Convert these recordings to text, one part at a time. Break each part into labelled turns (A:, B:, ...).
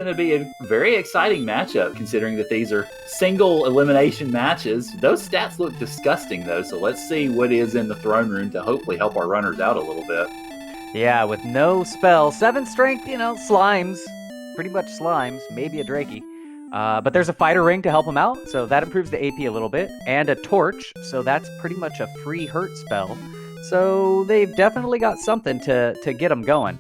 A: going to be a very exciting matchup, considering that these are single elimination matches. Those stats look disgusting, though, so let's see what is in the throne room to hopefully help our runners out a little bit.
B: Yeah, with no spell, 7 strength, slimes, pretty much slimes, maybe a Drakey. But there's a fighter ring to help him out, so that improves the AP a little bit, and a torch, so that's pretty much a free hurt spell. So they've definitely got something to get them going.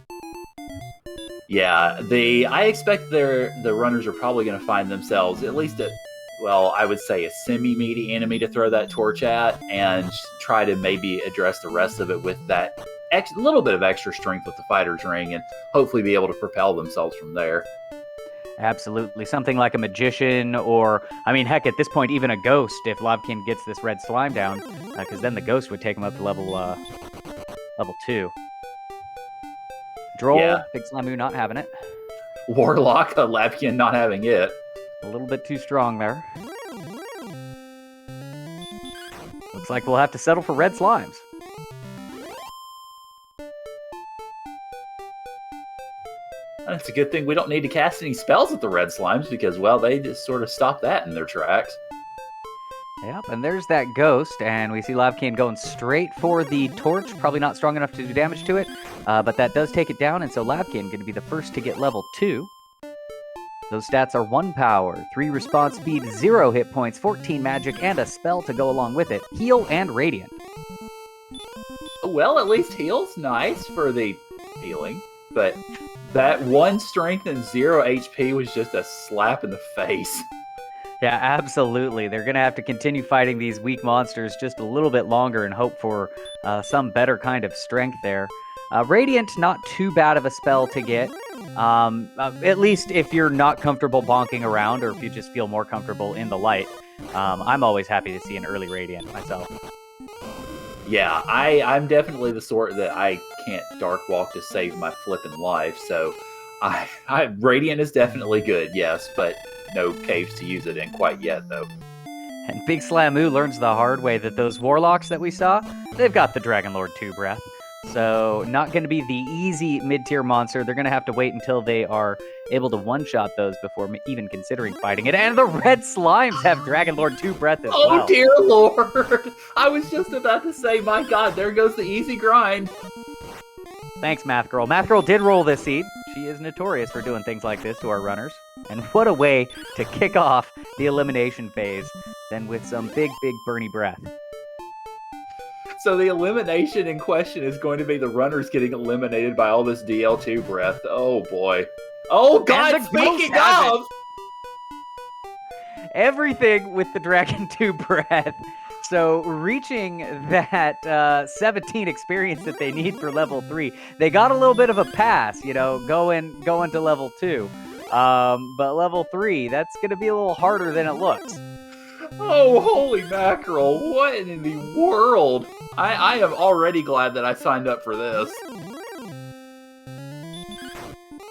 A: Yeah, I expect the runners are probably going to find themselves at least I would say a semi-meaty enemy to throw that torch at, and try to maybe address the rest of it with that little bit of extra strength with the fighter's ring, and hopefully be able to propel themselves from there.
B: Absolutely. Something like a magician, or, heck, at this point, even a ghost, if lavkian gets this red slime down, because then the ghost would take him up to level 2. Droll,
A: Yeah.
B: Big Slamoo not having it.
A: Warlock, a lavkian not having it.
B: A little bit too strong there. Looks like we'll have to settle for red slimes.
A: It's a good thing we don't need to cast any spells at the red slimes, because, they just sort of stop that in their tracks.
B: Yep, and there's that ghost, and we see lavkian going straight for the torch. Probably not strong enough to do damage to it, but that does take it down, and so lavkian going to be the first to get level 2. Those stats are 1 power, 3 response speed, 0 hit points, 14 magic, and a spell to go along with it. Heal and radiant.
A: Well, at least heal's nice for the healing, but that 1 strength and 0 HP was just a slap in the face.
B: Yeah, absolutely. They're going to have to continue fighting these weak monsters just a little bit longer and hope for some better kind of strength there. Radiant, not too bad of a spell to get. At least if you're not comfortable bonking around, or if you just feel more comfortable in the light. I'm always happy to see an early Radiant myself.
A: Yeah, I'm definitely the sort that I can't dark walk to save my flippin' life, so Radiant is definitely good, yes, but no caves to use it in quite yet, though.
B: And Big Slamoo learns the hard way that those warlocks that we saw, they've got the Dragon Lord 2 breath. So not going to be the easy mid-tier monster. They're going to have to wait until they are able to one-shot those before even considering fighting it. And the red slimes have Dragon Lord 2 breath as well.
A: Oh, dear Lord! I was just about to say, my God, there goes the easy grind.
B: Thanks, Math Girl. Math Girl did roll this seed. She is notorious for doing things like this to our runners. And what a way to kick off the elimination phase than with some big, big Bernie breath.
A: So the elimination in question is going to be the runners getting eliminated by all this DL2 breath. Oh, boy. Oh, God, speaking of!
B: Everything with the Dragon 2 breath. So reaching that 17 experience that they need for level 3, they got a little bit of a pass, going to level 2. But level 3, that's going to be a little harder than it looks.
A: Oh, holy mackerel. What in the world? I am already glad that I signed up for this.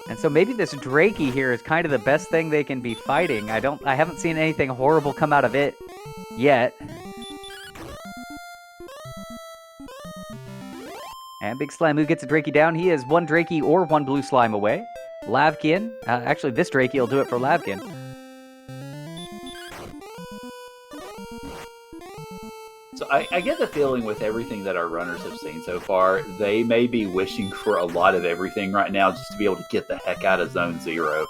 B: And so maybe this Drakey here is kind of the best thing they can be fighting. I haven't seen anything horrible come out of it yet. And Big Slamoo gets a Drakey down. He is 1 Drakey or 1 blue slime away. lavkian. Actually, this Drakey will do it for lavkian.
A: So I get the feeling with everything that our runners have seen so far, they may be wishing for a lot of everything right now just to be able to get the heck out of Zone 0.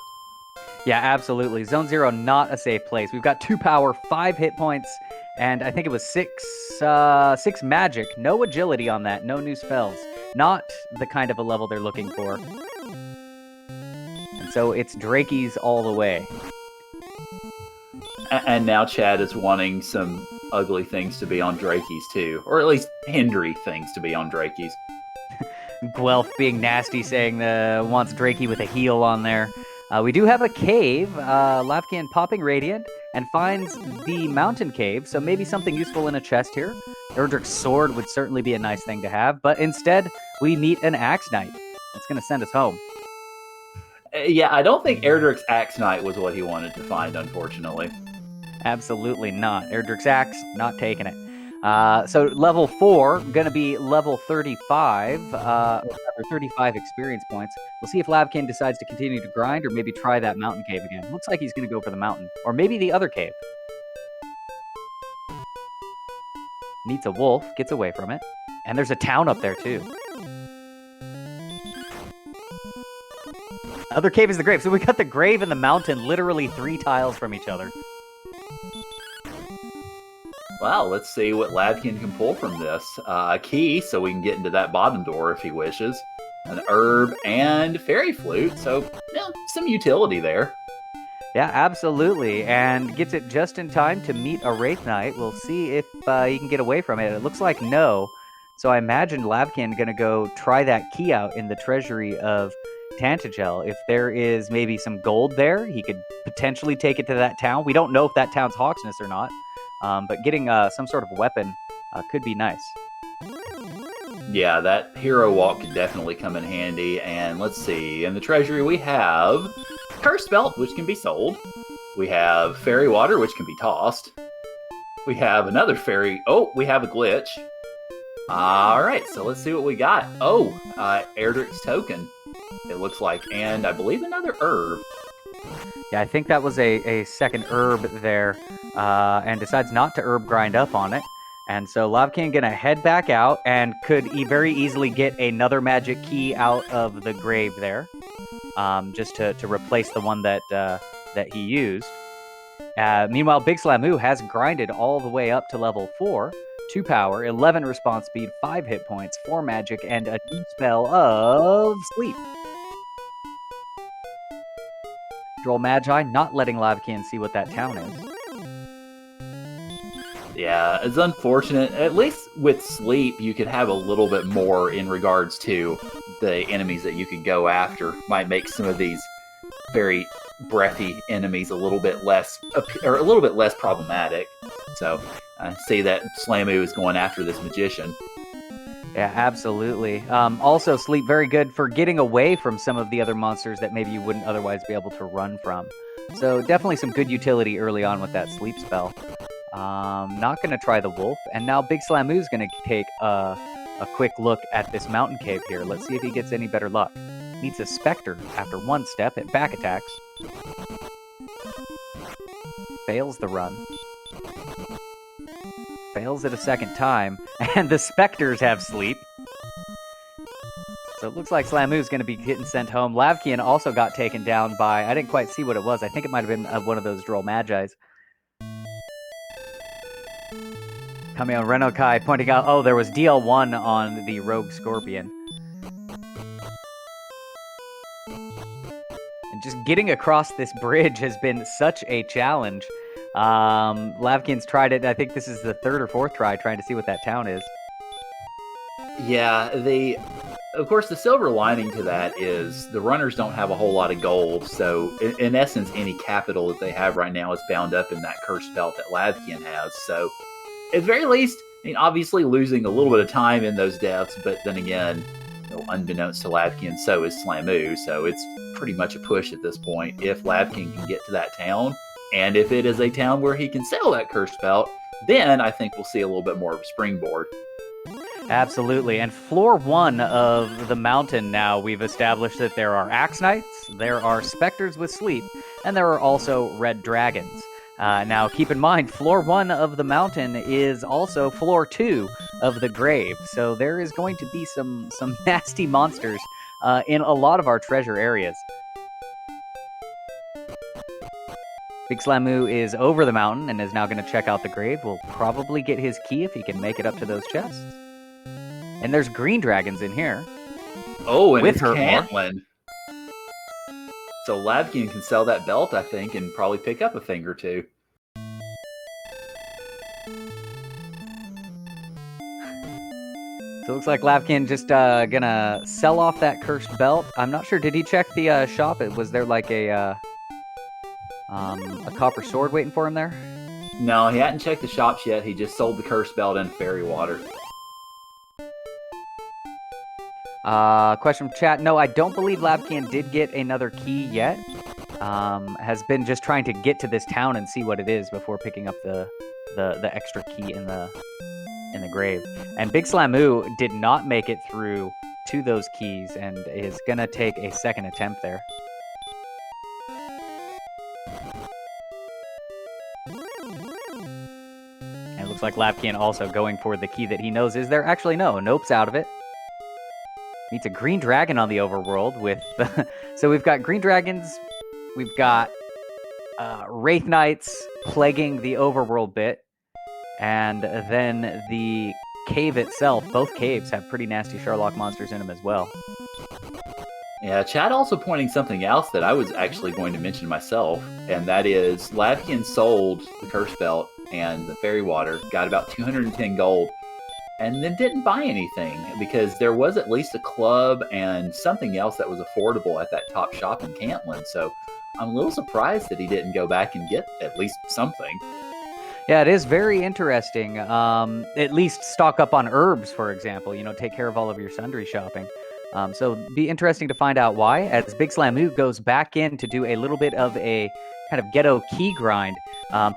B: Yeah, absolutely. Zone 0, not a safe place. We've got 2 power, 5 hit points, and I think it was 6 magic. No agility on that, no new spells. Not the kind of a level they're looking for. And so it's Drakeys all the way.
A: And now Chad is wanting some ugly things to be on Drakeys too. Or at least hindry things to be on Drakeys.
B: Guelph being nasty, saying wants Drakey with a heal on there. We do have a cave. lavkian popping Radiant and finds the mountain cave, so maybe something useful in a chest here. Erdrick's sword would certainly be a nice thing to have, but instead we meet an Axe Knight. That's going to send us home.
A: Yeah, I don't think Erdrick's Axe Knight was what he wanted to find, unfortunately.
B: Absolutely not. Erdrick's Axe, not taking it. So level 4, going to be level 35, or 35 experience points. We'll see if Lavkin decides to continue to grind or maybe try that mountain cave again. Looks like he's going to go for the mountain, or maybe the other cave. Meets a wolf, gets away from it, and there's a town up there too. Other cave is the grave. So we got the grave and the mountain literally 3 tiles from each other.
A: Well, let's see what Lavkin can pull from this. A key, so we can get into that bottom door if he wishes. An herb and fairy flute, so yeah, some utility there.
B: Yeah, absolutely. And gets it just in time to meet a Wraith Knight. We'll see if he can get away from it. It looks like no. So I imagine Lavkin going to go try that key out in the treasury of Tantagel. If there is maybe some gold there, he could potentially take it to that town. We don't know if that town's Hawksness or not, but getting some sort of weapon could be nice.
A: Yeah, that hero walk could definitely come in handy. And let's see, in the treasury we have Cursed Belt, which can be sold. We have Fairy Water, which can be tossed. We have another fairy. Oh, we have a glitch. All right, so let's see what we got. Oh, Erdrick's Token, it looks like, and I believe another herb.
B: Yeah, I think that was a second herb there, and decides not to herb grind up on it. And so Lavkin gonna head back out and could very easily get another magic key out of the grave there, just to replace the one that he used. Meanwhile, Big Slamoo has grinded all the way up to level 4. 2 power, 11 response speed, 5 hit points, 4 magic, and a new spell of Sleep. Droll Magi not letting Lavkin see what that town is.
A: Yeah, it's unfortunate. At least with Sleep, you could have a little bit more in regards to the enemies that you could go after. Might make some of these very breathy enemies a little bit less problematic. So I see that Slamoo is going after this magician.
B: Yeah, absolutely. Also, Sleep very good for getting away from some of the other monsters that maybe you wouldn't otherwise be able to run from. So definitely some good utility early on with that Sleep spell. Not going to try the wolf, and now Big Slamoo's going to take a quick look at this mountain cave here. Let's see if he gets any better luck. Meets a Spectre after 1 step at back attacks. Fails the run. Fails it a second time, and the Spectres have Sleep. So it looks like Slamoo's going to be getting sent home. Lavkian also got taken down by, I didn't quite see what it was. I think it might have been one of those Droll Magi's. Kameo Renokai pointing out, oh, there was DL1 on the Rogue Scorpion. And just getting across this bridge has been such a challenge. Lavkin's tried it. I think this is the 3rd or 4th try trying to see what that town is.
A: Yeah, of course, the silver lining to that is the runners don't have a whole lot of gold. So, in essence, any capital that they have right now is bound up in that cursed belt that Lavkin has. So, at the very least, I mean, obviously losing a little bit of time in those deaths, but then again, unbeknownst to Lavkin, so is Slamoo. So, it's pretty much a push at this point if Lavkin can get to that town. And if it is a town where he can sell that cursed belt, then I think we'll see a little bit more of a springboard.
B: Absolutely. And floor 1 of the mountain now, we've established that there are Axe Knights, there are Spectres with Sleep, and there are also Red Dragons. Now, keep in mind, floor 1 of the mountain is also floor 2 of the grave. So there is going to be some nasty monsters in a lot of our treasure areas. Big Slamoo is over the mountain and is now going to check out the grave. We'll probably get his key if he can make it up to those chests. And there's green dragons in here.
A: Oh, and it's Cantlin. So Lavkin can sell that belt, I think, and probably pick up a thing or two.
B: So it looks like Lavkin just gonna sell off that cursed belt. I'm not sure. Did he check the shop? Was there like a copper sword waiting for him there?
A: No, he hadn't checked the shops yet. He just sold the cursed belt and fairy water.
B: Question from chat. No, I don't believe Lavkian did get another key yet. Has been just trying to get to this town and see what it is before picking up the extra key in the in the grave. And Big Slamoo did not make it through to those keys and is going to take a second attempt there. And it looks like lavkian also going for the key that he knows is there. Actually, no. Nope's out of it. Meets a green dragon on the overworld with... So we've got green dragons. We've got Wraith Knights plaguing the overworld bit. And then the cave itself. Both caves have pretty nasty Sherlock monsters in them as well.
A: Yeah, Chad also pointing something else that I was actually going to mention myself, and that is lavkian sold the curse belt and the fairy water, got about 210 gold, and then didn't buy anything because there was at least a club and something else that was affordable at that top shop in Cantland. So I'm a little surprised that he didn't go back and get at least something.
B: Yeah, it is very interesting. At least stock up on herbs, for example. You know, take care of all of your sundry shopping. So be interesting to find out why, as Big Slamoo goes back in to do a little bit of a kind of ghetto key grind,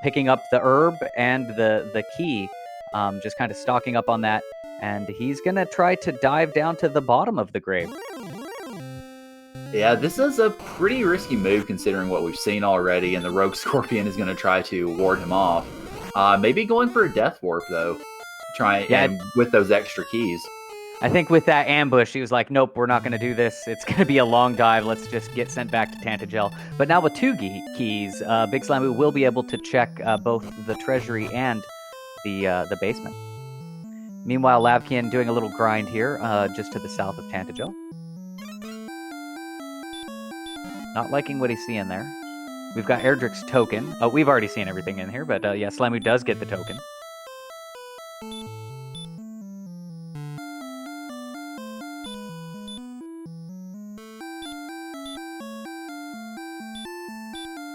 B: picking up the herb and the key, just kind of stocking up on that. And he's going to try to dive down to the bottom of the grave.
A: Yeah, this is a pretty risky move considering what we've seen already, and the Rogue Scorpion is going to try to ward him off. Maybe going for a Death Warp, though, and with those extra keys.
B: I think with that ambush, he was like, nope, we're not going to do this. It's going to be a long dive. Let's just get sent back to Tantagel. But now with 2 keys, Big Slamoo will be able to check both the treasury and the basement. Meanwhile, lavkian doing a little grind here, just to the south of Tantagel. Not liking what he's seeing there. We've got Erdrick's token. Oh, we've already seen everything in here, but yeah, Slamoo does get the token.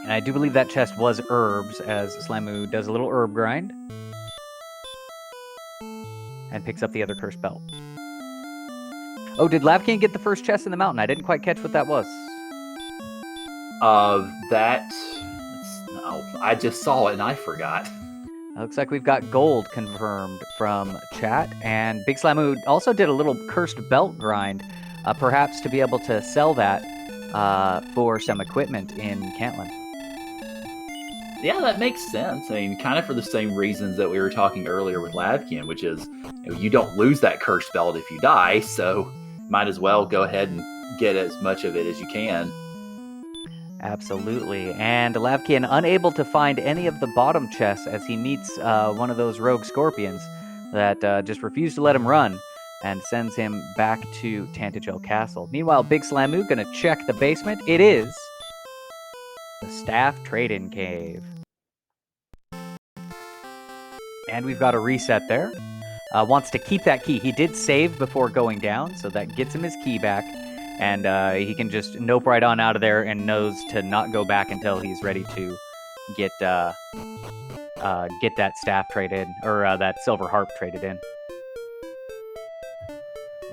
B: And I do believe that chest was herbs, as Slamoo does a little herb grind. And picks up the other cursed belt. Oh, did lavkian get the first chest in the mountain? I didn't quite catch what that was.
A: I just saw it and I forgot.
B: Looks like we've got gold confirmed from chat, and Big Slamoo also did a little cursed belt grind, perhaps to be able to sell that for some equipment in Cantland.
A: Yeah, that makes sense. I mean, kind of for the same reasons that we were talking earlier with lavkian, which is you don't lose that cursed belt if you die, so might as well go ahead and get as much of it as you can.
B: Absolutely. And lavkian unable to find any of the bottom chests as he meets one of those rogue scorpions that just refuse to let him run and sends him back to Tantagel Castle. Meanwhile, Big Slamoo going to check the basement. It is the Staff Trade-In Cave. And we've got a reset there. Wants to keep that key. He did save before going down, so that gets him his key back. And he can just nope right on out of there and knows to not go back until he's ready to get that staff traded, or that silver harp traded in.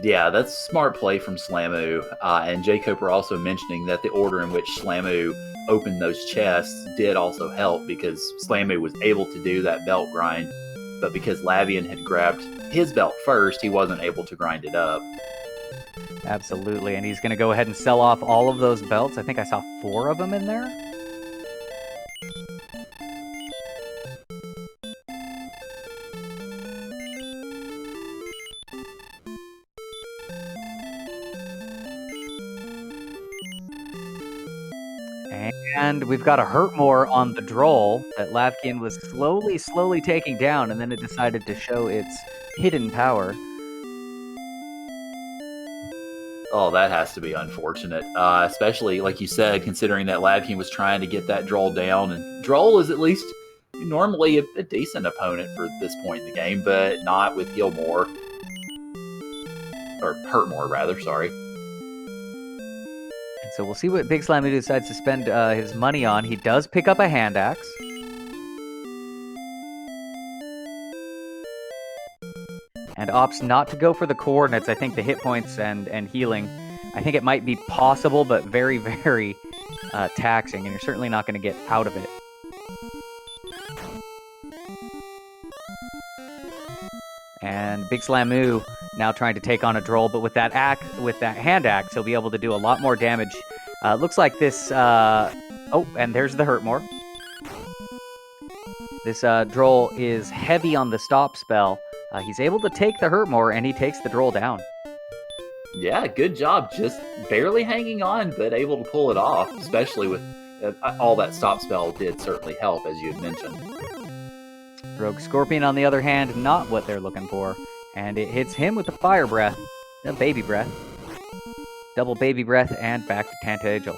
A: Yeah, that's smart play from Slamoo. And Jacob were also mentioning that the order in which Slamoo opened those chests did also help, because Slamoo was able to do that belt grind, but because lavkian had grabbed his belt first, he wasn't able to grind it up.
B: Absolutely, and he's going to go ahead and sell off all of those belts. I think I saw 4 of them in there. And we've got a Hurtmore on the Droll that lavkian was slowly taking down, and then it decided to show its hidden power.
A: Oh, that has to be unfortunate, especially, like you said, considering that lavkian was trying to get that Droll down, and Droll is at least normally a decent opponent for this point in the game, but not with Healmore. Or Hurtmore, rather, sorry.
B: And so we'll see what Big Slamoo decides to spend his money on. He does pick up a hand axe. And opts not to go for the coordinates. I think the hit points and healing, I think it might be possible, but very, very taxing, and you're certainly not going to get out of it. And Big Slamoo now trying to take on a Droll, but with that hand axe, he'll be able to do a lot more damage. Looks like this. Oh, and there's the Hurtmore. This Droll is heavy on the stop spell. He's able to take the Hurtmore, and he takes the Droll down.
A: Yeah, good job. Just barely hanging on, but able to pull it off, especially with all that stop spell did certainly help, as you had mentioned.
B: Rogue Scorpion, on the other hand, not what they're looking for. And it hits him with a Fire Breath, a Baby Breath. Double Baby Breath, and back to Tantagel.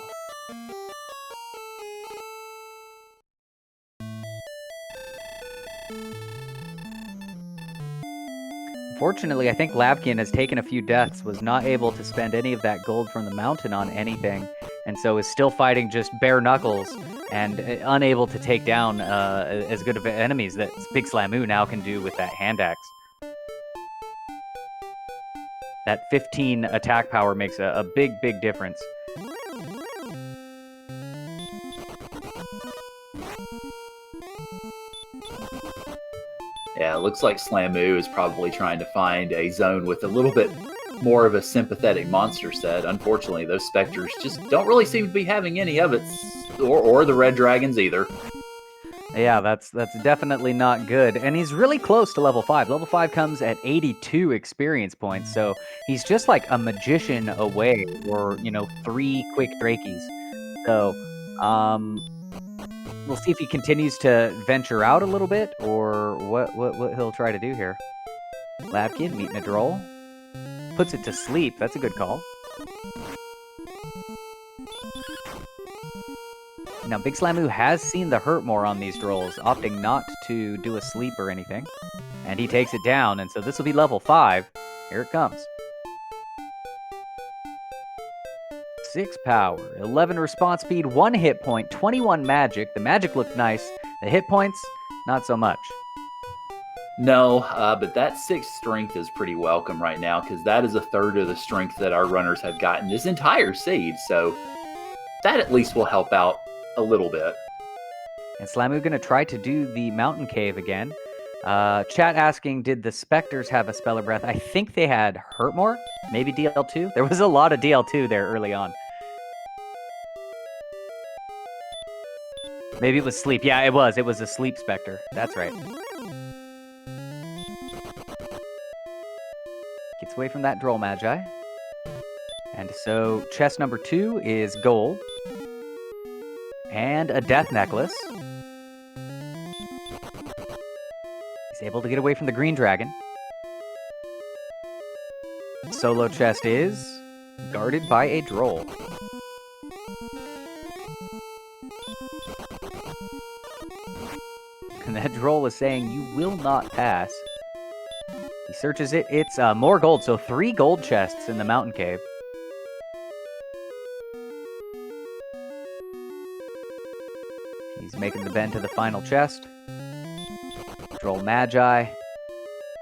B: Unfortunately, I think Lavkian has taken a few deaths, was not able to spend any of that gold from the mountain on anything, and so is still fighting just bare knuckles and unable to take down as good of enemies that Big Slamoo now can do with that hand axe. That 15 attack power makes a big, big difference.
A: Yeah, it looks like Slamoo is probably trying to find a zone with a little bit more of a sympathetic monster set. Unfortunately, those specters just don't really seem to be having any of it, or the red dragons either.
B: Yeah, that's definitely not good. And he's really close to level 5. Level 5 comes at 82 experience points, so he's just like a magician away, or, 3 quick Drakies. So, we'll see if he continues to venture out a little bit, or what he'll try to do here. Lavkian meeting a Droll. Puts it to sleep. That's a good call. Now, Big Slamoo has seen the Hurtmore on these Drolls, opting not to do a sleep or anything. And he takes it down, and so this will be level 5. Here it comes. 6 power, 11 response speed, 1 hit point, 21 magic. The magic looked nice. The hit points, not so much.
A: No, but that 6 strength is pretty welcome right now, because that is a third of the strength that our runners have gotten this entire seed, so that at least will help out a little bit.
B: And Slamoo going to try to do the mountain cave again. Chat asking, did the Spectres have a Spell of Breath? I think they had Hurtmore, maybe DL2. There was a lot of DL2 there early on. Maybe it was Sleep. Yeah, it was. It was a Sleep Spectre. That's right. Gets away from that Droll Magi. And so chest number 2 is gold. And a Death Necklace. He's able to get away from the green dragon. Solo chest is guarded by a Droll. And that Droll is saying, you will not pass. He searches it. It's more gold, so 3 gold chests in the mountain cave. He's making the bend to the final chest. Droll Magi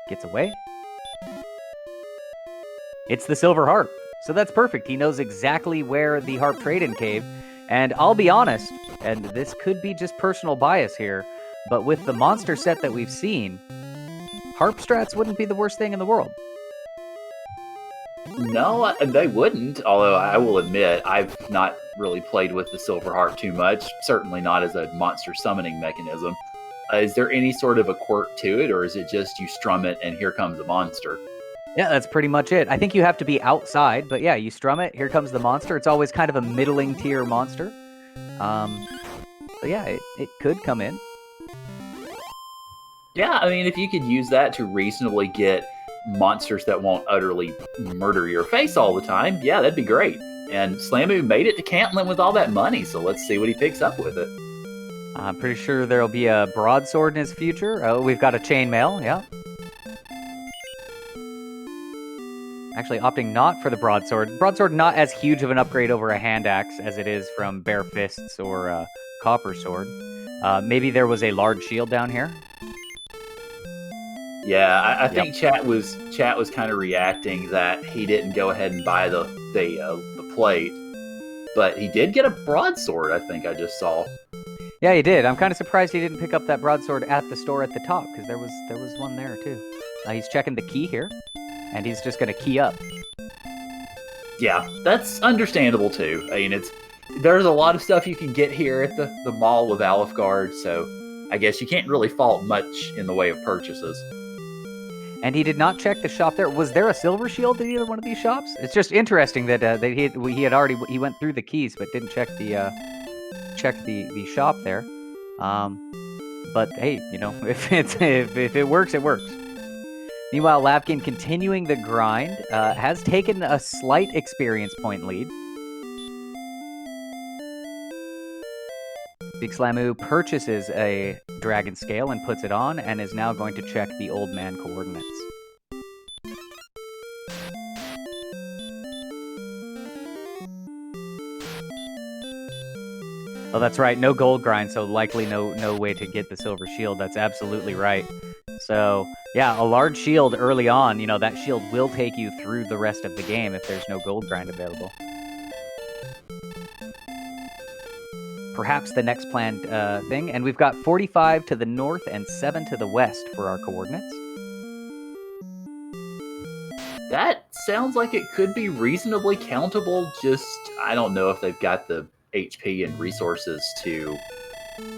B: gets away. It's the Silver Harp. So that's perfect. He knows exactly where the Harp trade-in cave. And I'll be honest, and this could be just personal bias here, but with the monster set that we've seen, Harp strats wouldn't be the worst thing in the world.
A: No, they wouldn't, although I will admit I've not really played with the Silver Harp too much, certainly not as a monster summoning mechanism. Is there any sort of a quirk to it, or is it just you strum it and here comes a monster?
B: Yeah, that's pretty much it. I think you have to be outside, but yeah, you strum it, here comes the monster. It's always kind of a middling tier monster. So yeah, it could come in.
A: Yeah, I mean, if you could use that to reasonably get monsters that won't utterly murder your face all the time, yeah, that'd be great. And Slamoo made it to Cantlin with all that money, so let's see what he picks up with it.
B: I'm pretty sure there'll be a broadsword in his future. Oh, we've got a chainmail, yeah. Actually, opting not for the broadsword. Broadsword not as huge of an upgrade over a hand axe as it is from bare fists or copper sword. Maybe there was a large shield down here.
A: Yeah, I think chat was kind of reacting that he didn't go ahead and buy the plate, but he did get a broadsword. I think I just saw.
B: Yeah, he did. I'm kind of surprised he didn't pick up that broadsword at the store at the top, because there was one there too. He's checking the key here, and he's just going to key up.
A: Yeah, that's understandable too. I mean, there's a lot of stuff you can get here at the Mall of Alfgard, so I guess you can't really fault much in the way of purchases.
B: And he did not check the shop there. Was there a silver shield at either one of these shops? It's just interesting that he went through the keys but didn't check the shop there. But hey, if it works, it works. Meanwhile, Lavkian, continuing the grind, has taken a slight experience point lead. Big Slamu purchases a dragon scale and puts it on, and is now going to check the old man coordinates. Oh, that's right. No gold grind, so likely no way to get the silver shield. That's absolutely right. So, yeah, a large shield early on, that shield will take you through the rest of the game if there's no gold grind available. Perhaps the next planned thing. And we've got 45 to the north and 7 to the west for our coordinates.
A: That sounds like it could be reasonably countable. Just, I don't know if they've got the HP and resources to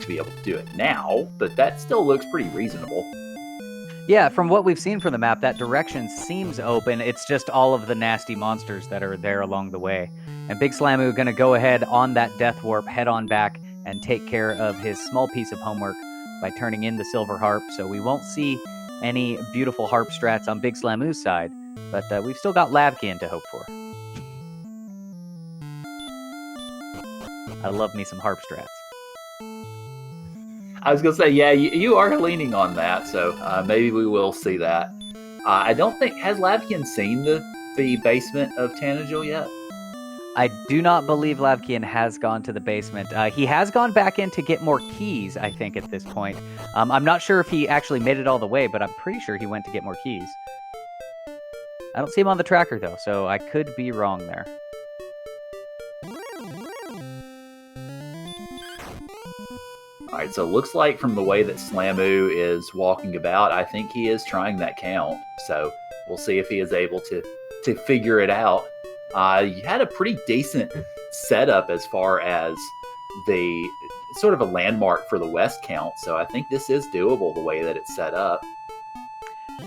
A: be able to do it now, but that still looks pretty reasonable.
B: Yeah, from what we've seen from the map, that direction seems open. It's just all of the nasty monsters that are there along the way. And Big Slamu going to go ahead on that death warp, head on back, and take care of his small piece of homework by turning in the silver harp. So we won't see any beautiful harp strats on Big Slamu's side, but we've still got Lavkian to hope for. I love me some harp strats.
A: I was going to say, yeah, you are leaning on that, so maybe we will see that. I don't think, has Lavkian seen the basement of Tanagil yet?
B: I do not believe Lavkian has gone to the basement. He has gone back in to get more keys, I think, at this point. I'm not sure if he actually made it all the way, but I'm pretty sure he went to get more keys. I don't see him on the tracker, though, so I could be wrong there.
A: All right, so it looks like from the way that Slamu is walking about, I think he is trying that count. So we'll see if he is able to figure it out. You had a pretty decent setup as far as the sort of a landmark for the West count. So I think this is doable the way that it's set up.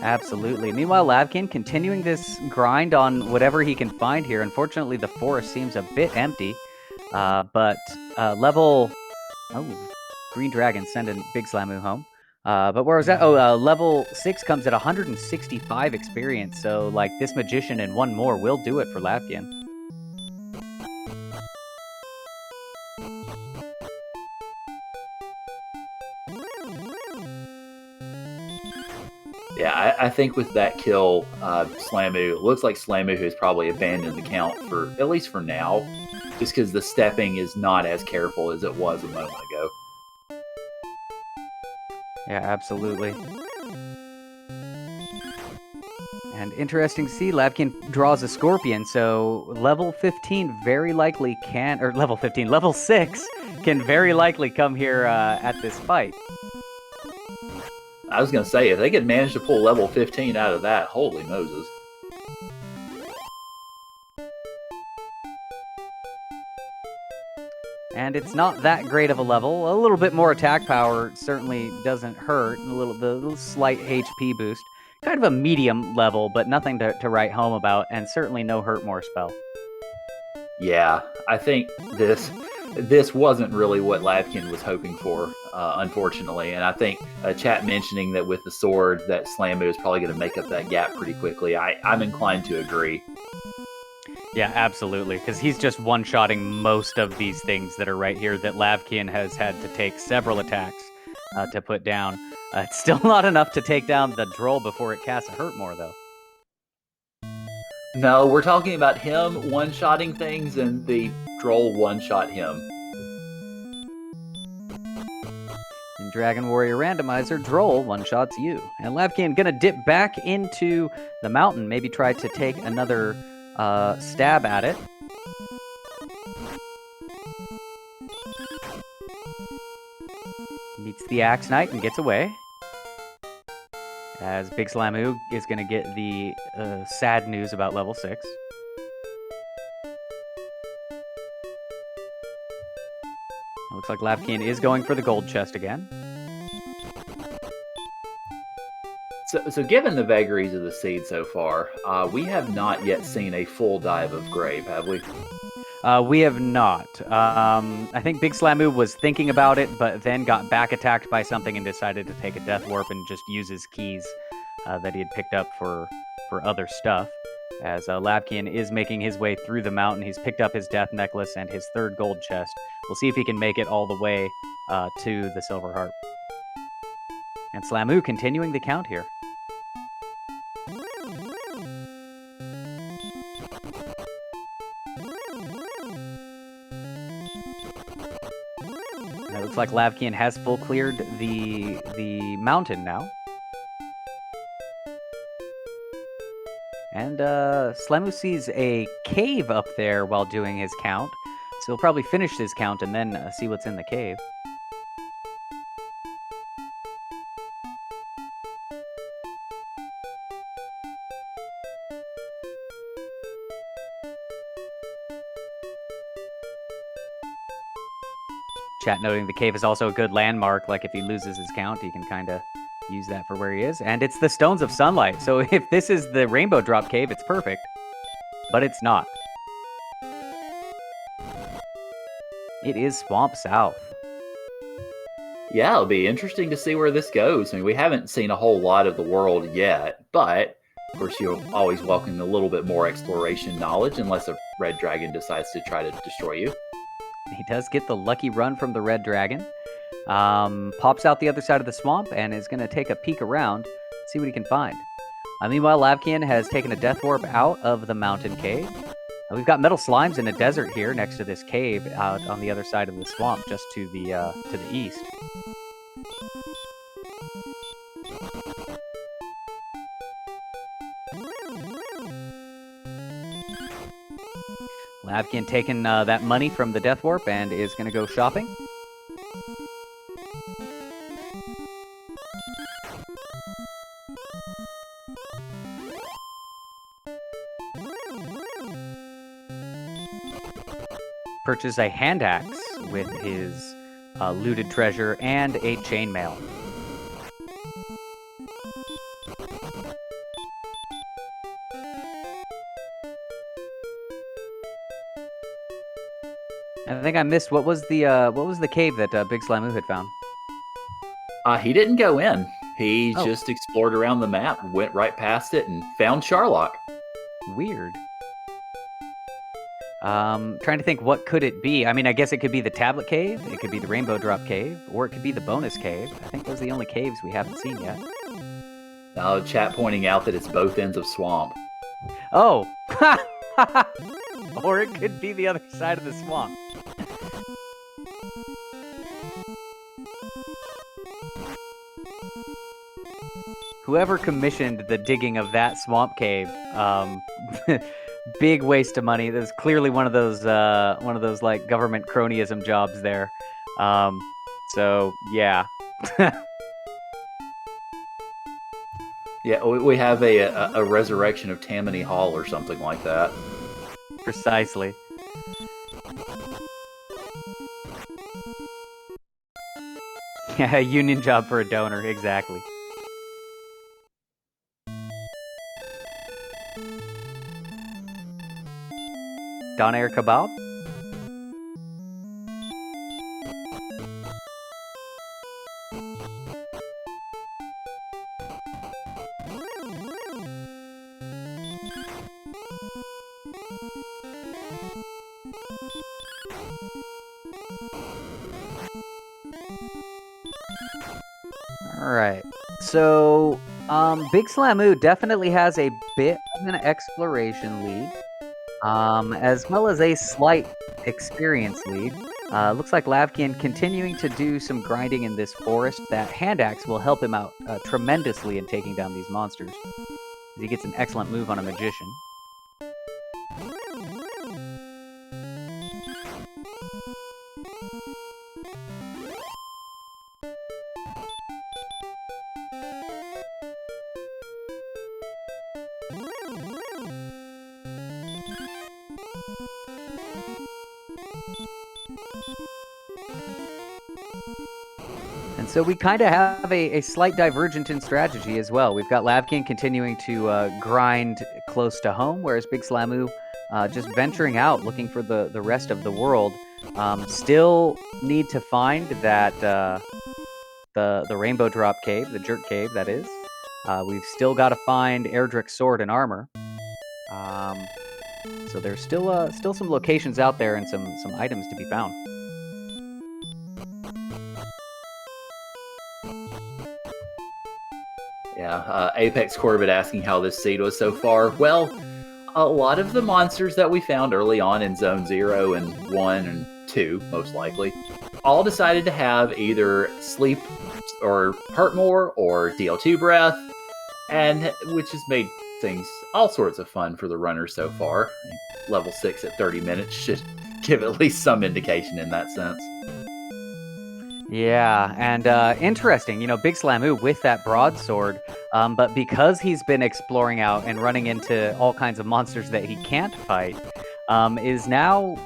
B: Absolutely. Meanwhile, Lavkian continuing this grind on whatever he can find here. Unfortunately, the forest seems a bit empty, but level... Oh, Green Dragon sending Big Slamu home. But where was that? Oh, level 6 comes at 165 experience. So, like, this Magician and one more will do it for Lavkian.
A: Yeah, I think with that kill, Slamu, it looks like Slamu has probably abandoned the count at least for now, just because the stepping is not as careful as it was a moment ago.
B: Yeah, absolutely. And interesting to see, Lavkian draws a Scorpion, so level 15 very likely can, or level 15, level 6 can very likely come here at this fight.
A: I was going to say, if they could manage to pull level 15 out of that, holy Moses.
B: And it's not that great of a level. A little bit more attack power certainly doesn't hurt. A little slight HP boost. Kind of a medium level, but nothing to write home about, and certainly no hurt more spell.
A: Yeah, I think this wasn't really what Lavkian was hoping for, unfortunately. And I think chat mentioning that with the sword, that Slamu is probably going to make up that gap pretty quickly. I'm inclined to agree.
B: Yeah, absolutely, because he's just one-shotting most of these things that are right here that Lavkian has had to take several attacks to put down. It's still not enough to take down the Droll before it casts a hurt more, though.
A: No, we're talking about him one-shotting things and the Droll one-shot him.
B: In Dragon Warrior Randomizer, Droll one-shots you. And Lavkian gonna dip back into the mountain, maybe try to take another stab at it. Meets the Axe Knight and gets away. As Big Slamoo is going to get the sad news about level 6. It looks like lavkian is going for the gold chest again.
A: So given the vagaries of the seed so far, we have not yet seen a full dive of grave, have we?
B: We have not. I think Big Slamoo was thinking about it, but then got back attacked by something and decided to take a death warp and just use his keys that he had picked up for other stuff. As lavkian is making his way through the mountain, he's picked up his death necklace and his 3rd gold chest. We'll see if he can make it all the way to the silver harp. And Slamoo continuing the count here. And it looks like lavkian has full cleared the mountain now. And Slamoo sees a cave up there while doing his count. So he'll probably finish his count and then see what's in the cave. Chat noting the cave is also a good landmark. Like if he loses his count, he can kind of use that for where he is. And it's the Stones of Sunlight. So if this is the Rainbow Drop Cave, it's perfect. But it's not. It is Swamp South.
A: Yeah, it'll be interesting to see where this goes. I mean, we haven't seen a whole lot of the world yet, but of course you'll always welcome a little bit more exploration knowledge unless a red dragon decides to try to destroy you.
B: He does get the lucky run from the red dragon. Pops out the other side of the swamp and is going to take a peek around, see what he can find. Meanwhile, lavkian has taken a death warp out of the mountain cave. We've got metal slimes in a desert here next to this cave out on the other side of the swamp, just to the east. lavkian taking that money from the death warp and is going to go shopping. Purchase a hand axe with his looted treasure and a chainmail. I think I missed what was the cave that Big Slamoo had found.
A: He didn't go in. He just explored around the map, went right past it, and found Charlock.
B: Weird. Trying to think, what could it be? I mean, I guess it could be the tablet cave, it could be the rainbow drop cave, or it could be the bonus cave. I think those are the only caves we haven't seen yet.
A: Chat pointing out that it's both ends of swamp.
B: Oh! Or it could be the other side of the swamp. Whoever commissioned the digging of that swamp cave, big waste of money. There's clearly one of those like government cronyism jobs there. So yeah.
A: Yeah, we have a resurrection of Tammany Hall or something like that.
B: Precisely. Yeah, a union job for a donor, exactly. Donair Kebab? Alright, so Big Slamoo definitely has a bit of an exploration lead, as well as a slight experience lead. Looks like lavkian continuing to do some grinding in this forest. That hand axe will help him out tremendously in taking down these monsters. He gets an excellent move on a magician. And so we kind of have a slight divergent in strategy as well. We've got lavkian continuing to grind close to home, whereas Big Slamu just venturing out, looking for the rest of the world. Still need to find that the Rainbow Drop Cave, the Jerk Cave, that is. We've still got to find Erdrick's sword and armor. So there's still some locations out there and some items to be found.
A: Yeah, Apex Corbett asking how this seed was so far. Well, a lot of the monsters that we found early on in Zone 0 and 1 and 2, most likely, all decided to have either sleep or hurt more or DL2 breath, and which has made things all sorts of fun for the runners so far. Level 6 at 30 minutes should give at least some indication in that sense.
B: Yeah, and interesting, Big Slamu with that broadsword, but because he's been exploring out and running into all kinds of monsters that he can't fight, is now,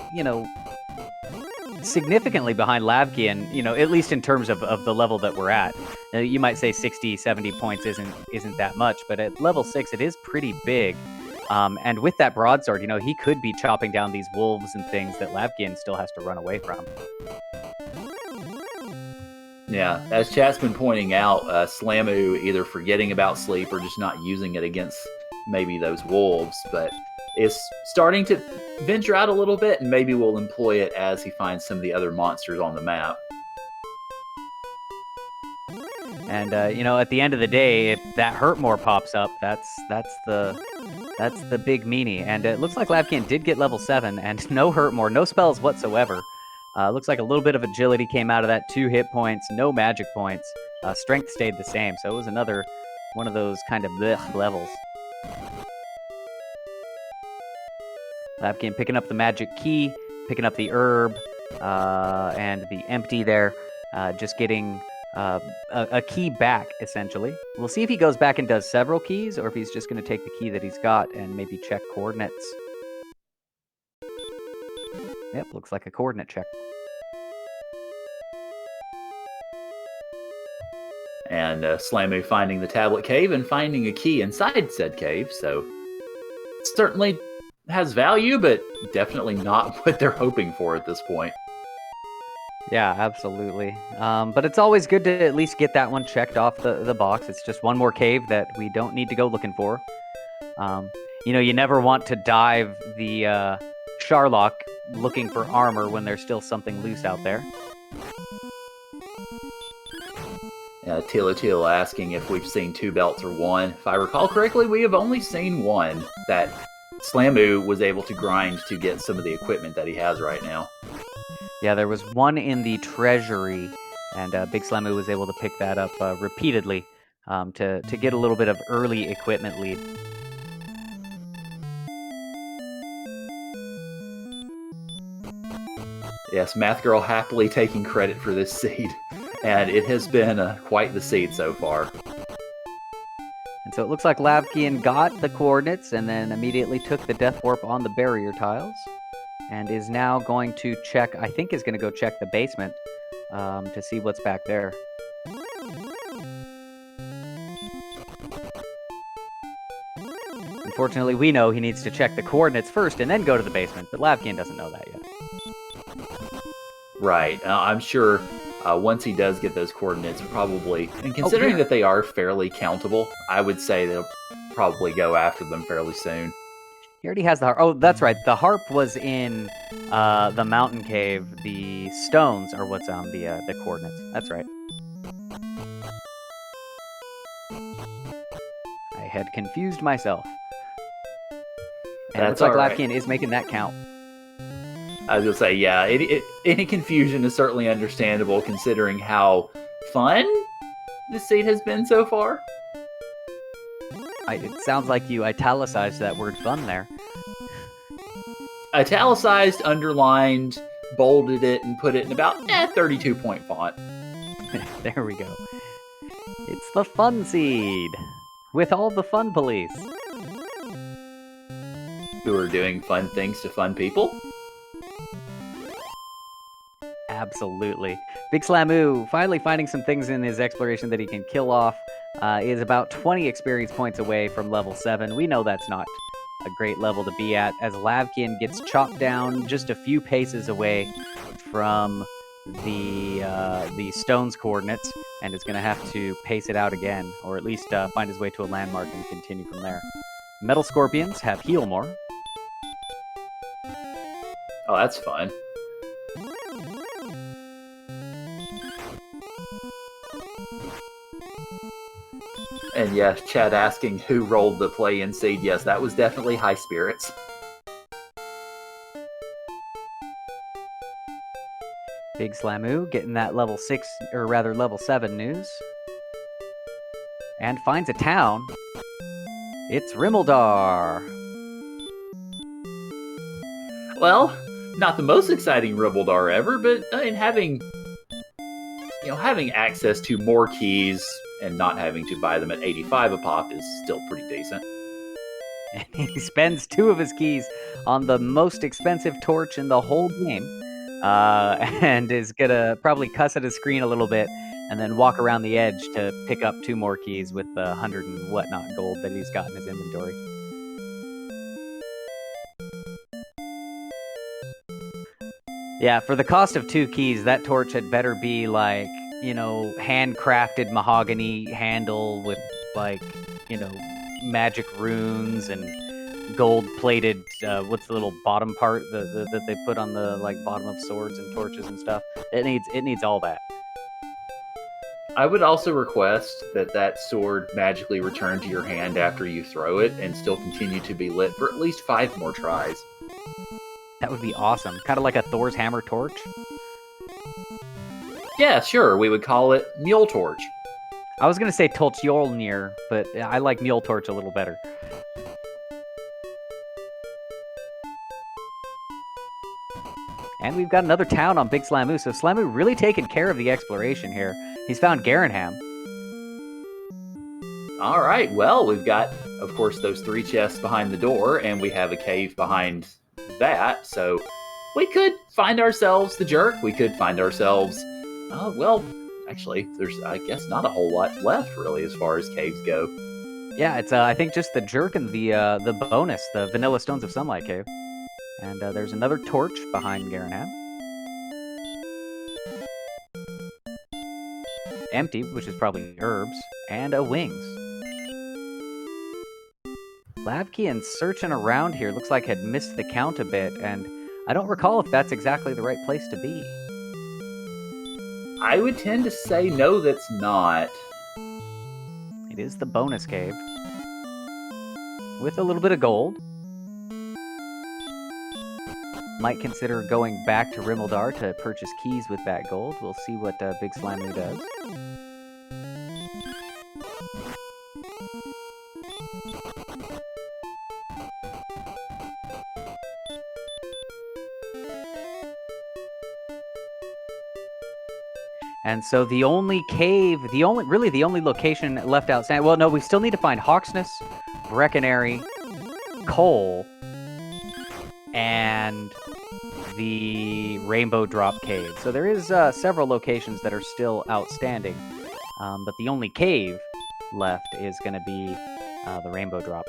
B: significantly behind lavkian, at least in terms of the level that we're at. You might say 60, 70 points isn't that much, but at level 6, it is pretty big. And with that broadsword, he could be chopping down these wolves and things that lavkian still has to run away from.
A: Yeah, as chat's been pointing out, Slamu either forgetting about sleep or just not using it against maybe those wolves, but is starting to venture out a little bit, and maybe we'll employ it as he finds some of the other monsters on the map.
B: And at the end of the day, if that hurt more pops up, that's the big meanie. And it looks like lavkian did get level 7, and no hurt more, no spells whatsoever. Looks like a little bit of agility came out of that, 2 hit points, no magic points. Strength stayed the same, so it was another one of those kind of blech levels. lavkian picking up the magic key, picking up the herb, and the empty there, just getting a key back, essentially. We'll see if he goes back and does several keys, or if he's just going to take the key that he's got and maybe check coordinates. Yep, looks like a coordinate check.
A: And Slamu finding the tablet cave and finding a key inside said cave, so certainly has value, but definitely not what they're hoping for at this point.
B: Yeah, absolutely. But it's always good to at least get that one checked off the box. It's just one more cave that we don't need to go looking for. You never want to dive the Sharlock looking for armor when there's still something loose out there.
A: Tilo asking if we've seen 2 belts or 1. If I recall correctly, we have only seen 1 that Slamu was able to grind to get some of the equipment that he has right now.
B: Yeah, there was 1 in the treasury, and Big Slamu was able to pick that up repeatedly to get a little bit of early equipment lead.
A: Yes, Math Girl happily taking credit for this seed, and it has been quite the seed so far.
B: And so it looks like lavkian got the coordinates and then immediately took the death warp on the barrier tiles, and is now going to check, I think is going to go check the basement to see what's back there. Unfortunately, we know he needs to check the coordinates first and then go to the basement, but lavkian doesn't know that yet.
A: Right. I'm sure once he does get those coordinates, probably, and considering that they are fairly countable, I would say they'll probably go after them fairly soon.
B: He already has the harp. Oh, that's right. The harp was in the mountain cave. The stones are what's on the coordinates. That's right. I had confused myself. And it looks like lavkian is making that count.
A: I was going to say, yeah, any confusion is certainly understandable considering how fun this seed has been so far.
B: It sounds like you italicized that word fun there.
A: Italicized, underlined, bolded it, and put it in about 32-point font.
B: There we go. It's the Fun Seed with all the fun police.
A: Who are doing fun things to fun people?
B: Absolutely. Big Slamoo, finally finding some things in his exploration that he can kill off, is about 20 experience points away from level 7. We know that's not a great level to be at, as Lavkian gets chopped down just a few paces away from the stone's coordinates, and is going to have to pace it out again, or at least find his way to a landmark and continue from there. Metal Scorpions have heal more.
A: Oh, that's fun. And yes, Chad asking who rolled the play-in seed. Yes, that was definitely High Spirits.
B: Big Slamoo getting that level 6, or rather level 7 news. And finds a town. It's Rimmildar.
A: Well, not the most exciting Ribbledar ever, but having access to more keys and not having to buy them at 85 a pop is still pretty decent.
B: And he spends 2 of his keys on the most expensive torch in the whole game, and is gonna probably cuss at his screen a little bit and then walk around the edge to pick up 2 more keys with the 100 and whatnot gold that he's got in his inventory. Yeah, for the cost of 2 keys, that torch had better be like, handcrafted mahogany handle with magic runes and gold-plated. What's the little bottom part that they put on the bottom of swords and torches and stuff? It needs all that.
A: I would also request that sword magically return to your hand after you throw it and still continue to be lit for at least 5 more tries.
B: That would be awesome. Kind of like a Thor's hammer torch.
A: Yeah, sure. We would call it Mule Torch.
B: I was going to say Toltjolnir, but I like Mule Torch a little better. And we've got another town on Big Slamoo, so Slamoo really taking care of the exploration here. He's found Garanham.
A: All right, well, we've got, of course, those 3 chests behind the door, and we have a cave behind that, so we could find ourselves the Jerk. We could find ourselves, actually, there's, I guess, not a whole lot left, really, as far as caves go.
B: Yeah, it's, I think, just the Jerk and the bonus, the Vanilla Stones of Sunlight Cave. And there's another torch behind Garanham. Empty, which is probably herbs, and a wings. Lavkian searching around here looks like had missed the count a bit, and I don't recall if that's exactly the right place to be.
A: I would tend to say no, that's not.
B: It is the bonus cave. With a little bit of gold. Might consider going back to Rimmildar to purchase keys with that gold. We'll see what Big Slamoo does. And so the only cave, the only location left outstanding. Well, no, we still need to find Hawksness, Breckenary, Coal, and the Rainbow Drop Cave. So there is several locations that are still outstanding, but the only cave left is going to be the Rainbow Drop.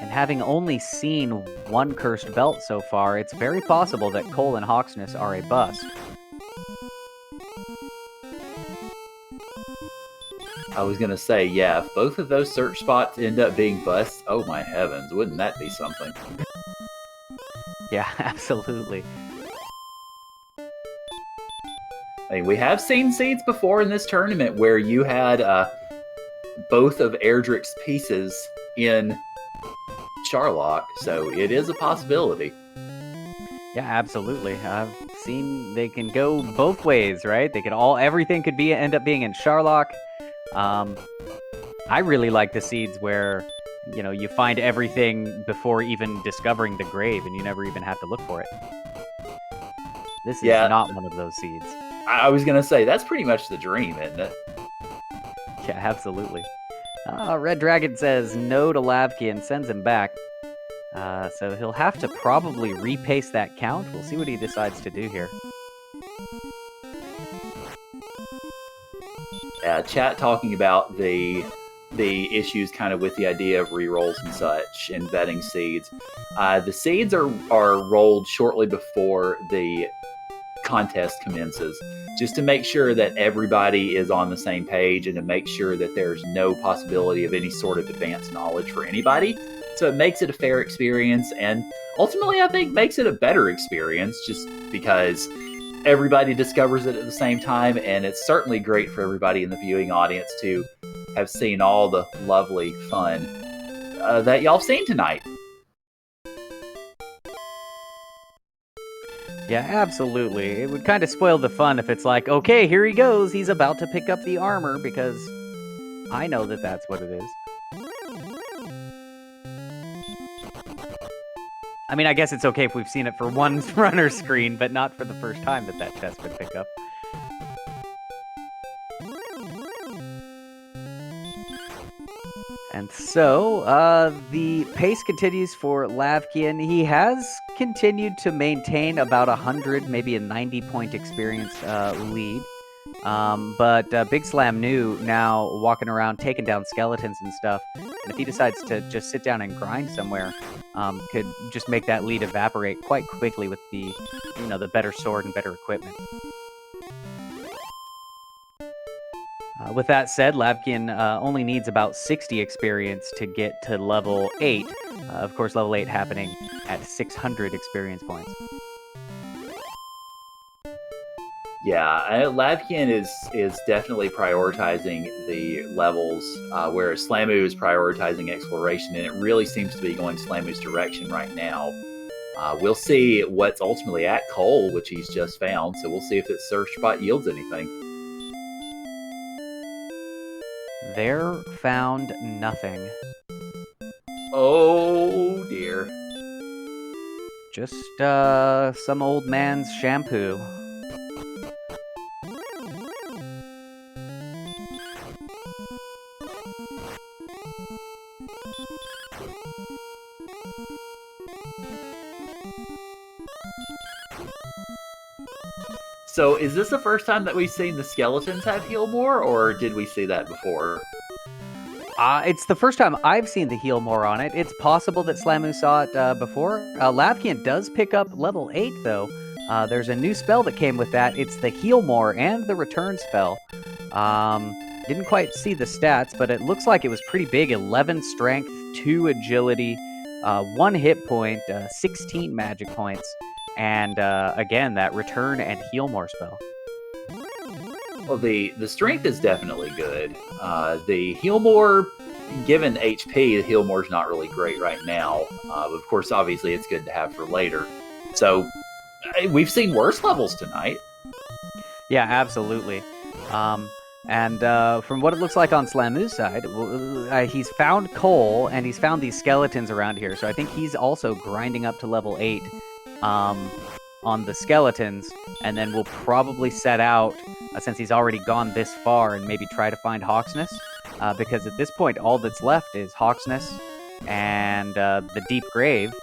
B: And having only seen one cursed belt so far, it's very possible that Cole and Hawksness are a bust.
A: I was going to say, yeah, if both of those search spots end up being busts, oh my heavens, wouldn't that be something?
B: Yeah, absolutely.
A: I mean, we have seen seeds before in this tournament where you had both of Erdrick's pieces in Charlock, so it is a possibility.
B: Yeah, absolutely. I've seen they can go both ways, right? They could everything could end up being in Charlock. I really like the seeds where you find everything before even discovering the grave, and you never even have to look for it. This is not one of those seeds.
A: I was going to say, that's pretty much the dream, isn't it?
B: Yeah, absolutely. Red Dragon says no to lavkian, sends him back. So he'll have to probably repaste that count. We'll see what he decides to do here.
A: Chat talking about the issues kind of with the idea of rerolls and such and vetting seeds. The seeds are rolled shortly before the contest commences, just to make sure that everybody is on the same page and to make sure that there's no possibility of any sort of advanced knowledge for anybody. So it makes it a fair experience, and ultimately I think makes it a better experience just because everybody discovers it at the same time, and it's certainly great for everybody in the viewing audience to have seen all the lovely fun that y'all seen tonight.
B: Yeah, absolutely. It would kind of spoil the fun if it's like, okay, here he goes. He's about to pick up the armor, because I know that that's what it is. I mean, I guess it's okay if we've seen it for one runner screen, but not for the first time that chest would pick up. And so, the pace continues for Lavkian. He has continued to maintain about 100, maybe a 90-point experience lead. But Big Slam New now walking around taking down skeletons and stuff. And if he decides to just sit down and grind somewhere, could just make that lead evaporate quite quickly with the, the better sword and better equipment. With that said, Lavkian only needs about 60 experience to get to level 8. Of course, level 8 happening at 600 experience points.
A: Yeah, Lavkian is definitely prioritizing the levels, whereas Slamu is prioritizing exploration, and it really seems to be going Slamu's direction right now. We'll see what's ultimately at Cole, which he's just found, so we'll see if its search spot yields anything.
B: There found nothing.
A: Oh dear.
B: Just some old man's shampoo.
A: So, is this the first time that we've seen the skeletons have heal more, or did we see that before?
B: It's the first time I've seen the heal more on it. It's possible that Slamu saw it before. Lavkian does pick up level 8, though. There's a new spell that came with that. It's the heal more and the return spell. Didn't quite see the stats, but it looks like it was pretty big. 11 strength, 2 agility, 1 hit point, 16 magic points. And again, that return and heal more spell.
A: Well, the strength is definitely good. The heal more, given HP, the heal more is not really great right now. Of course, obviously, it's good to have for later. So, we've seen worse levels tonight.
B: Yeah, absolutely. And from what it looks like on Slamu's side, he's found coal, and he's found these skeletons around here. So I think he's also grinding up to level 8. On the skeletons, and then we'll probably set out, since he's already gone this far, and maybe try to find Hawksness, because at this point all that's left is Hawksness and the Deep Grave.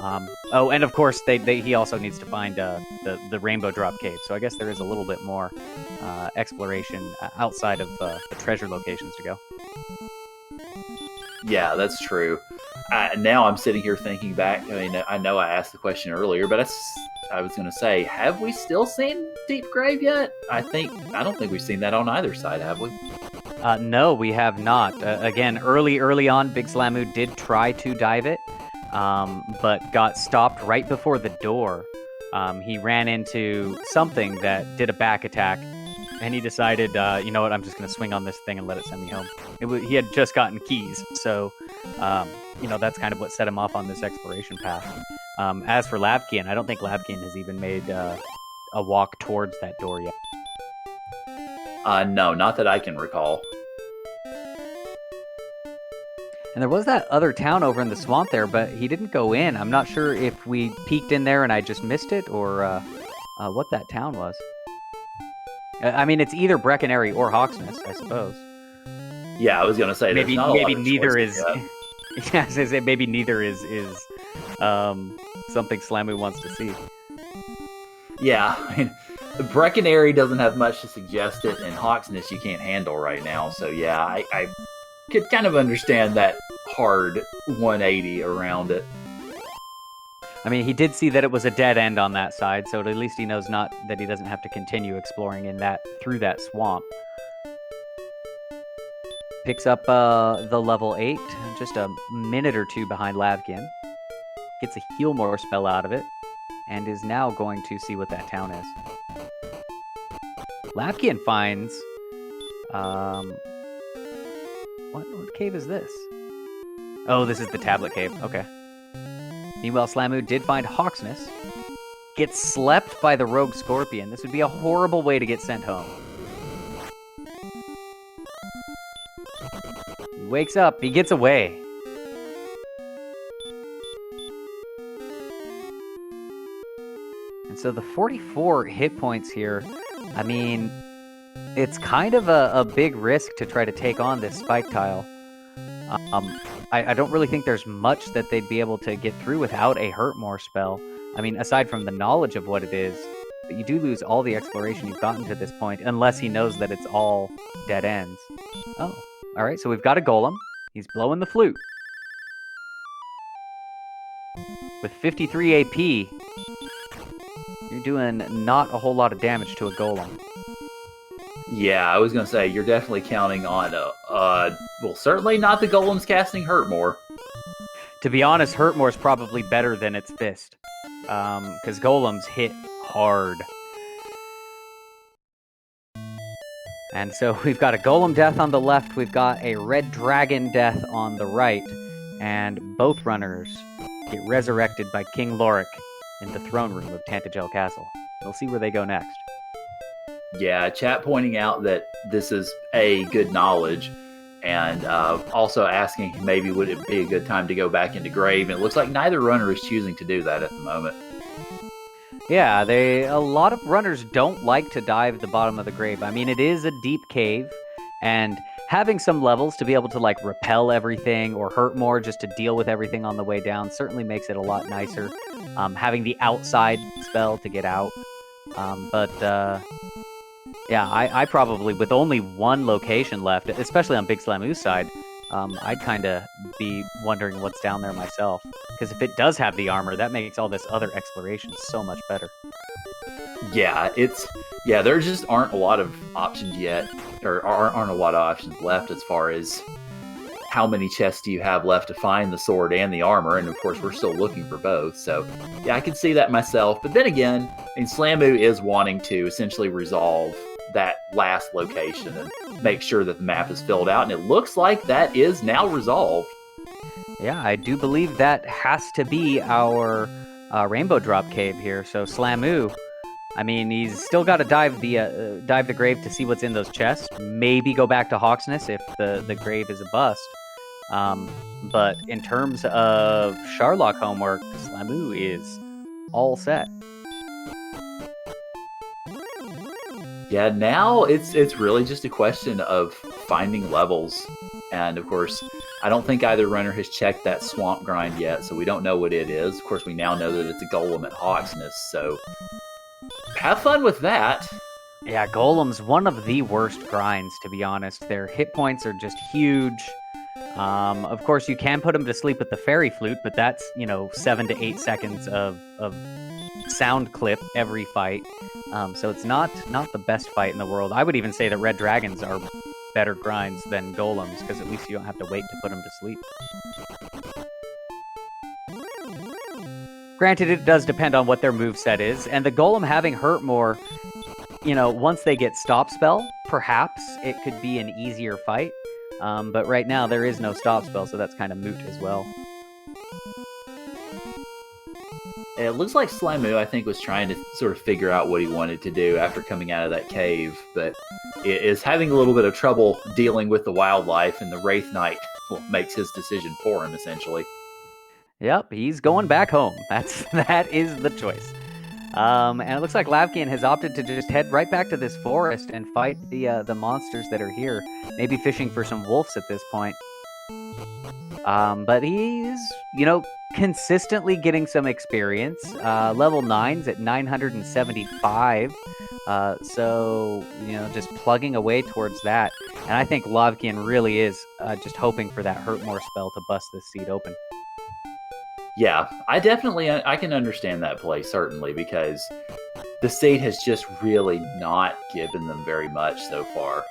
B: Oh, and of course he also needs to find the Rainbow Drop Cave, so I guess there is a little bit more exploration outside of the treasure locations to go.
A: Yeah, that's true. Now I'm sitting here thinking back. I mean, I know I asked the question earlier, but I was going to say, have we still seen Deep Grave yet? I don't think we've seen that on either side, have we?
B: No, we have not. Again, early on, Big Slamu did try to dive it, but got stopped right before the door. He ran into something that did a back attack, and he decided, you know what, I'm just going to swing on this thing and let it send me home. He had just gotten keys, so that's kind of what set him off on this exploration path. As for Lavkian, I don't think Lavkian has even made a walk towards that door yet.
A: No, not that I can recall.
B: And there was that other town over in the swamp there, but he didn't go in. I'm not sure if we peeked in there and I just missed it, or what that town was. I mean, it's either Breckenary or Hawksness, I suppose.
A: Yeah, I was gonna say
B: Maybe neither is. Yeah, I was gonna say maybe neither is something Slamu wants to see.
A: Yeah, I mean, Breckenary doesn't have much to suggest it, and Hawksness you can't handle right now. So yeah, I could kind of understand that hard 180 around it.
B: I mean, he did see that it was a dead end on that side, so at least he knows not that he doesn't have to continue exploring through that swamp. Picks up the level 8, just a minute or two behind Lavkian. Gets a heal more spell out of it, and is now going to see what that town is. Lavkian finds... What cave is this? Oh, this is the tablet cave. Okay. Meanwhile, Slamu did find Hawksness. Gets slept by the rogue scorpion. This would be a horrible way to get sent home. He wakes up. He gets away. And so the 44 hit points here, I mean, it's kind of a big risk to try to take on this spike tile. I don't really think there's much that they'd be able to get through without a hurt more spell. I mean, aside from the knowledge of what it is, but you do lose all the exploration you've gotten to this point, unless he knows that it's all dead ends. Oh, all right, so we've got a golem. He's blowing the flute. With 53 AP, you're doing not a whole lot of damage to a golem.
A: Yeah, I was going to say, you're definitely counting on, well, certainly not the golems casting Hurtmore.
B: To be honest, Hurtmore's probably better than its fist. Because golems hit hard. And so we've got a golem death on the left, we've got a red dragon death on the right, and both runners get resurrected by King Lorik in the throne room of Tantagel Castle. We'll see where they go next.
A: Yeah, chat pointing out that this is a good knowledge, and also asking maybe would it be a good time to go back into grave. And it looks like neither runner is choosing to do that at the moment.
B: Yeah, a lot of runners don't like to dive the bottom of the grave. I mean, it is a deep cave, and having some levels to be able to like repel everything or hurt more just to deal with everything on the way down certainly makes it a lot nicer. Having the outside spell to get out, yeah, I probably, with only one location left, especially on Big Slamu's side, I'd kind of be wondering what's down there myself. Because if it does have the armor, that makes all this other exploration so much better.
A: Yeah, there just aren't a lot of options yet, or aren't a lot of options left as far as how many chests do you have left to find the sword and the armor, and of course we're still looking for both, so yeah, I can see that myself. But then again, I mean, Slamu is wanting to essentially resolve that last location and make sure that the map is filled out, and it looks like that is now resolved.
B: Yeah, I do believe that has to be our Rainbow Drop cave here. So Slamu, I mean, he's still got to dive the grave to see what's in those chests. Maybe go back to Hawksness if the grave is a bust. But in terms of Sharlock homework, Slamu is all set.
A: Yeah, now it's really just a question of finding levels. And of course, I don't think either runner has checked that swamp grind yet, so we don't know what it is. Of course, we now know that it's a golem at Hawksness, so have fun with that.
B: Yeah, Golem's one of the worst grinds, to be honest. Their hit points are just huge. Of course, you can put them to sleep with the fairy flute, but that's, 7 to 8 seconds of sound clip every fight. So it's not the best fight in the world. I would even say that red dragons are better grinds than golems, because at least you don't have to wait to put them to sleep. Granted, it does depend on what their moveset is, and the golem having hurt more, once they get stop spell, perhaps it could be an easier fight. But right now there is no stop spell, so that's kind of moot as well.
A: It looks like Slamu, I think, was trying to sort of figure out what he wanted to do after coming out of that cave, but is having a little bit of trouble dealing with the wildlife, and the Wraith Knight makes his decision for him, essentially.
B: Yep, he's going back home. That is the choice. And it looks like Lavkian has opted to just head right back to this forest and fight the monsters that are here. Maybe fishing for some wolves at this point. But he's, consistently getting some experience. Level 9's at 975. So, just plugging away towards that. And I think Lavkian really is just hoping for that Hurt More spell to bust this seed open.
A: Yeah, I can understand that play, certainly, because the seed has just really not given them very much so far.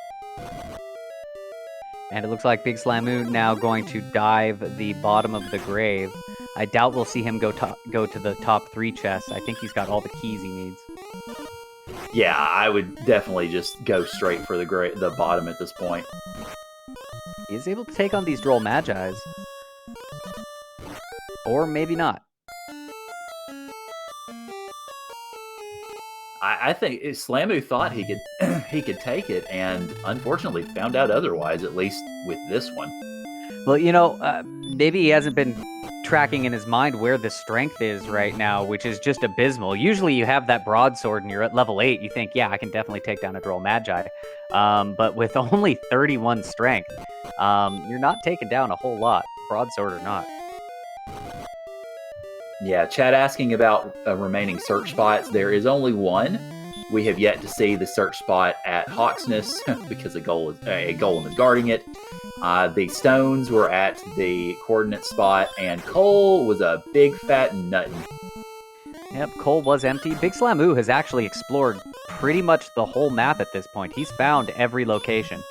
B: And it looks like Big Slamoo now going to dive the bottom of the grave. I doubt we'll see him go to the top 3 chests. I think he's got all the keys he needs.
A: Yeah, I would definitely just go straight for the bottom at this point.
B: He is able to take on these Droll Magi's. Or maybe not.
A: I think Slamoo thought he could take it, and unfortunately found out otherwise, at least with this one.
B: Well, maybe he hasn't been tracking in his mind where the strength is right now, which is just abysmal. Usually you have that broadsword and you're at level 8, you think, yeah, I can definitely take down a Droll Magi. But with only 31 strength, you're not taking down a whole lot, broadsword or not.
A: Yeah, Chad asking about remaining search spots. There is only one. We have yet to see the search spot at Hawksness because a golem is guarding it. The stones were at the coordinate spot, and Cole was a big fat nuttin'.
B: Yep, Cole was empty. Big Slamoo has actually explored pretty much the whole map at this point. He's found every location.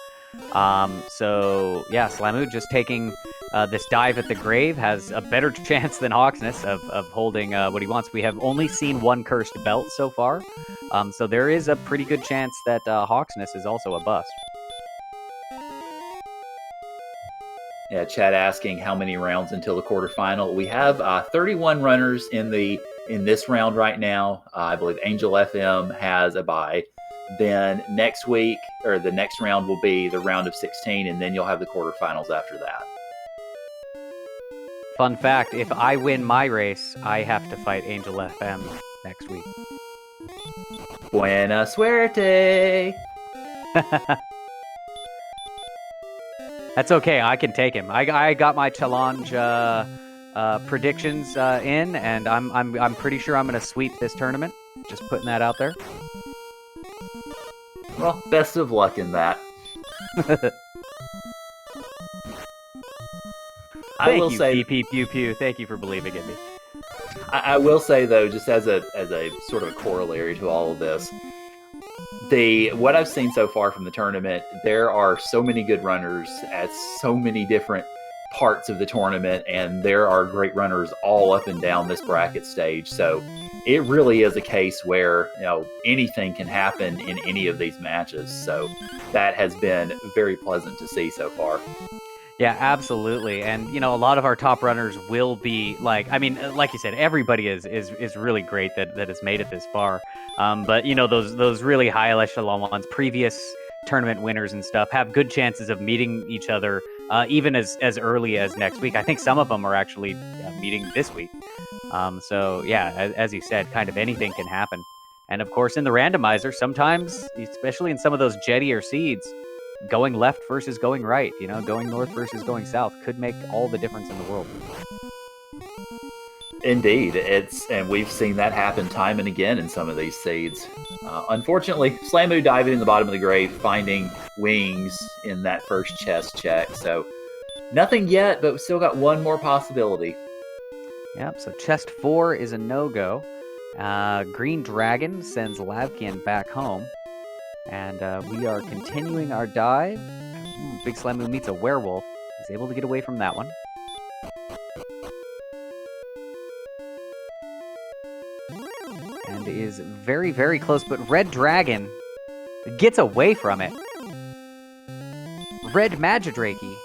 B: So yeah, Slamoo just taking this dive at the grave has a better chance than Hawksness of holding what he wants. We have only seen one cursed belt so far, so there is a pretty good chance that Hawksness is also a bust.
A: Yeah, Chad asking how many rounds until the quarterfinal. We have 31 runners in this round right now. I believe Angel FM has a bye. Then next week, or the next round, will be the round of 16, and then you'll have the quarterfinals after that.
B: Fun fact, if I win my race, I have to fight Angel FM next week.
A: Buena suerte!
B: That's okay, I can take him. I got my challenge predictions in, and I'm pretty sure I'm going to sweep this tournament. Just putting that out there.
A: Well, best of luck in that.
B: I will say, PP Pew Pew. Thank you for believing in me.
A: I will say though, just as a sort of a corollary to all of this, what I've seen so far from the tournament, there are so many good runners at so many different parts of the tournament, and there are great runners all up and down this bracket stage. So it really is a case where anything can happen in any of these matches. So that has been very pleasant to see so far.
B: Yeah, absolutely. And, a lot of our top runners will be like you said, everybody is really great that has made it this far. But, those really high echelon ones, previous tournament winners and stuff, have good chances of meeting each other even as early as next week. I think some of them are actually meeting this week. So, yeah, as you said, kind of anything can happen. And, of course, in the randomizer, sometimes, especially in some of those jettier seeds, going left versus going right, going north versus going south could make all the difference in the world.
A: Indeed, and we've seen that happen time and again in some of these seeds. Unfortunately, Slamoo diving in the bottom of the grave, finding wings in that first chest check. So nothing yet, but we still got one more possibility.
B: Yep. So chest 4 is a no-go. Green Dragon sends Lavkian back home. And we are continuing our dive. Big Slamoo meets a werewolf. He's able to get away from that one. And is very, very close, but Red Dragon gets away from it. Red Magidrake.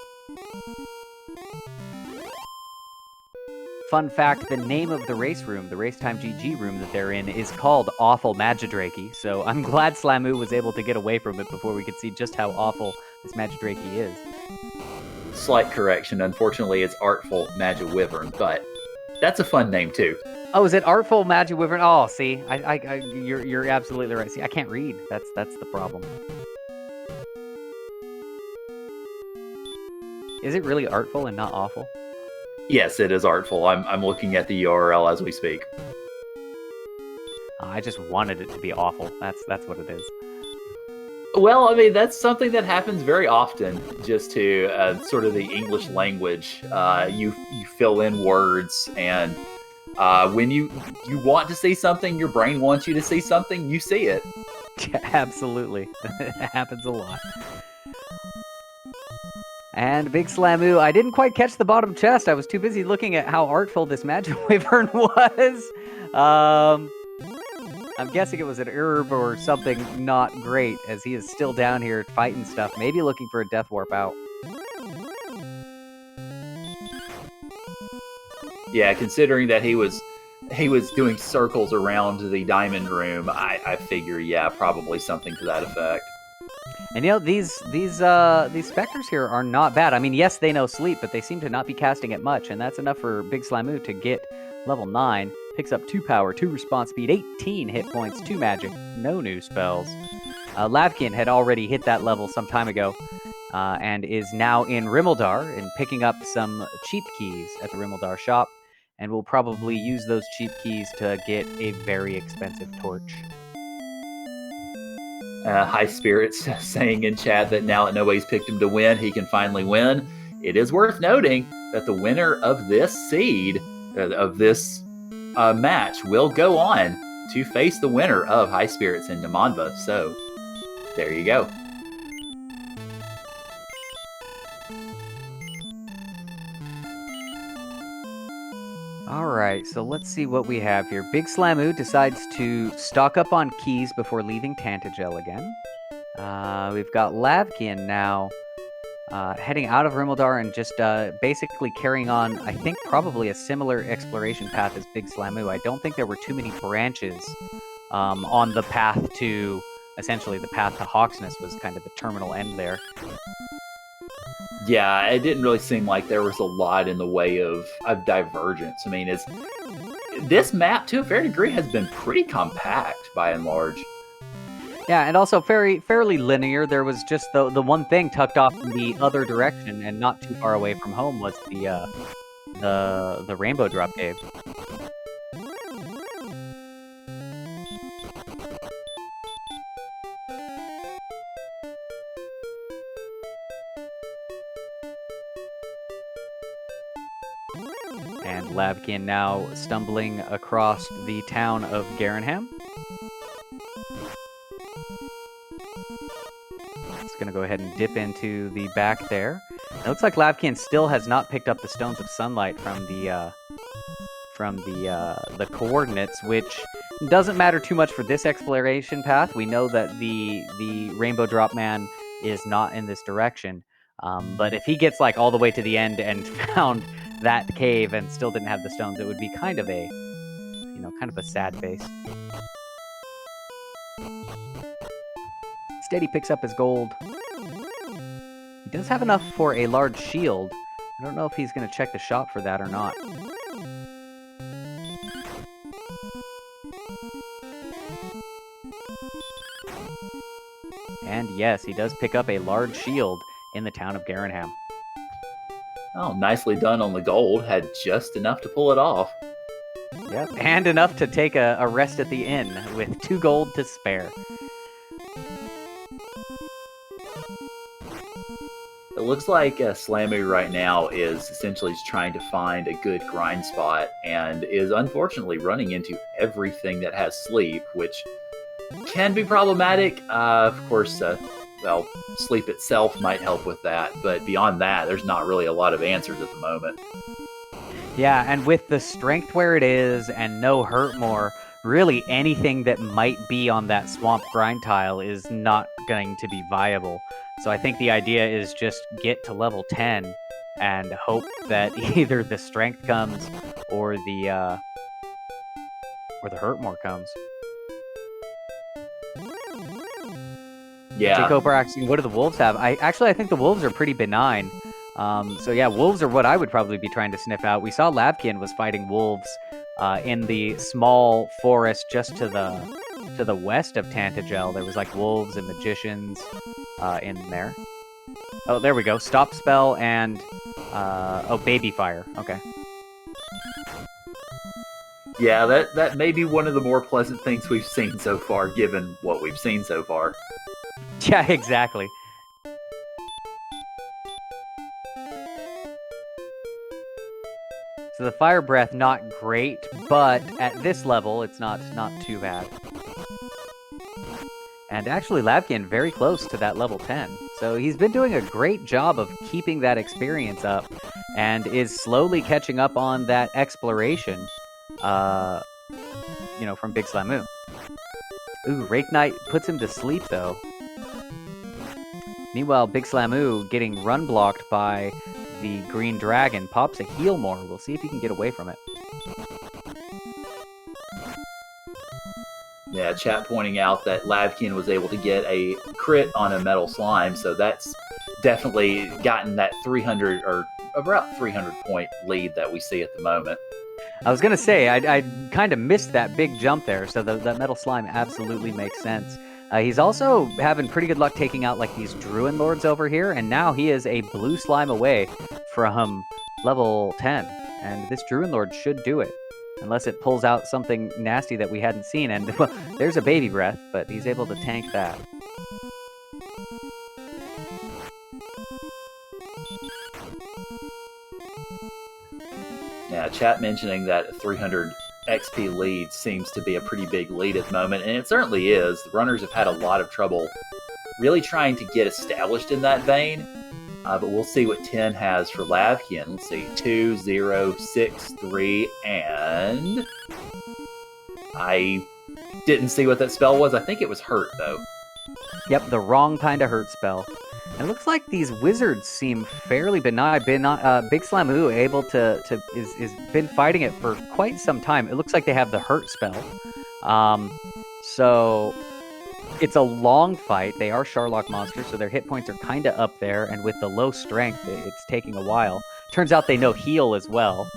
B: Fun fact, the name of the race room, the Racetime GG room that they're in, is called Awful Magidrake. So I'm glad Slamoo was able to get away from it before we could see just how awful this Magidrake is.
A: Slight correction. Unfortunately, it's Artful Magic Wyvern, but that's a fun name too.
B: Oh, is it Artful Magic Wyvern? Oh, see, you're absolutely right. See, I can't read. That's the problem. Is it really artful and not awful?
A: Yes, it is artful. I'm looking at the URL as we speak.
B: I just wanted it to be awful. That's what it is.
A: Well, I mean, that's something that happens very often, just to sort of the English language. You fill in words, and when you want to see something, your brain wants you to see something, you see it.
B: Yeah, absolutely. It happens a lot. And Big Slamoo, I didn't quite catch the bottom chest. I was too busy looking at how artful this Magic Wyvern was. I'm guessing it was an herb or something not great, as he is still down here fighting stuff, maybe looking for a Death Warp out.
A: Yeah, considering that he was doing circles around the diamond room, I figure, yeah, probably something to that effect.
B: And you know, these specters here are not bad. I mean, yes, they know sleep, but they seem to not be casting it much, and that's enough for Big Slamoo to get level 9. Picks up 2 power, 2 response speed, 18 hit points, 2 magic, no new spells. Lavkian had already hit that level some time ago, and is now in Rimmeldar and picking up some cheap keys at the Rimmeldar shop, and will probably use those cheap keys to get a very expensive torch.
A: High Spirits saying in chat that now that nobody's picked him to win, he can finally win. It is worth noting that the winner of this seed, of this match, will go on to face the winner of High Spirits in Namanva. So, there you go.
B: Alright, so let's see what we have here. Big Slamoo decides to stock up on keys before leaving Tantagel again. We've got Lavkian now heading out of Rimmeldar and just basically carrying on, I think, probably a similar exploration path as Big Slamoo. I don't think there were too many branches on the path to, essentially the path to Hawksness was kind of the terminal end there.
A: Yeah, it didn't really seem like there was a lot in the way of divergence. I mean, this map, to a fair degree, has been pretty compact by and large.
B: Yeah, and also fairly linear. There was just the one thing tucked off in the other direction and not too far away from home was the Rainbow Drop Cave. And Lavkian now stumbling across the town of Garenham. It's going to go ahead and dip into the back there. It looks like Lavkian still has not picked up the Stones of Sunlight from the coordinates, which doesn't matter too much for this exploration path. We know that the Rainbow Drop Man is not in this direction. But if he gets like all the way to the end and found that cave and still didn't have the stones, it would be kind of a sad face. Instead, he picks up his gold. He does have enough for a large shield. I don't know if he's going to check the shop for that or not. And yes, he does pick up a large shield in the town of Garenham.
A: Oh, nicely done on the gold. Had just enough to pull it off.
B: Yep, and enough to take a rest at the inn with 2 gold to spare.
A: It looks like Slamoo right now is essentially trying to find a good grind spot and is unfortunately running into everything that has sleep, which can be problematic. Of course, well, sleep itself might help with that, but beyond that, there's not really a lot of answers at the moment.
B: Yeah, and with the strength where it is and no hurt more, really anything that might be on that swamp grind tile is not going to be viable. So I think the idea is just get to level 10 and hope that either the strength comes or the hurt more comes.
A: Yeah.
B: Jacob asking, what do the wolves have? I think the wolves are pretty benign. So yeah, wolves are what I would probably be trying to sniff out. We saw Lavkian was fighting wolves in the small forest just to the west of Tantagel. There was like wolves and magicians in there. Oh, there we go. Stop spell and baby fire. Okay.
A: Yeah, that may be one of the more pleasant things we've seen so far, given what we've seen so far.
B: Yeah, exactly. So the fire breath, not great, but at this level, it's not too bad. And actually, Lavkian very close to that level 10. So he's been doing a great job of keeping that experience up and is slowly catching up on that exploration, from Big Slamoo. Ooh, Rake Knight puts him to sleep, though. Meanwhile, Big Slamoo, getting run blocked by the Green Dragon, pops a heal more. We'll see if he can get away from it.
A: Yeah, chat pointing out that Lavkian was able to get a crit on a metal slime, so that's definitely gotten that 300 or about 300 point lead that we see at the moment.
B: I was going to say, I kind of missed that big jump there, so that metal slime absolutely makes sense. He's also having pretty good luck taking out like these Druid Lords over here, and now he is a blue slime away from level 10, and this Druid Lord should do it. Unless it pulls out something nasty that we hadn't seen. And, well, there's a baby breath, but he's able to tank that.
A: Yeah, chat mentioning that 300 XP lead seems to be a pretty big lead at the moment, and it certainly is. The runners have had a lot of trouble really trying to get established in that vein. But we'll see what 10 has for Lavkian. Let's see. 2, 0, 6, 3, and... I didn't see what that spell was. I think it was Hurt, though.
B: Yep, the wrong kind of Hurt spell. It looks like these wizards seem fairly benign. Big Slamoo able is been fighting it for quite some time. It looks like they have the Hurt spell. So... It's a long fight. They are Sharlock monsters, so their hit points are kind of up there, and with the low strength, it's taking a while. Turns out they know heal as well,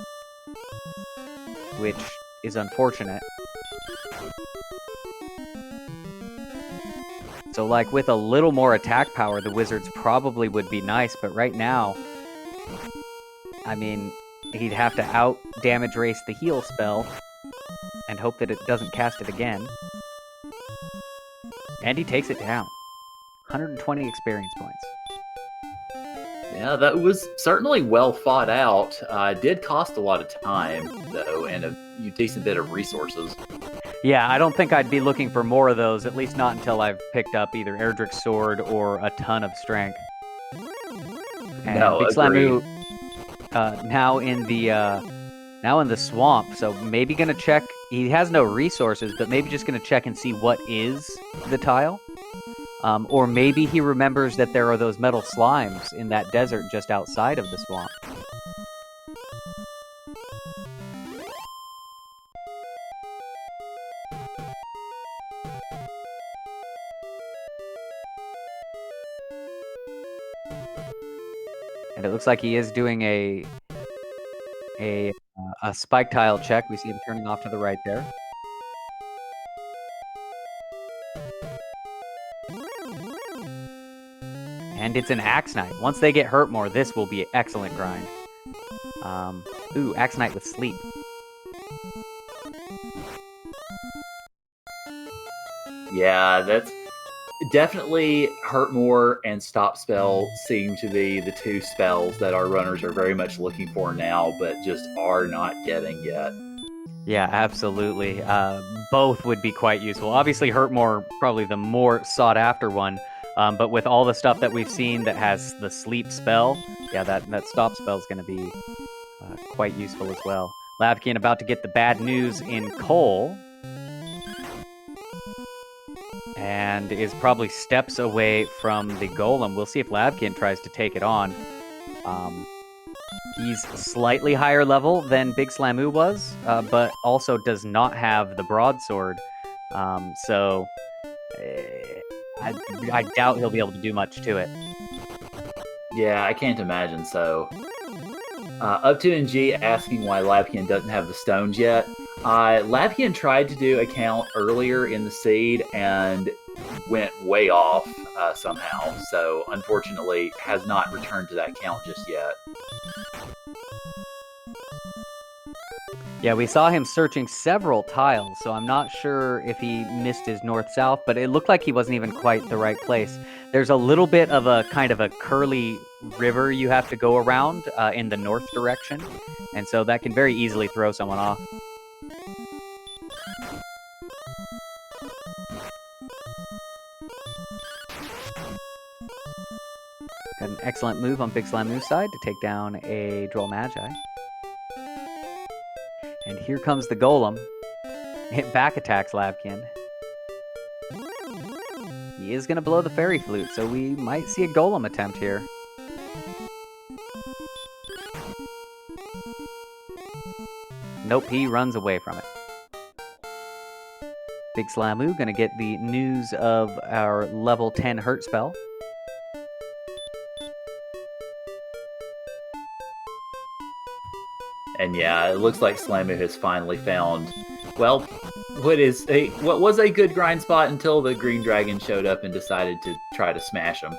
B: which is unfortunate. So, like, with a little more attack power, the wizards probably would be nice, but right now, I mean, he'd have to out-damage race the heal spell and hope that it doesn't cast it again. And he takes it down. 120 experience points.
A: Yeah, that was certainly well fought out. Did cost a lot of time, though, and a decent bit of resources.
B: Yeah, I don't think I'd be looking for more of those, at least not until I've picked up either Erdrick's Sword or a ton of strength. And
A: No,
B: Big Slamoo now in the swamp, so maybe gonna check. He has no resources, but maybe just gonna check and see what is the tile. Or maybe he remembers that there are those metal slimes in that desert just outside of the swamp. And it looks like he is doing a spike tile check. We see him turning off to the right there. And it's an Axe Knight. Once they get hurt more, this will be an excellent grind. Ooh, Axe Knight with sleep.
A: Yeah, that's definitely Hurt More and Stop Spell seem to be the two spells that our runners are very much looking for now, but just are not getting yet.
B: Yeah, absolutely. Both would be quite useful. Obviously, Hurt More, probably the more sought after one. But with all the stuff that we've seen that has the sleep spell, yeah, that stop spell is going to be quite useful as well. Lavkian about to get the bad news in Coal. And is probably steps away from the Golem. We'll see if Lavkian tries to take it on. He's slightly higher level than Big Slamoo was, but also does not have the broadsword. So I doubt he'll be able to do much to it.
A: Yeah, I can't imagine so. Up to NG asking why lavkian doesn't have the stones yet. lavkian tried to do a count earlier in the seed and went way off somehow. So unfortunately, has not returned to that count just yet.
B: Yeah, we saw him searching several tiles, so I'm not sure if he missed his north-south, but it looked like he wasn't even quite the right place. There's a little bit of a kind of a curly river you have to go around in the north direction, and so that can very easily throw someone off. Got an excellent move on Big Slamoo's side to take down a Droll Magi. And here comes the Golem. It back attacks lavkian. He is going to blow the Fairy Flute, so we might see a Golem attempt here. Nope, he runs away from it. Big Slamoo going to get the news of our level 10 hurt spell.
A: And yeah, it looks like Slamoo has finally found, well, what was a good grind spot until the green dragon showed up and decided to try to smash him.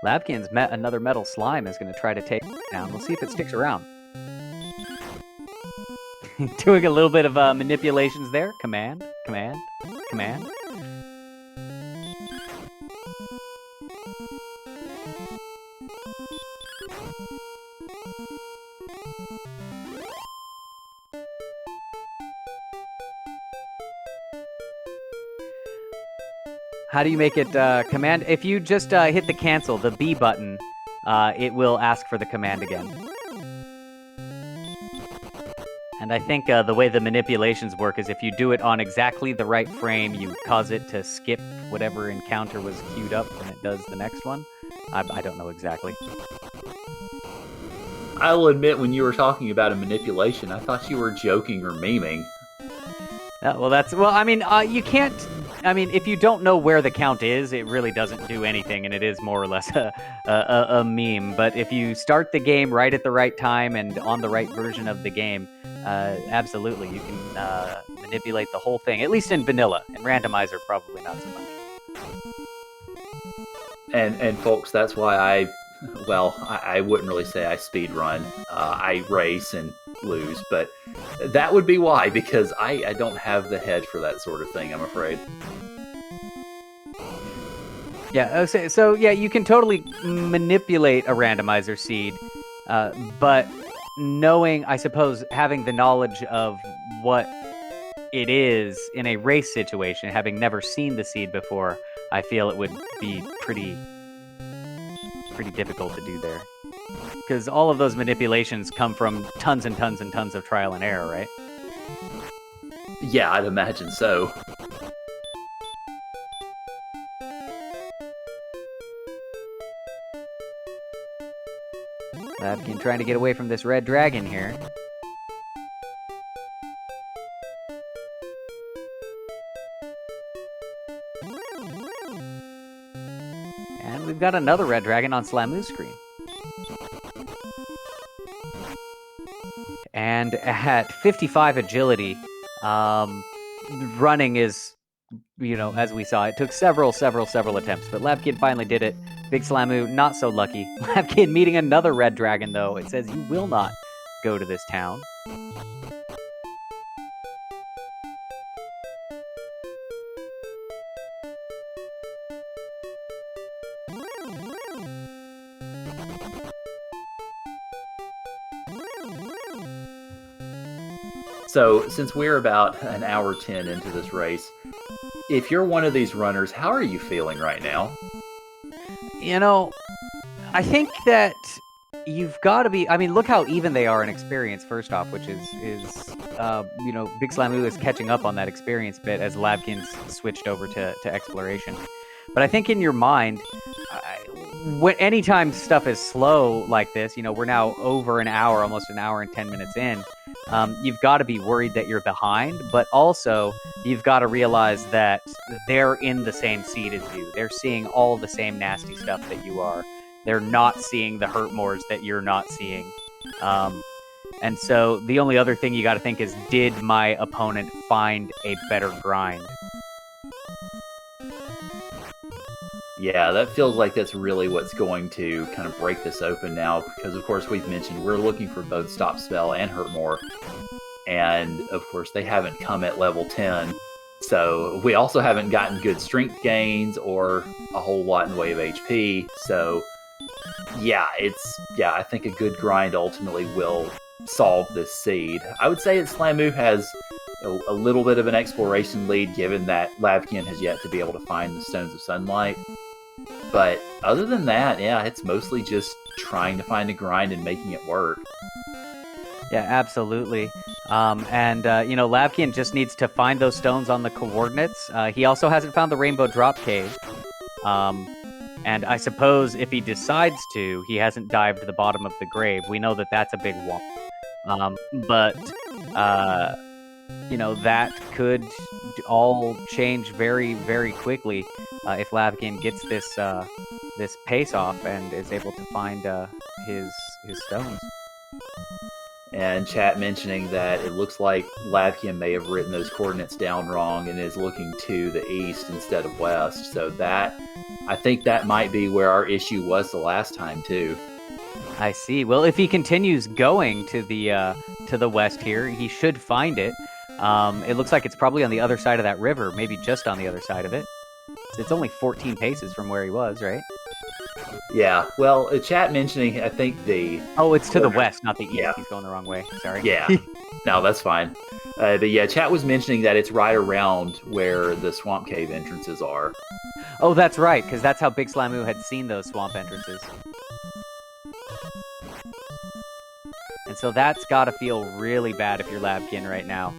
B: lavkian's met another metal slime is going to try to take it down. We'll see if it sticks around. Doing a little bit of manipulations there. Command, command, command. How do you make it command? If you just hit the cancel, the B button, it will ask for the command again. And I think the way the manipulations work is if you do it on exactly the right frame, you cause it to skip whatever encounter was queued up when it does the next one. I don't know exactly.
A: I'll admit, when you were talking about a manipulation, I thought you were joking or memeing.
B: I mean, you can't. I mean, if you don't know where the count is, it really doesn't do anything, and it is more or less a meme. But if you start the game right at the right time and on the right version of the game, absolutely, you can manipulate the whole thing, at least in vanilla. In randomizer, probably not so much.
A: And folks, that's why I wouldn't really say I speed run. I race and lose, but that would be why, because I don't have the head for that sort of thing, I'm afraid.
B: Yeah, so yeah, you can totally manipulate a randomizer seed, but knowing, I suppose, having the knowledge of what it is in a race situation, having never seen the seed before, I feel it would be pretty difficult to do there. Because all of those manipulations come from tons and tons and tons of trial and error, right?
A: Yeah, I'd imagine so.
B: lavkian trying to get away from this red dragon here. And we've got another red dragon on Slamoo's screen. And at 55 agility, running is, as we saw, it took several attempts, but lavkian finally did it. Big Slamoo, not so lucky. lavkian meeting another red dragon, though. It says you will not go to this town.
A: So, since we're about an hour 10 into this race, if you're one of these runners, how are you feeling right now?
B: I think that you've got to be. I mean, look how even they are in experience. First off, which is Big Slamoo is catching up on that experience bit as lavkian's switched over to exploration. But I think in your mind, anytime stuff is slow like this, we're now over an hour, almost an hour and 10 minutes in. You've got to be worried that you're behind, but also you've got to realize that they're in the same seed as you. They're seeing all the same nasty stuff that you are. they're not seeing the hurt mores that you're not seeing. And so the only other thing you got to think is, did my opponent find a better grind?
A: Yeah, that feels like that's really what's going to kind of break this open now, because of course we've mentioned we're looking for both Stop Spell and Hurt More, and of course they haven't come at level 10, so we also haven't gotten good strength gains or a whole lot in the way of HP, so yeah, I think a good grind ultimately will solve this seed. I would say that Slamoo has a little bit of an exploration lead, given that Lavkian has yet to be able to find the Stones of Sunlight. But other than that, yeah, it's mostly just trying to find a grind and making it work.
B: Yeah, absolutely. Lavkian just needs to find those stones on the coordinates. He also hasn't found the Rainbow Drop Cave. And I suppose if he decides to, he hasn't dived to the bottom of the grave. We know that that's a big one. That could all change very, very quickly if Lavkian gets this pace off and is able to find his stones.
A: And chat mentioning that it looks like Lavkian may have written those coordinates down wrong and is looking to the east instead of west. So I think that might be where our issue was the last time too.
B: I see. Well, if he continues going to the west here, he should find it. It looks like it's probably on the other side of that river, maybe just on the other side of it. It's only 14 paces from where he was, right?
A: Yeah, well, chat mentioning, I think
B: Oh, it's to the west, not the east.
A: Yeah.
B: He's going the wrong way. Sorry.
A: Yeah, no, that's fine. But yeah, chat was mentioning that it's right around where the swamp cave entrances are.
B: Oh, that's right, because that's how Big Slamoo had seen those swamp entrances. And so that's got to feel really bad if you're Lavkian right now.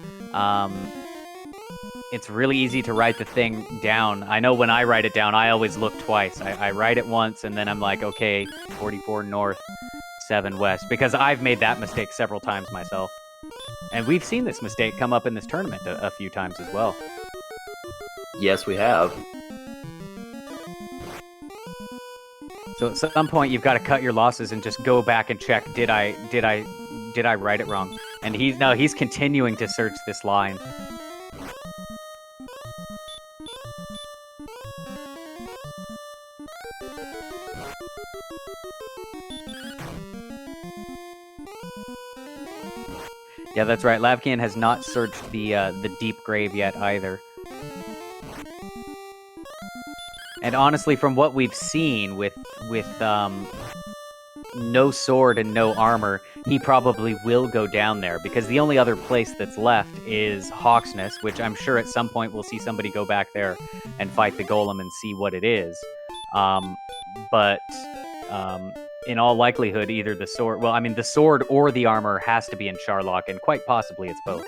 B: It's really easy to write the thing down. I know when I write it down, I always look twice. I write it once, and then I'm like, okay, 44 north, 7 west. Because I've made that mistake several times myself. And we've seen this mistake come up in this tournament a few times as well.
A: Yes, we have.
B: So at some point, you've got to cut your losses and just go back and check, did I write it wrong? And he's continuing to search this line. Yeah, that's right. Lavkian has not searched the deep grave yet either. And honestly, from what we've seen with no sword and no armor, he probably will go down there, because the only other place that's left is Hawksness, which I'm sure at some point we'll see somebody go back there and fight the golem and see what it is. But in all likelihood, either the sword or the armor has to be in Charlock, and quite possibly it's both.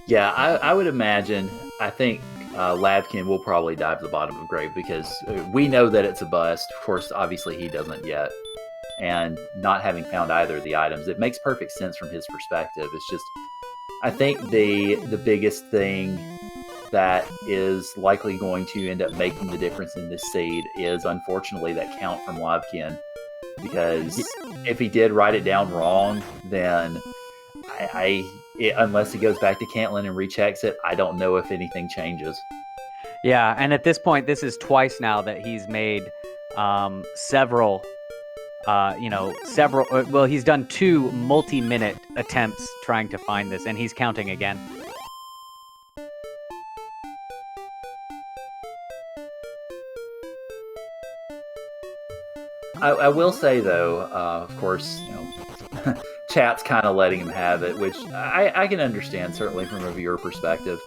A: Yeah, I would imagine. I think Lavkian will probably dive to the bottom of the grave, because we know that it's a bust. Of course, obviously he doesn't yet. And not having found either of the items, it makes perfect sense from his perspective. It's just, I think the biggest thing that is likely going to end up making the difference in this seed is, unfortunately, that count from Lavkian. Because if he did write it down wrong, then unless he goes back to Cantlin and rechecks it, I don't know if anything changes.
B: Yeah, and at this point, this is twice now that he's made several. He's done 2 multi-minute attempts trying to find this, and he's counting again.
A: I will say, though, of course, chat's kind of letting him have it, which I can understand, certainly from a viewer perspective.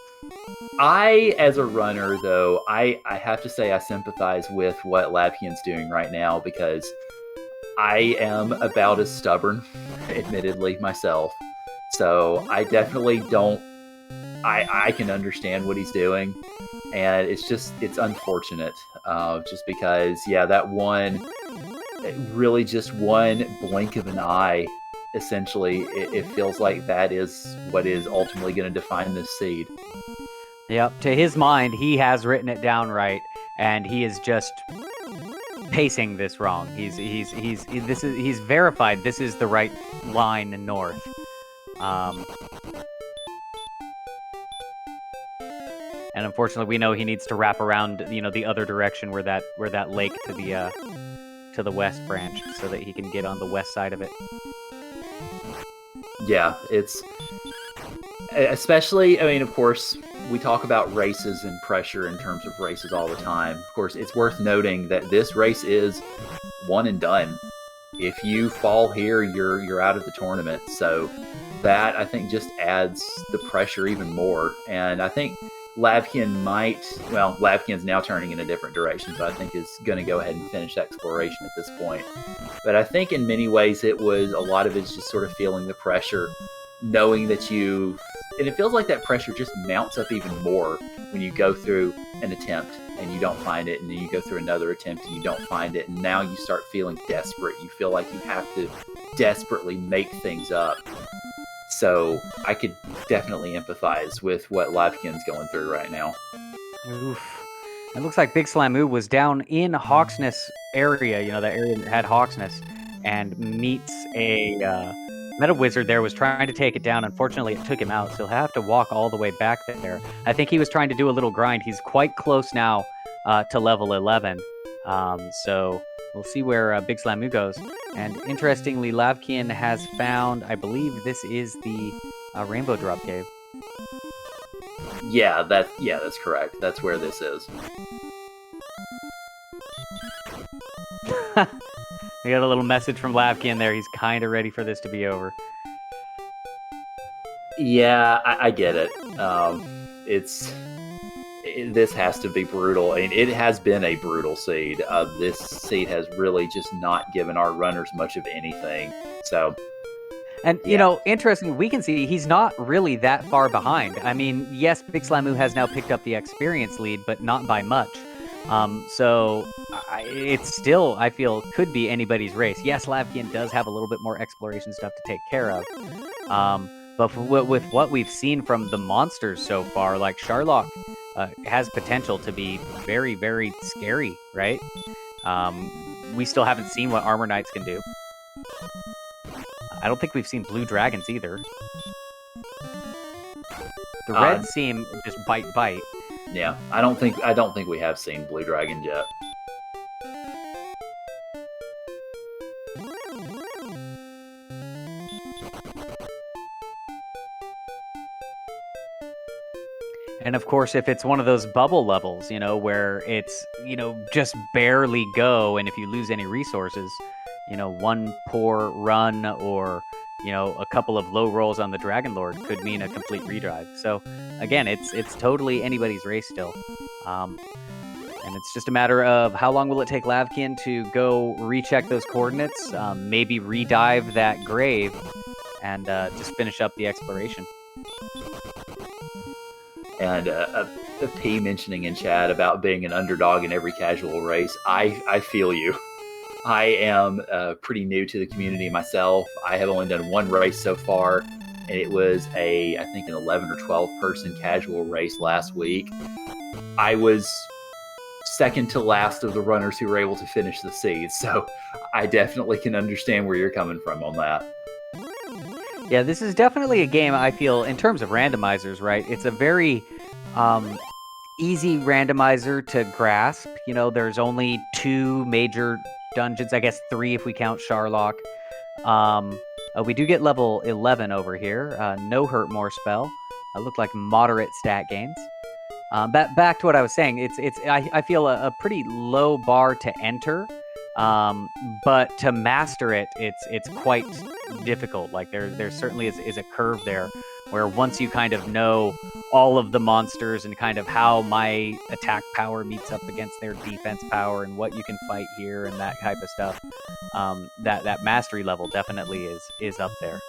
A: As a runner, though, I have to say I sympathize with what Lavkian's doing right now, because I am about as stubborn, admittedly, myself. So I definitely don't... I can understand what he's doing, and it's unfortunate, just because, that one... really just one blink of an eye, essentially, it feels like that is what is ultimately going to define this seed.
B: Yep, to his mind, he has written it down right, and he is just pacing this wrong. He's verified this is the right line north. And unfortunately, we know he needs to wrap around, the other direction where that lake to the west branch, so that he can get on the west side of it.
A: Yeah, it's especially. I mean, of course, we talk about races and pressure in terms of races all the time. Of course, it's worth noting that this race is one and done. If you fall here, you're out of the tournament. So that, I think, just adds the pressure even more. And I think lavkian lavkian's now turning in a different direction, so I think is going to go ahead and finish exploration at this point. But I think in many ways a lot of it's just sort of feeling the pressure, knowing that and it feels like that pressure just mounts up even more when you go through an attempt and you don't find it, and then you go through another attempt and you don't find it, and now you start feeling desperate. You feel like you have to desperately make things up. So I could definitely empathize with what lavkian's going through right now.
B: Oof. It looks like Big Slamoo was down in Hawksness area, that area that had Hawksness, and meets a Meta Wizard there, was trying to take it down. Unfortunately, it took him out, so he'll have to walk all the way back there. I think he was trying to do a little grind. He's quite close now to level 11. So we'll see where Big Slamoo goes. And interestingly, lavkian has found, I believe this is the Rainbow Drop Cave.
A: Yeah, that's correct. That's where this is.
B: We got a little message from lavkian there. He's kind of ready for this to be over.
A: Yeah, I get it. This has to be brutal. I mean, it has been a brutal seed. This seed has really just not given our runners much of anything. So,
B: and interesting, we can see he's not really that far behind. I mean, yes, Big Slamoo has now picked up the experience lead, but not by much. So it's still, I feel, could be anybody's race. Yes, lavkian does have a little bit more exploration stuff to take care of. But with what we've seen from the monsters so far, like Sharlock has potential to be very, very scary, right? We still haven't seen what Armor Knights can do. I don't think we've seen blue dragons either. The reds seem just bite.
A: Yeah, I don't think we have seen blue dragons yet.
B: And of course, if it's one of those bubble levels, where it's, just barely go, and if you lose any resources, one poor run or, a couple of low rolls on the Dragon Lord could mean a complete redrive. So again, it's totally anybody's race still. And it's just a matter of how long will it take lavkian to go recheck those coordinates, maybe redive that grave, and just finish up the exploration.
A: And a P mentioning in chat about being an underdog in every casual race. I feel you. I am pretty new to the community myself. I have only done one race so far, and it was I think an 11 or 12 person casual race last week. I was second to last of the runners who were able to finish the seed, so I definitely can understand where you're coming from on that.
B: Yeah, this is definitely a game, I feel, in terms of randomizers, right? It's a very easy randomizer to grasp. There's only 2 major dungeons, I guess 3 if we count Sharlock. We do get level 11 over here. No hurt more spell. Look like moderate stat gains. Back to what I was saying, I feel a pretty low bar to enter. But to master it, it's quite difficult. Like there certainly is a curve there, where once you kind of know all of the monsters and kind of how my attack power meets up against their defense power and what you can fight here and that type of stuff, that mastery level definitely is up there.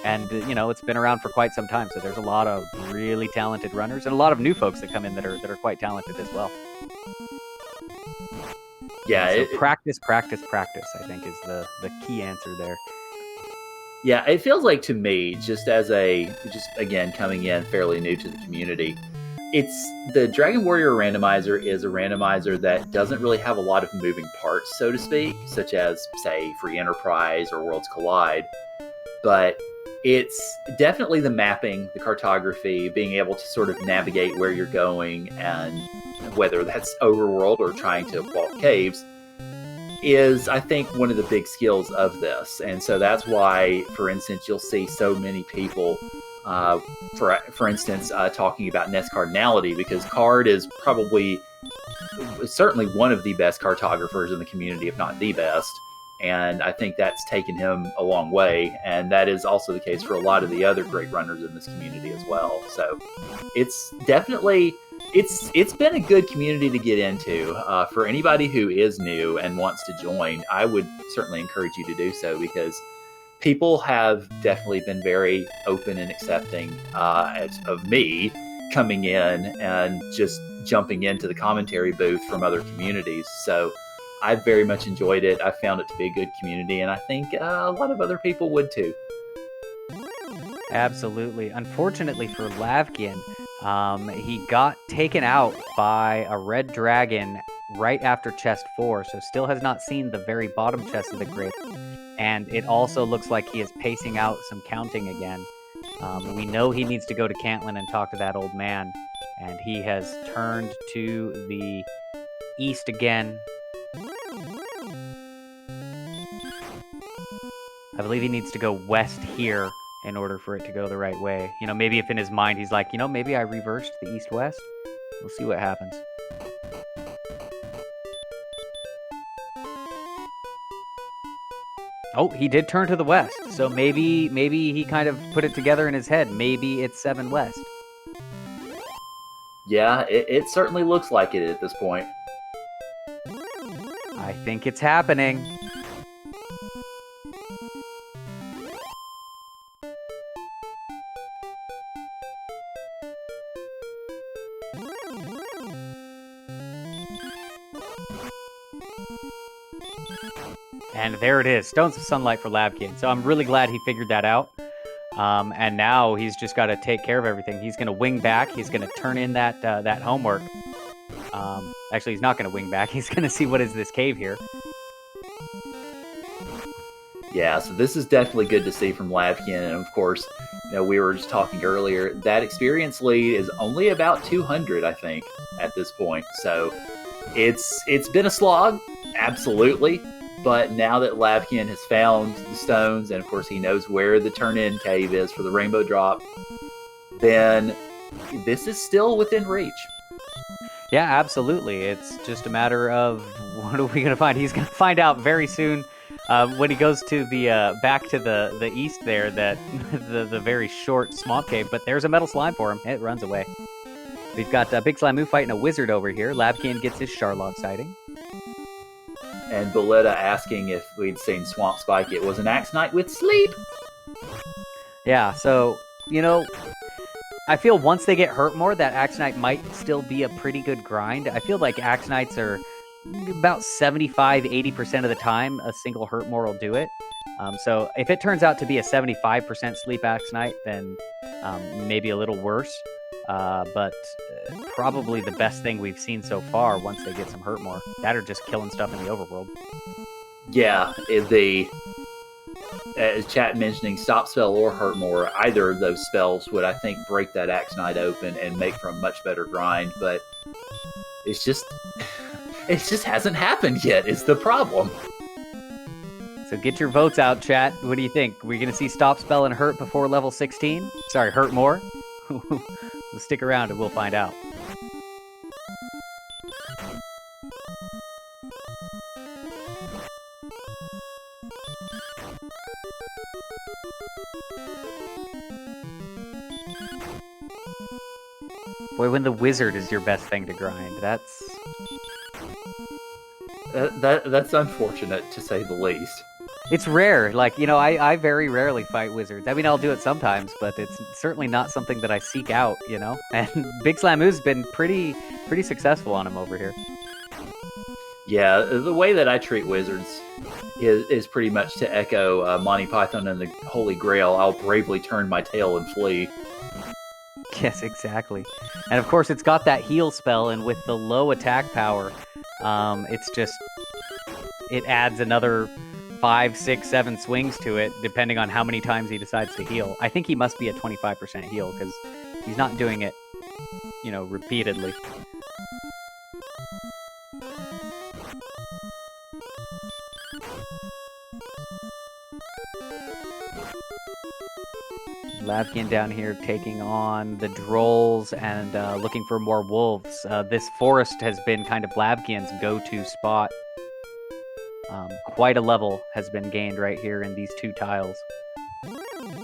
B: And it's been around for quite some time, so there's a lot of really talented runners and a lot of new folks that come in that are quite talented as well.
A: Yeah,
B: so practice, I think, is the key answer there.
A: Yeah, it feels like to me, just again, coming in fairly new to the community, it's the Dragon Warrior randomizer is a randomizer that doesn't really have a lot of moving parts, so to speak, such as, say, Free Enterprise or Worlds Collide. But it's definitely the mapping, the cartography, being able to sort of navigate where you're going, and whether that's overworld or trying to vault caves, is, I think, one of the big skills of this. And so that's why, for instance, you'll see so many people, for instance, talking about Ness cardinality, because Card is certainly one of the best cartographers in the community, if not the best. And I think that's taken him a long way. And that is also the case for a lot of the other great runners in this community as well. So it's definitely, it's been a good community to get into. For anybody who is new and wants to join, I would certainly encourage you to do so, because people have definitely been very open and accepting of me coming in and just jumping into the commentary booth from other communities. So I've very much enjoyed it. I found it to be a good community, and I think a lot of other people would too.
B: Absolutely. Unfortunately for Lavkian, he got taken out by a red dragon right after chest 4, so still has not seen the very bottom chest of the grid. And it also looks like he is pacing out some counting again. We know he needs to go to Cantlin and talk to that old man, and he has turned to the east again. I believe he needs to go west here in order for it to go the right way. You know, maybe if in his mind he's like, maybe I reversed the east-west. We'll see what happens. Oh, he did turn to the west. So maybe he kind of put it together in his head. Maybe it's 7 west.
A: Yeah, it certainly looks like it at this point.
B: I think it's happening. And there it is, Stones of Sunlight for Lavkian. So I'm really glad he figured that out. And now he's just got to take care of everything. He's going to wing back. He's going to turn in that homework. Actually, he's not going to wing back. He's going to see what is this cave here.
A: Yeah, so this is definitely good to see from Lavkian. And of course, we were just talking earlier, that experience lead is only about 200, I think, at this point. So it's been a slog, absolutely. But now that Lavkian has found the stones, and of course he knows where the turn-in cave is for the rainbow drop, then this is still within reach.
B: Yeah, absolutely. It's just a matter of what are we going to find? He's going to find out very soon when he goes to the back to the east there, that the very short swamp cave. But there's a metal slime for him. It runs away. We've got Big Slimu fighting a wizard over here. Lavkian gets his Charlotte sighting.
A: And Boletta asking if we'd seen Swamp Spike. It was an Axe Knight with sleep.
B: Yeah, so, I feel once they get hurt more, that Axe Knight might still be a pretty good grind. I feel like Axe Knights are about 75-80% of the time a single hurt more will do it. So if it turns out to be a 75% sleep Axe Knight, then maybe a little worse. But probably the best thing we've seen so far once they get some hurt more. That or just killing stuff in the overworld.
A: Yeah, as chat mentioning, Stop Spell or Hurt More, either of those spells would, I think, break that Axe Knight open and make for a much better grind. But it just hasn't happened yet, is the problem.
B: So get your votes out, chat. What do you think? We're going to see Stop Spell and Hurt before level 16? Sorry, Hurt More? We'll stick around and we'll find out. Boy, when the wizard is your best thing to grind, that's
A: unfortunate, to say the least.
B: It's rare. I very rarely fight wizards. I mean, I'll do it sometimes, but it's certainly not something that I seek out, And Big Slamu's been pretty successful on him over here.
A: Yeah, the way that I treat wizards is pretty much to echo Monty Python and the Holy Grail. I'll bravely turn my tail and flee.
B: Yes, exactly. And of course, it's got that heal spell, and with the low attack power, it's just it adds another 5, 6, 7 swings to it, depending on how many times he decides to heal. I think he must be at 25% heal because he's not doing it, repeatedly. Lavkian down here taking on the Drolls and looking for more wolves. This forest has been kind of Lavkian's go-to spot. Quite a level has been gained right here in these 2 tiles.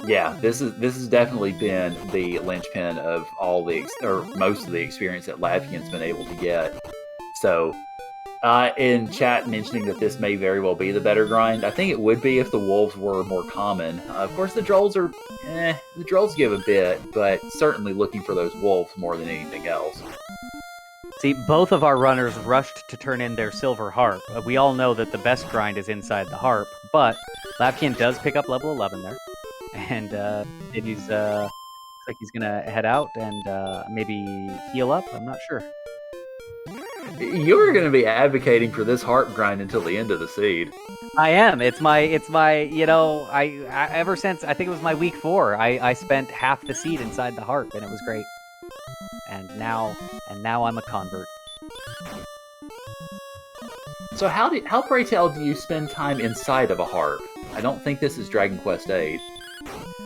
A: Yeah, this has definitely been the linchpin of all most of the experience that Lavkian's been able to get. So, in chat mentioning that this may very well be the better grind, I think it would be if the wolves were more common. Of course, the Drolls the Drolls give a bit, but certainly looking for those wolves more than anything else.
B: See, both of our runners rushed to turn in their silver harp. We all know that the best grind is inside the harp, but Lavkian does pick up level 11 there. And looks like he's gonna head out and maybe heal up. I'm not sure.
A: You're going to be advocating for this harp grind until the end of the seed.
B: I am. It's my. I ever since I think it was my week 4. I spent half the seed inside the harp, and it was great. And now I'm a convert.
A: So how pray tell do you spend time inside of a harp? I don't think this is Dragon Quest VIII.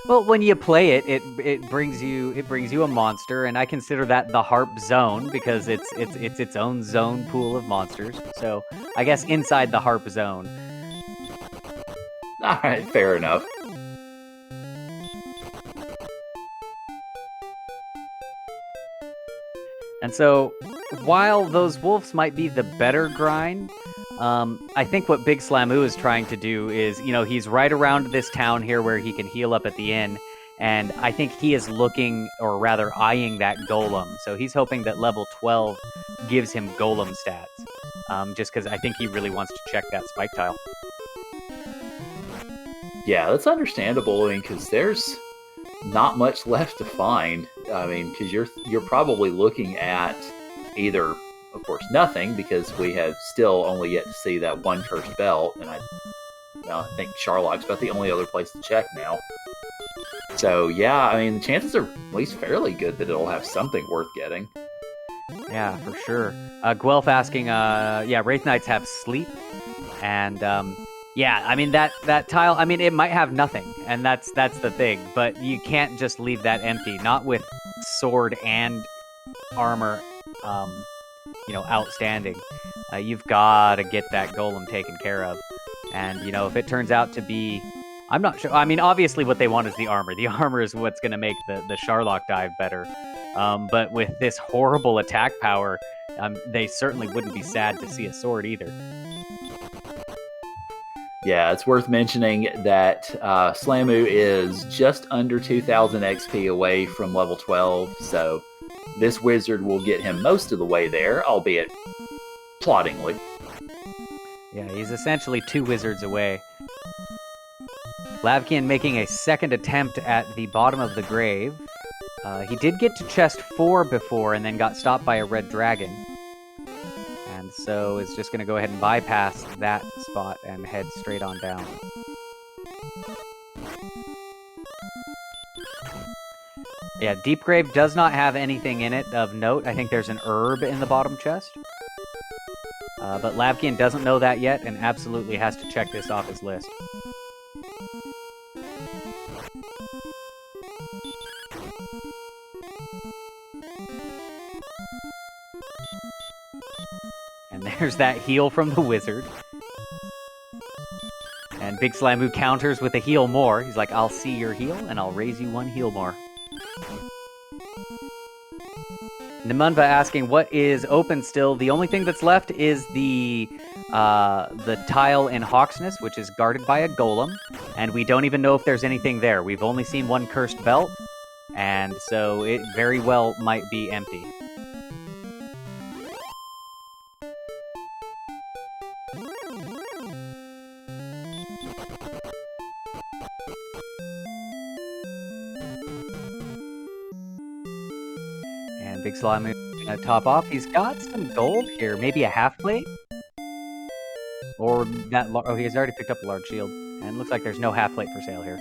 B: Well, when you play it, it brings you a monster, and I consider that the harp zone because it's its own zone pool of monsters. So I guess inside the harp zone.
A: All right, fair enough.
B: And so, while those wolves might be the better grind, I think what Big Slamoo is trying to do is, he's right around this town here where he can heal up at the inn, and I think he is looking, or rather eyeing that golem. So he's hoping that level 12 gives him golem stats, just because I think he really wants to check that spike tile.
A: Yeah, that's understandable. I mean, because there's not much left to find. I mean, because you're probably looking at either, of course, nothing, because we have still only yet to see that one cursed belt, and I think Charlock's about the only other place to check now. So yeah, I mean, the chances are at least fairly good that it'll have something worth getting.
B: Yeah, for sure. Guelph asking, Wraith Knights have sleep, and yeah, I mean that tile. I mean, it might have nothing, and that's the thing. But you can't just leave that empty. Not with sword and armor, outstanding. You've got to get that golem taken care of. And if it turns out to be, I'm not sure. I mean, obviously, what they want is the armor. The armor is what's going to make the Charlock dive better. But with this horrible attack power, they certainly wouldn't be sad to see a sword either.
A: Yeah, it's worth mentioning that Slamoo is just under 2,000 XP away from level 12, so this wizard will get him most of the way there, albeit ploddingly.
B: Yeah, he's essentially 2 wizards away. Lavkian making a second attempt at the bottom of the grave. He did get to chest 4 before and then got stopped by a red dragon. And so is just going to go ahead and bypass that spot and head straight on down. Yeah, Deep Grave does not have anything in it of note. I think there's an herb in the bottom chest. But Lavkian doesn't know that yet and absolutely has to check this off his list. And there's that heal from the wizard. And Big Slamoo counters with a heal more. He's like, I'll see your heal, and I'll raise you 1 heal more. Nimunva asking, what is open still? The only thing that's left is the tile in Hawksness, which is guarded by a golem. And we don't even know if there's anything there. We've only seen 1 cursed belt, and so it very well might be empty. And Big Slime gonna top off. He's got some gold here, maybe a half plate? Or that, oh, he has already picked up a large shield. And it looks like there's no half plate for sale here.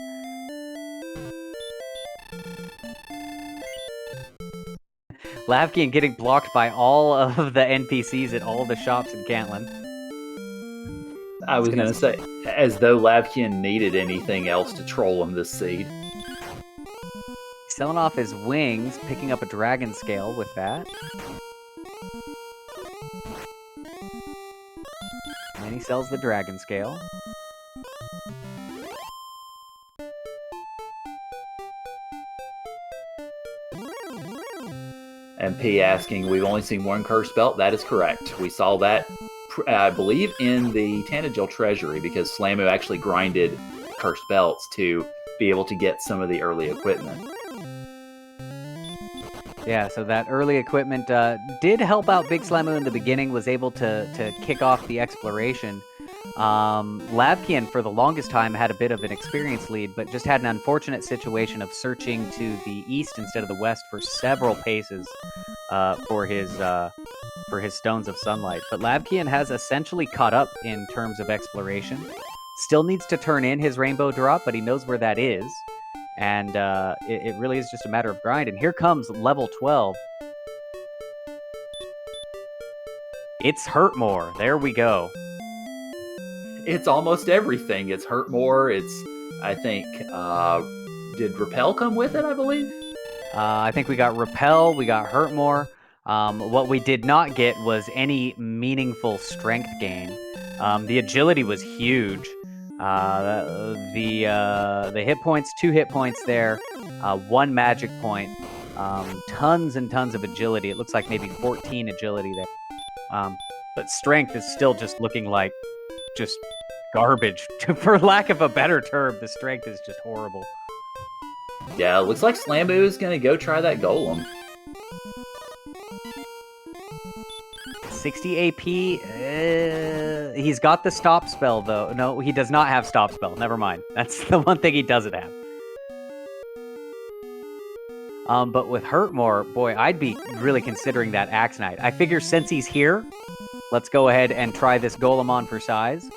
B: Lavkian getting blocked by all of the NPCs at all the shops in Cantlin.
A: I was going to say, as though Lavkian needed anything else to troll him this seed.
B: Selling off his wings, picking up a dragon scale with that. And he sells the dragon scale.
A: And P asking, we've only seen one cursed belt. That is correct. We saw that, I believe, in the Tantagel Treasury, because Slamu actually grinded cursed belts to be able to get some of the early equipment.
B: Yeah, so that early equipment did help out Big Slamu in the beginning, was able to kick off the exploration. Lavkian, for the longest time, had a bit of an experience lead, but just had an unfortunate situation of searching to the east instead of the west for several paces for his Stones of Sunlight. But Lavkian has essentially caught up in terms of exploration. Still needs to turn in his Rainbow Drop, but he knows where that is. And it really is just a matter of grind. And here comes level 12. It's Hurtmore. There we go.
A: It's almost everything. It's Hurtmore. It's, I think, did Repel come with it, I believe?
B: I think we got Repel, we got Hurtmore. What we did not get was any meaningful strength gain. The agility was huge. The hit points, 2 hit points there, 1 magic point, tons and tons of agility. It looks like maybe 14 agility there. But strength is still just looking like just garbage. For lack of a better term, the strength is just horrible.
A: Yeah, it looks like Slambu is going to go try that golem.
B: 60 AP. He's got the stop spell, though. No, he does not have stop spell. Never mind. That's the one thing he doesn't have. But with Hurtmore, boy, I'd be really considering that Axe Knight. I figure since he's here, let's go ahead and try this golem on for size.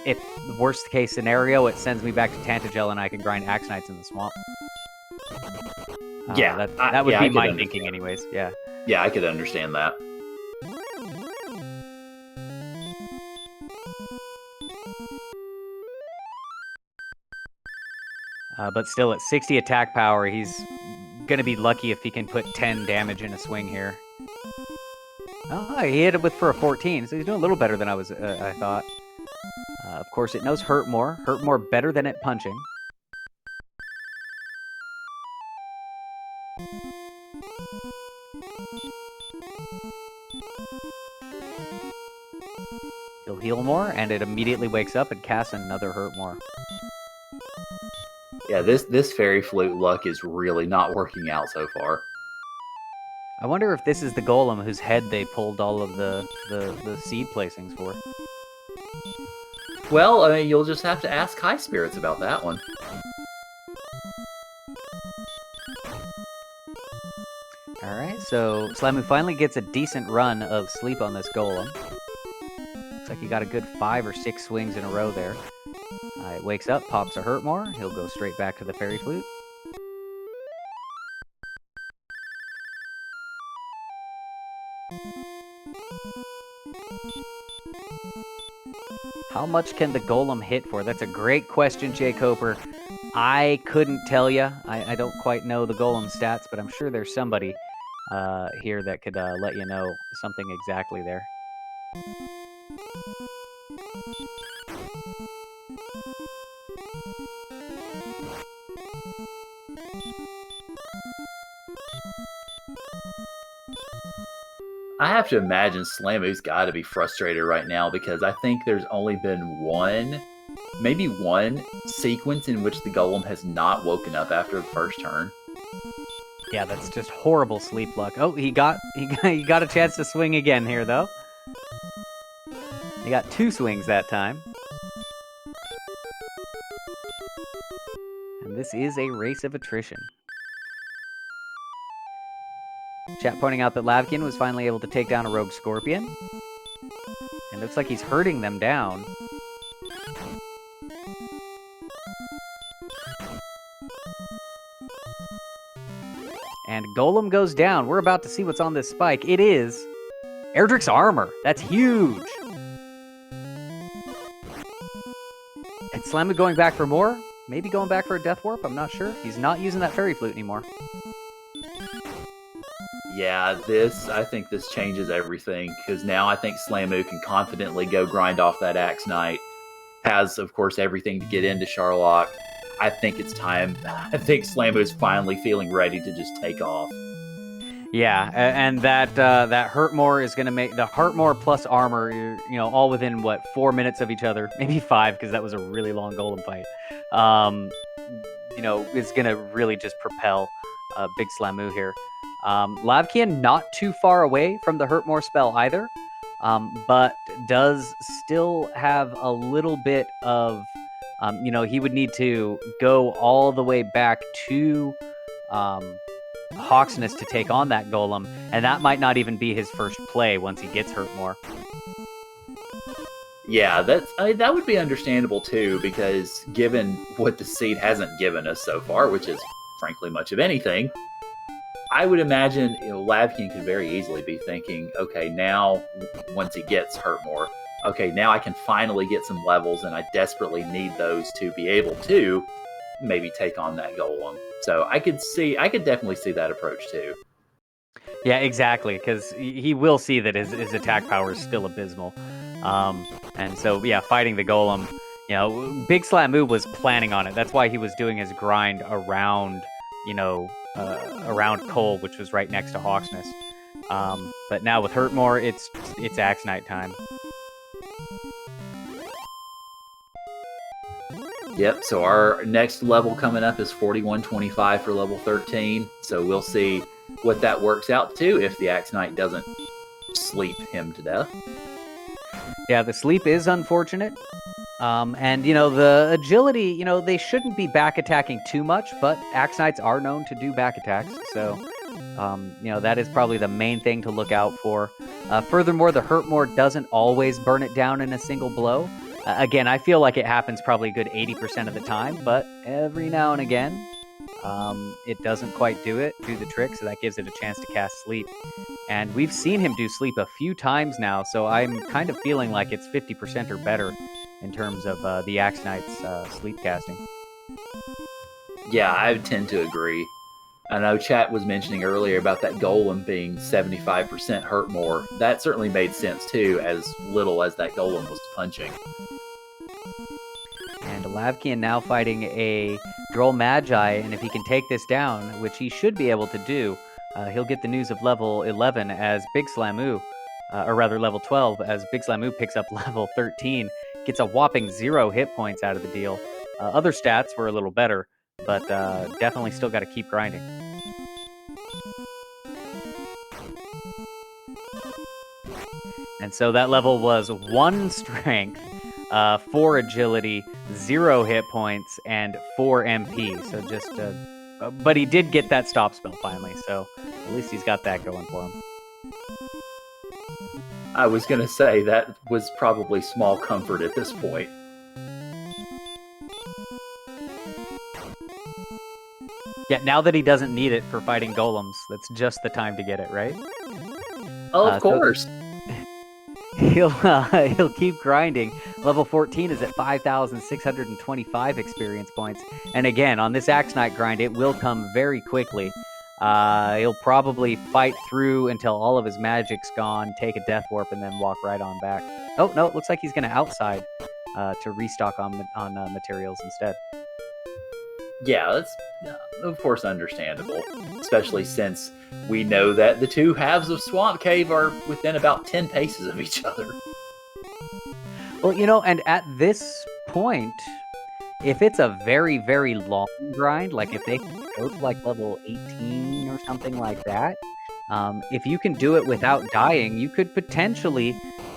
B: If the worst case scenario, it sends me back to Tantagel and I can grind Axe Knights in the swamp.
A: Yeah,
B: that would be my thinking anyways. Yeah.
A: Yeah, I could understand that.
B: But still, at 60 attack power, he's going to be lucky if he can put 10 damage in a swing here. Oh, he hit it for a 14, so he's doing a little better than I thought. Of course, it knows Hurtmore. Hurtmore better than at punching. He'll heal more, and it immediately wakes up and casts another Hurtmore.
A: Yeah, this Fairy Flute luck is really not working out so far.
B: I wonder if this is the golem whose head they pulled all of the seed placings for.
A: Well, I mean, you'll just have to ask High Spirits about that one.
B: Alright, so Slamu finally gets a decent run of sleep on this golem. Looks like he got a good 5 or 6 swings in a row there. It wakes up, pops a Hurtmore. He'll go straight back to the Fairy Flute. How much can the golem hit for? That's a great question, Jay Coper. I couldn't tell you. I don't quite know the golem stats, but I'm sure there's somebody here that could let you know something exactly there.
A: I have to imagine Slamu's got to be frustrated right now, because I think there's only been maybe one sequence in which the golem has not woken up after the first turn.
B: Yeah, that's just horrible sleep luck. Oh, he got a chance to swing again here, though. He got 2 swings that time. And this is a race of attrition. Chat pointing out that Lavkian was finally able to take down a rogue scorpion. It looks like he's herding them down. And Golem goes down. We're about to see what's on this spike. It is Erdrick's armor. That's huge. And Slamu going back for more? Maybe going back for a Death Warp? I'm not sure. He's not using that Fairy Flute anymore.
A: Yeah, I think this changes everything, because now I think Slamu can confidently go grind off that Axe Knight. Has, of course, everything to get into Charlock. I think it's time. I think Slamu is finally feeling ready to just take off.
B: Yeah, and that Hurtmore is going to make the Hurtmore plus armor, all within, 4 minutes of each other, maybe 5, because that was a really long Golem fight. Is going to really just propel Big Slamu here. Lavkian not too far away from the Hurtmore spell either, but does still have a little bit of, he would need to go all the way back to Hawksness to take on that Golem, and that might not even be his first play once he gets Hurtmore.
A: Yeah, that would be understandable too, because given what the seed hasn't given us so far, which is frankly much of anything, I would imagine Lavkian could very easily be thinking, okay, now once he gets Hurtmore, okay, now I can finally get some levels, and I desperately need those to be able to maybe take on that Golem. So I could definitely see that approach too.
B: Yeah, exactly, because he will see that his attack power is still abysmal. And so, yeah, fighting the Golem, Big Slamu was planning on it. That's why he was doing his grind around, around Cole, which was right next to Hawksness. But now with Hurtmore, it's Axe Knight time.
A: Yep, so our next level coming up is 4125 for level 13. So we'll see what that works out to if the Axe Knight doesn't sleep him to death.
B: Yeah, the sleep is unfortunate. And, the agility, they shouldn't be back attacking too much, but Axe Knights are known to do back attacks. So, that is probably the main thing to look out for. Furthermore, the Hurtmore doesn't always burn it down in a single blow. Again, I feel like it happens probably a good 80% of the time, but every now and again, it doesn't quite do the trick, so that gives it a chance to cast Sleep. And we've seen him do Sleep a few times now, so I'm kind of feeling like it's 50% or better in terms of the Axe Knight's Sleep casting.
A: Yeah, I tend to agree. I know chat was mentioning earlier about that Golem being 75% Hurtmore. That certainly made sense too, as little as that Golem was punching.
B: And Lavkian now fighting a Droll Magi, and if he can take this down, which he should be able to do, he'll get the news of level 11 as Big Slamu, or rather level 12, as Big Slamu picks up level 13, gets a whopping 0 hit points out of the deal. Other stats were a little better, but definitely still got to keep grinding. And so that level was 1 strength, 4 agility, 0 hit points, and 4 MP. So just, but he did get that stop spell finally, so at least he's got that going for him.
A: I was going to say that was probably small comfort at this point.
B: Yeah, now that he doesn't need it for fighting golems, that's just the time to get it, right?
A: Oh, of course.
B: So he'll keep grinding. Level 14 is at 5,625 experience points. And again, on this Axe Knight grind, it will come very quickly. He'll probably fight through until all of his magic's gone, take a Death Warp, and then walk right on back. Oh, no, it looks like he's going to outside to restock on materials instead.
A: Yeah, that's of course understandable, especially since we know that the two halves of Swamp Cave are within about 10 paces of each other.
B: Well, and at this point, if it's a very, very long grind, like if they go to like level 18 or something like that, if you can do it without dying, you could potentially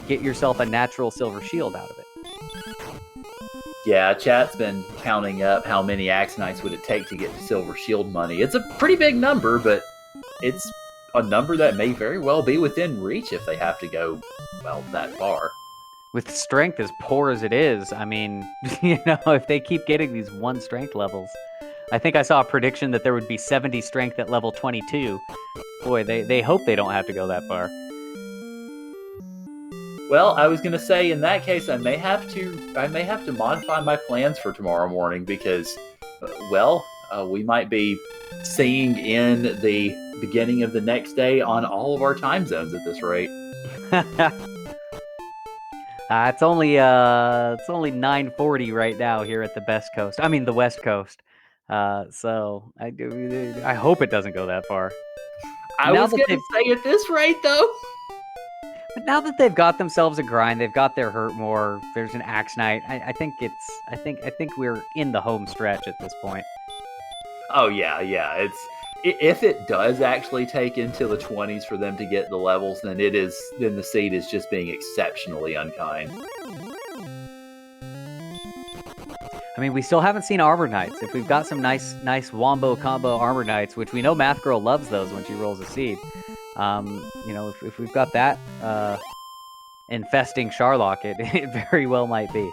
B: get yourself a natural silver shield out of it.
A: Yeah, chat's been counting up how many Axe Knights would it take to get to Silver Shield money. It's a pretty big number, but it's a number that may very well be within reach if they have to go, well, that far.
B: With strength as poor as it is, I mean, if they keep getting these 1 strength levels, I think I saw a prediction that there would be 70 strength at level 22. Boy, they hope they don't have to go that far.
A: Well, I was going to say in that case, I may have to modify my plans for tomorrow morning because, we might be seeing in the beginning of the next day on all of our time zones at this rate.
B: It's only 9:40 right now here at the West Coast. So I hope it doesn't go that far.
A: I was going to say at this rate, though.
B: But now that they've got themselves a grind, they've got their hurt more. There's an Axe Knight. I think we're in the home stretch at this point.
A: Oh yeah. If it does actually take into the 20s for them to get the levels, then the seed is just being exceptionally unkind.
B: I mean, we still haven't seen Armor Knights. If we've got some nice wombo combo Armor Knights, which we know Math Girl loves those when she rolls a seed. If we've got that infesting Sharlock, it very well might be.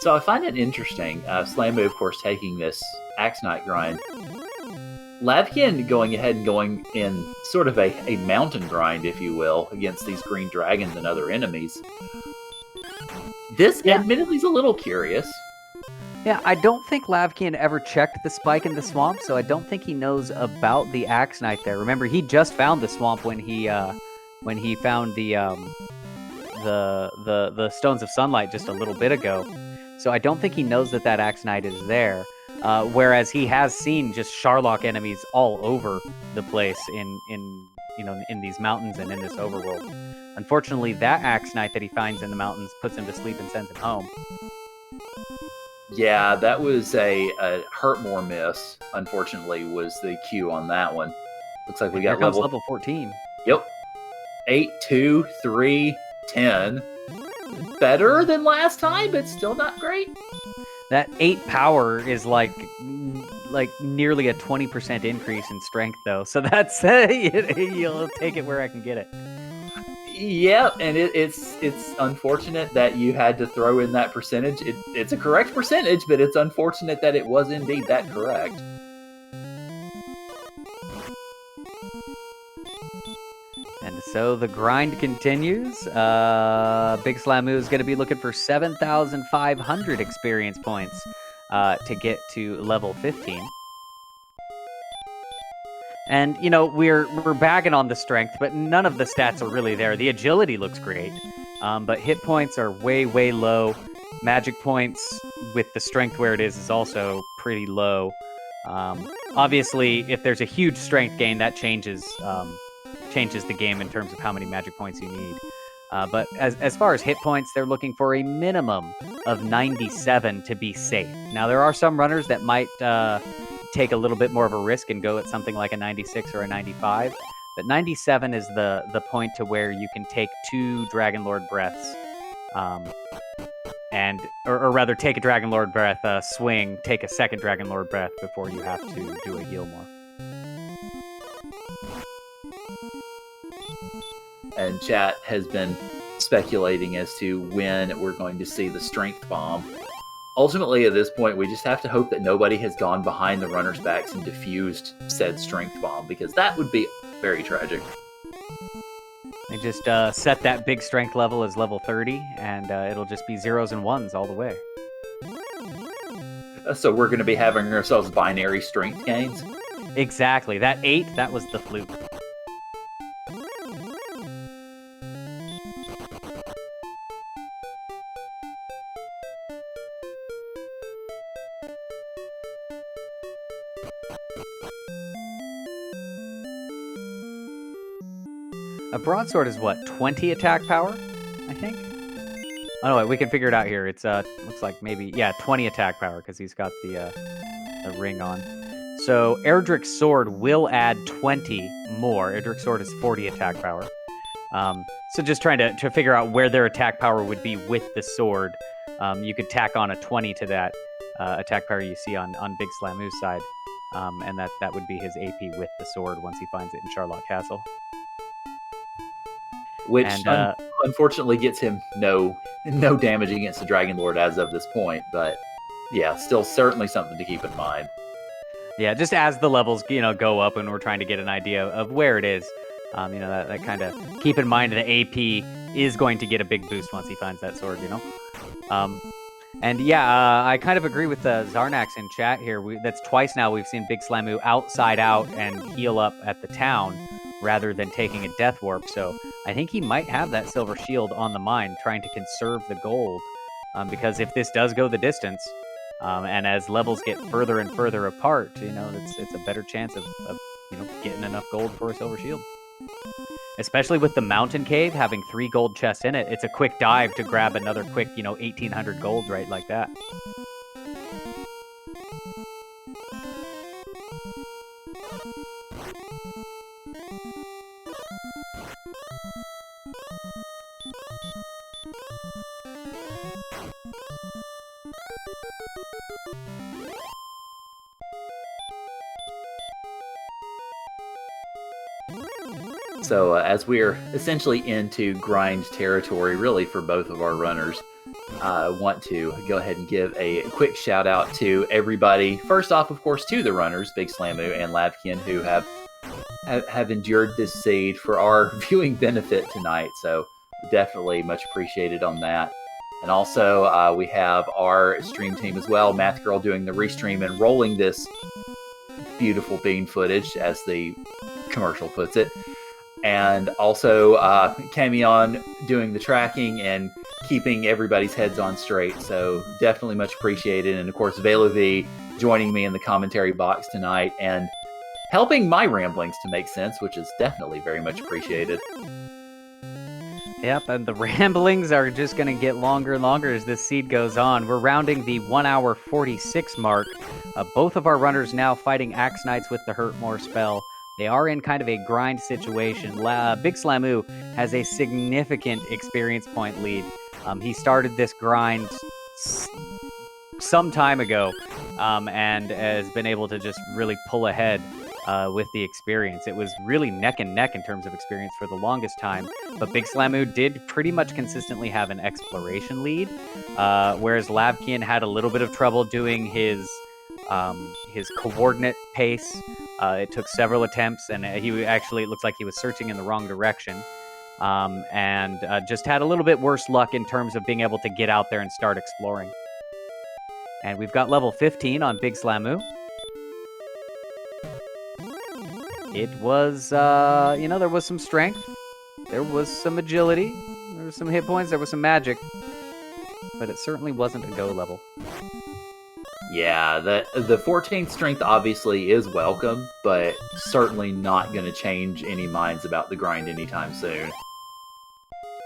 A: So I find it interesting, Slammu, of course, taking this Axe Knight grind. Lavkian going ahead and going in sort of a mountain grind, if you will, against these green dragons and other enemies. This, admittedly, is a little curious.
B: Yeah, I don't think Lavkian ever checked the spike in the swamp, so I don't think he knows about the Axe Knight there. Remember, he just found the swamp when he found the Stones of Sunlight just a little bit ago. So I don't think he knows that Axe Knight is there. Whereas he has seen just Sharlock enemies all over the place in these mountains and in this overworld. Unfortunately, that Axe Knight that he finds in the mountains puts him to sleep and sends him home.
A: Yeah, that was a Hurtmore miss, unfortunately, was the cue on that one. Looks like we got
B: level 14.
A: Yep. 8, 2, 3, 10. Better than last time, but still not great.
B: That 8 power is like nearly a 20% increase in strength, though. So that's you'll take it where I can get it.
A: Yeah, and it's unfortunate that you had to throw in that percentage. It's a correct percentage, but it's unfortunate that it was indeed that correct.
B: And so the grind continues. Big Slammu is going to be looking for 7,500 experience points to get to level 15. And, we're bagging on the strength, but none of the stats are really there. The agility looks great, but hit points are way, way low. Magic points with the strength where it is also pretty low. Obviously, if there's a huge strength gain, that changes the game in terms of how many magic points you need. But as far as hit points, they're looking for a minimum of 97 to be safe. Now, there are some runners that might take a little bit more of a risk and go at something like a 96 or a 95. But 97 is the point to where you can take 2 Dragon Lord breaths. Or rather, take a Dragon Lord breath, swing, take a second Dragon Lord breath before you have to do a heal more.
A: And chat has been speculating as to when we're going to see the strength bomb. Ultimately, at this point, we just have to hope that nobody has gone behind the runners' backs and diffused said strength bomb, because that would be very tragic.
B: They just set that big strength level as level 30, and it'll just be 0s and 1s all the way.
A: So we're going to be having ourselves binary strength gains?
B: Exactly. That 8, that was the fluke. A broadsword is what, 20 attack power, I think? Oh no, wait, we can figure it out here. It's looks like maybe 20 attack power because he's got the ring on. So Erdrick's sword will add 20 more. Erdrick's sword is 40 attack power. So just trying to figure out where their attack power would be with the sword. You could tack on a 20 to that attack power you see on Big Slamoo's side, and that would be his AP with the sword once he finds it in Charlotte Castle.
A: Which unfortunately gets him no damage against the Dragon Lord as of this point, but yeah, still certainly something to keep in mind.
B: Yeah, just as the levels go up and we're trying to get an idea of where it is, that kind of keep in mind that AP is going to get a big boost once he finds that sword, And yeah, I kind of agree with Zarnax in chat here. That's twice now we've seen Big Slamoo outside out and heal up at the town rather than taking a death warp. So I think he might have that silver shield on the mind, trying to conserve the gold. Because if this does go the distance, and as levels get further and further apart, it's a better chance of getting enough gold for a silver shield. Especially with the mountain cave having 3 gold chests in it, it's a quick dive to grab another quick, 1,800 gold right like that.
A: So as we're essentially into grind territory, really, for both of our runners, I want to go ahead and give a quick shout out to everybody. First off, of course, to the runners, Big Slamoo and Lavkian, who have endured this seed for our viewing benefit tonight. So definitely much appreciated on that. And also, we have our stream team as well, Math Girl doing the restream and rolling this beautiful bean footage, as the commercial puts it. And also Camion doing the tracking and keeping everybody's heads on straight. So definitely much appreciated. And of course, Vela V joining me in the commentary box tonight and helping my ramblings to make sense, which is definitely very much appreciated.
B: Yep, and the ramblings are just going to get longer and longer as this seed goes on. We're rounding the 1 hour 46 mark. Both of our runners now fighting Axe Knights with the Hurt More spell. They are in kind of a grind situation. Big Slamoo has a significant experience point lead. He started this grind some time ago and has been able to just really pull ahead with the experience. It was really neck and neck in terms of experience for the longest time, but Big Slamoo did pretty much consistently have an exploration lead, whereas Lavkian had a little bit of trouble doing his coordinate pace. It took several attempts, and it looks like he was searching in the wrong direction, and just had a little bit worse luck in terms of being able to get out there and start exploring. And we've got level 15 on Big Slamoo. It was, there was some strength, there was some agility, there was some hit points, there was some magic, but it certainly wasn't a go level.
A: Yeah, the 14th strength obviously is welcome, but certainly not going to change any minds about the grind anytime soon.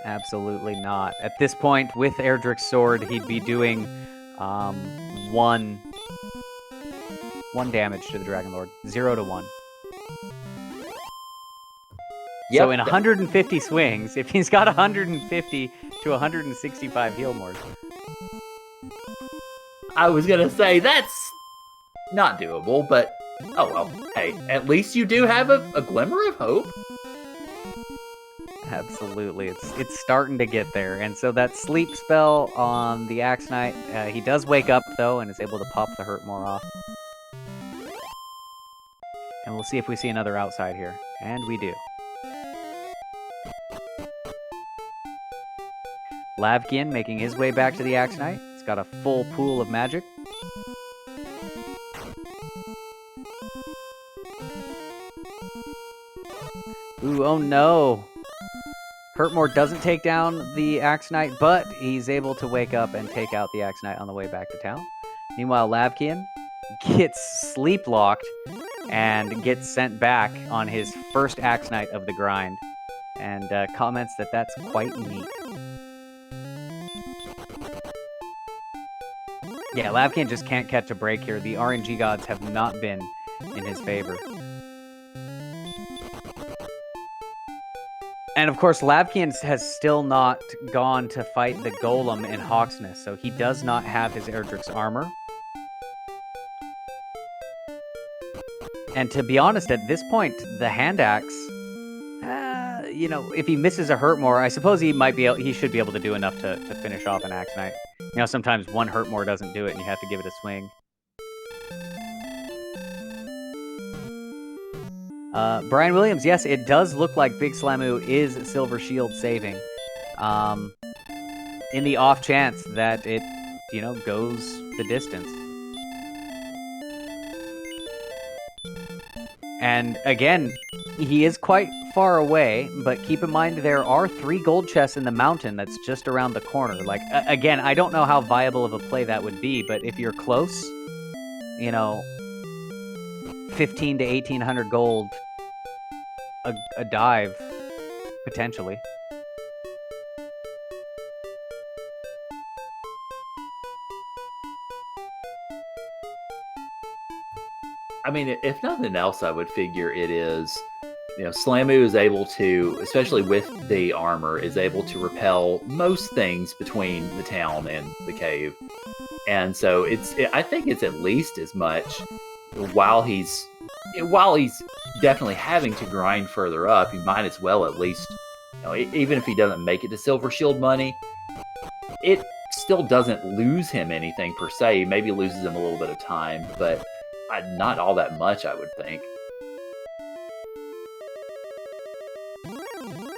B: Absolutely not. At this point, with Erdrick's sword, he'd be doing one damage to the Dragon Lord. 0 to 1. Yep. So in 150 swings, if he's got 150 to 165 heal more.
A: I was going to say, that's not doable, but oh well. Hey, at least you do have a glimmer of hope.
B: Absolutely. It's starting to get there. And so that sleep spell on the Axe Knight, he does wake up, though, and is able to pop the Hurt More off. And we'll see if we see another outside here. And we do. Lavkian making his way back to the Axe Knight. He's got a full pool of magic. Ooh, oh no! Hurtmore doesn't take down the Axe Knight, but he's able to wake up and take out the Axe Knight on the way back to town. Meanwhile, Lavkian gets sleep locked and gets sent back on his first Axe Knight of the grind, and comments that that's quite neat. Yeah, Lavkian just can't catch a break here. The RNG gods have not been in his favor. And of course, Lavkian has still not gone to fight the Golem in Hawksness, so he does not have his Erdrick's armor. And to be honest, at this point, the hand axe, you know, if he misses a Hurtmore, I suppose he should be able to do enough to finish off an Axe Knight. You know, sometimes one Hurtmore doesn't do it, and you have to give it a swing. Brian Williams, yes, it does look like Big Slamu is Silver Shield saving. In the off chance that it, you know, goes the distance. And again, he is quite far away, but keep in mind there are 3 gold chests in the mountain that's just around the corner. Like, again, I don't know how viable of a play that would be, but if you're close, you know, 15 to 1800 gold a dive, potentially.
A: I mean, if nothing else, I would figure it is, you know, Slamu is able to, especially with the armor, is able to repel most things between the town and the cave. And so I think it's at least as much while he's definitely having to grind further up, he might as well at least, you know, even if he doesn't make it to Silver Shield money, it still doesn't lose him anything per se. Maybe loses him a little bit of time, but not all that much, I would think.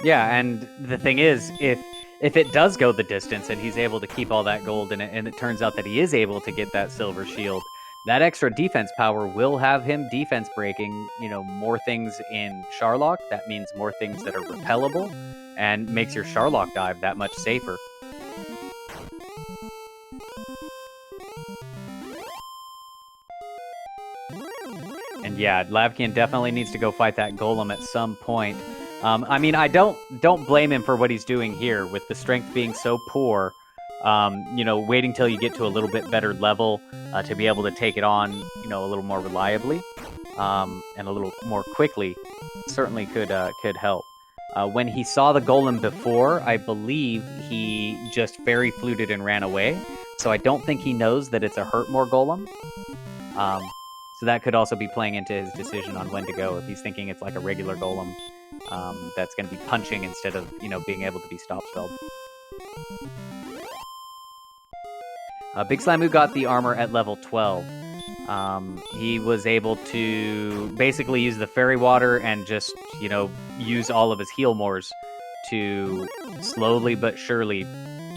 B: Yeah, and the thing is, if it does go the distance and he's able to keep all that gold in it, and it turns out that he is able to get that Silver Shield, that extra defense power will have him defense breaking, you know, more things in Sharlock. That means more things that are repellable, and makes your Sharlock dive that much safer. And yeah, Lavkian definitely needs to go fight that Golem at some point. I mean, I don't blame him for what he's doing here with the strength being so poor. You know, waiting till you get to a little bit better level to be able to take it on, you know, a little more reliably and a little more quickly certainly could help. When he saw the Golem before, I believe he just fairy fluted and ran away. So I don't think he knows that it's a Hurtmore Golem. So that could also be playing into his decision on when to go. If he's thinking it's like a regular Golem that's going to be punching instead of, you know, being able to be stop spelled. Big Slamu got the armor at level 12. He was able to basically use the fairy water and just, you know, use all of his heal mores to slowly but surely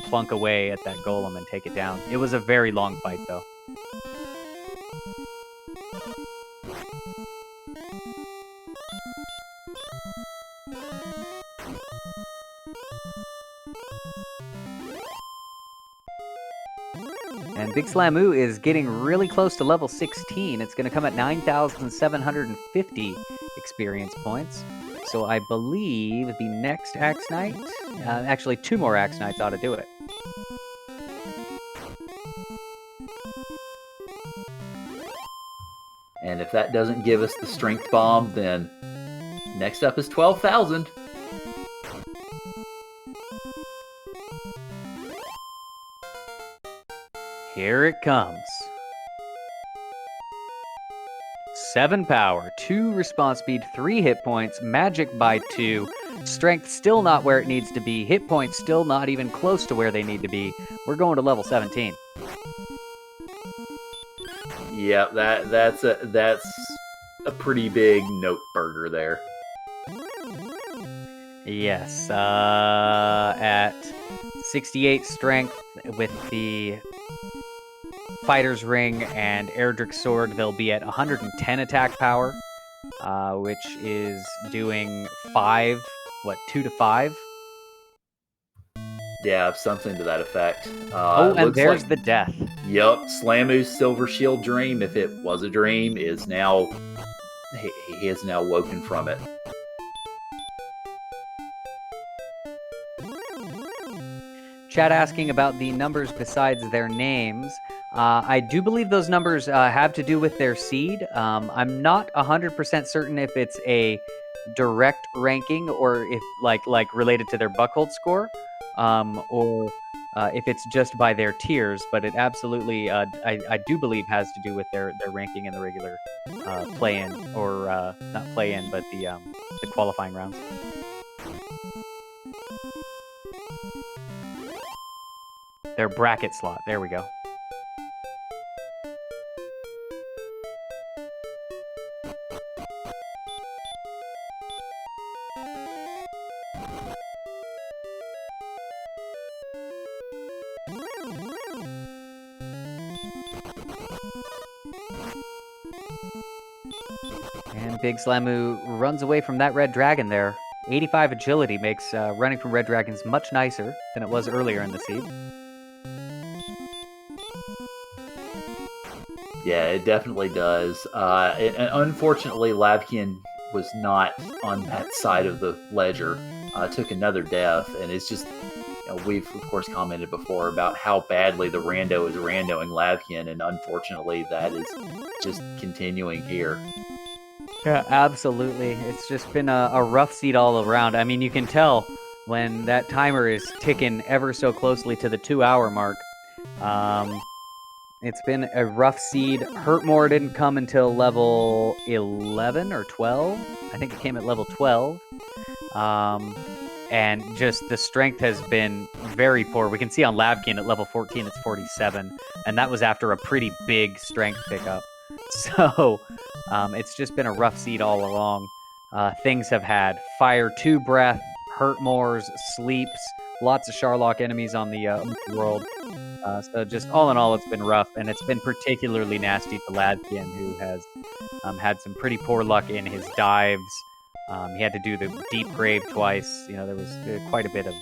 B: plunk away at that Golem and take it down. It was a very long fight, though. And Big Slamu is getting really close to level 16. It's going to come at 9,750 experience points. So I believe the next Axe Knight, actually 2 more Axe Knights ought to do it.
A: And if that doesn't give us the strength bomb, then next up is 12,000.
B: Here it comes. 7 power, 2 response speed, 3 hit points, magic by 2, strength still not where it needs to be, hit points still not even close to where they need to be. We're going to level 17.
A: Yeah, that's a pretty big note burger there.
B: Yes, at 68 strength with the Fighter's Ring and Erdrick's Sword, they'll be at 110 attack power, which is doing 2 to 5?
A: Yeah, something to that effect.
B: And there's the death.
A: Yep, Slamu's Silver Shield dream, if it was a dream, is now... He is now woken from it.
B: Chat asking about the numbers besides their names. I do believe those numbers have to do with their seed. I'm not 100% certain if it's a direct ranking, or if like related to their Buckhold score, or if it's just by their tiers. But it absolutely, I do believe, has to do with their ranking in the regular play-in, or not play-in, but the qualifying rounds. Their bracket slot. There we go. And Big Slamu runs away from that Red Dragon there. 85 agility makes running from Red Dragons much nicer than it was earlier in the seed.
A: Yeah, it definitely does. And unfortunately, lavkian was not on that side of the ledger. Took another death, and it's just, we've of course commented before about how badly the rando is randoing lavkian, and unfortunately that is just continuing here.
B: Yeah, absolutely. It's just been a rough seed all around. I mean, you can tell when that timer is ticking ever so closely to the 2-hour mark. It's been a rough seed. Hurtmore didn't come until level 11 or 12. I think it came at level 12. And just the strength has been very poor. We can see on lavkian at level 14 it's 47, and that was after a pretty big strength pickup. So it's just been a rough seed all along. Things have had Fire 2 Breath, Hurtmores, Sleeps, lots of Sharlock enemies on the world. So just all in all, it's been rough, and it's been particularly nasty to Lavkian, who has had some pretty poor luck in his dives. He had to do the deep grave twice. There was quite a bit of...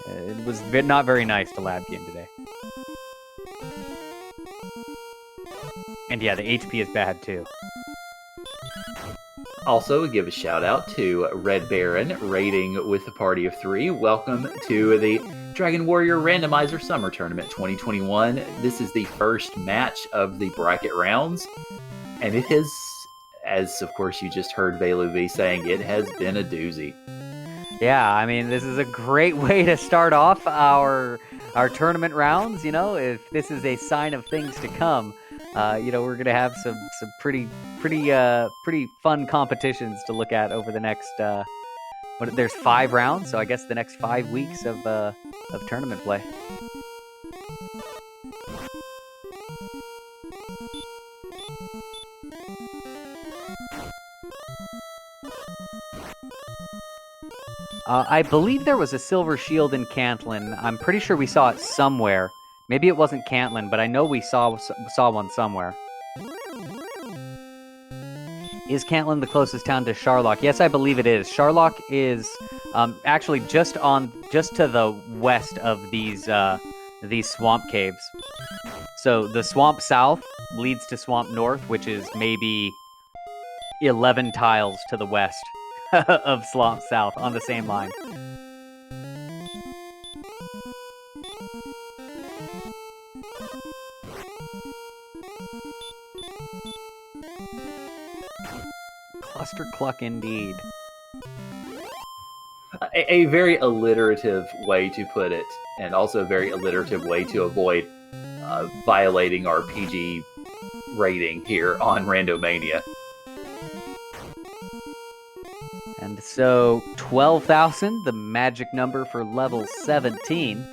B: it was not very nice to Lavkian today. And yeah, the HP is bad too.
A: Also, give a shout out to Red Baron, raiding with a party of 3. Welcome to the Dragon Warrior Randomizer Summer Tournament 2021. This is the first match of the bracket rounds, and it has, as of course you just heard Velu V saying, it has been a doozy.
B: Yeah, I mean, this is a great way to start off our tournament rounds. If this is a sign of things to come, we're gonna have some pretty fun competitions to look at over the next. There's 5 rounds, so I guess the next 5 weeks of tournament play. I believe there was a silver shield in Cantlin. I'm pretty sure we saw it somewhere. Maybe it wasn't Cantlin, but I know we saw one somewhere. Is Cantlin the closest town to Sharlock? Yes, I believe it is. Sharlock is actually just to the west of these swamp caves. So the swamp south leads to swamp north, which is maybe 11 tiles to the west of swamp south on the same line. Cluster cluck indeed.
A: A very alliterative way to put it, and also a very alliterative way to avoid violating our PG rating here on Randomania.
B: And so 12,000, the magic number for level 17.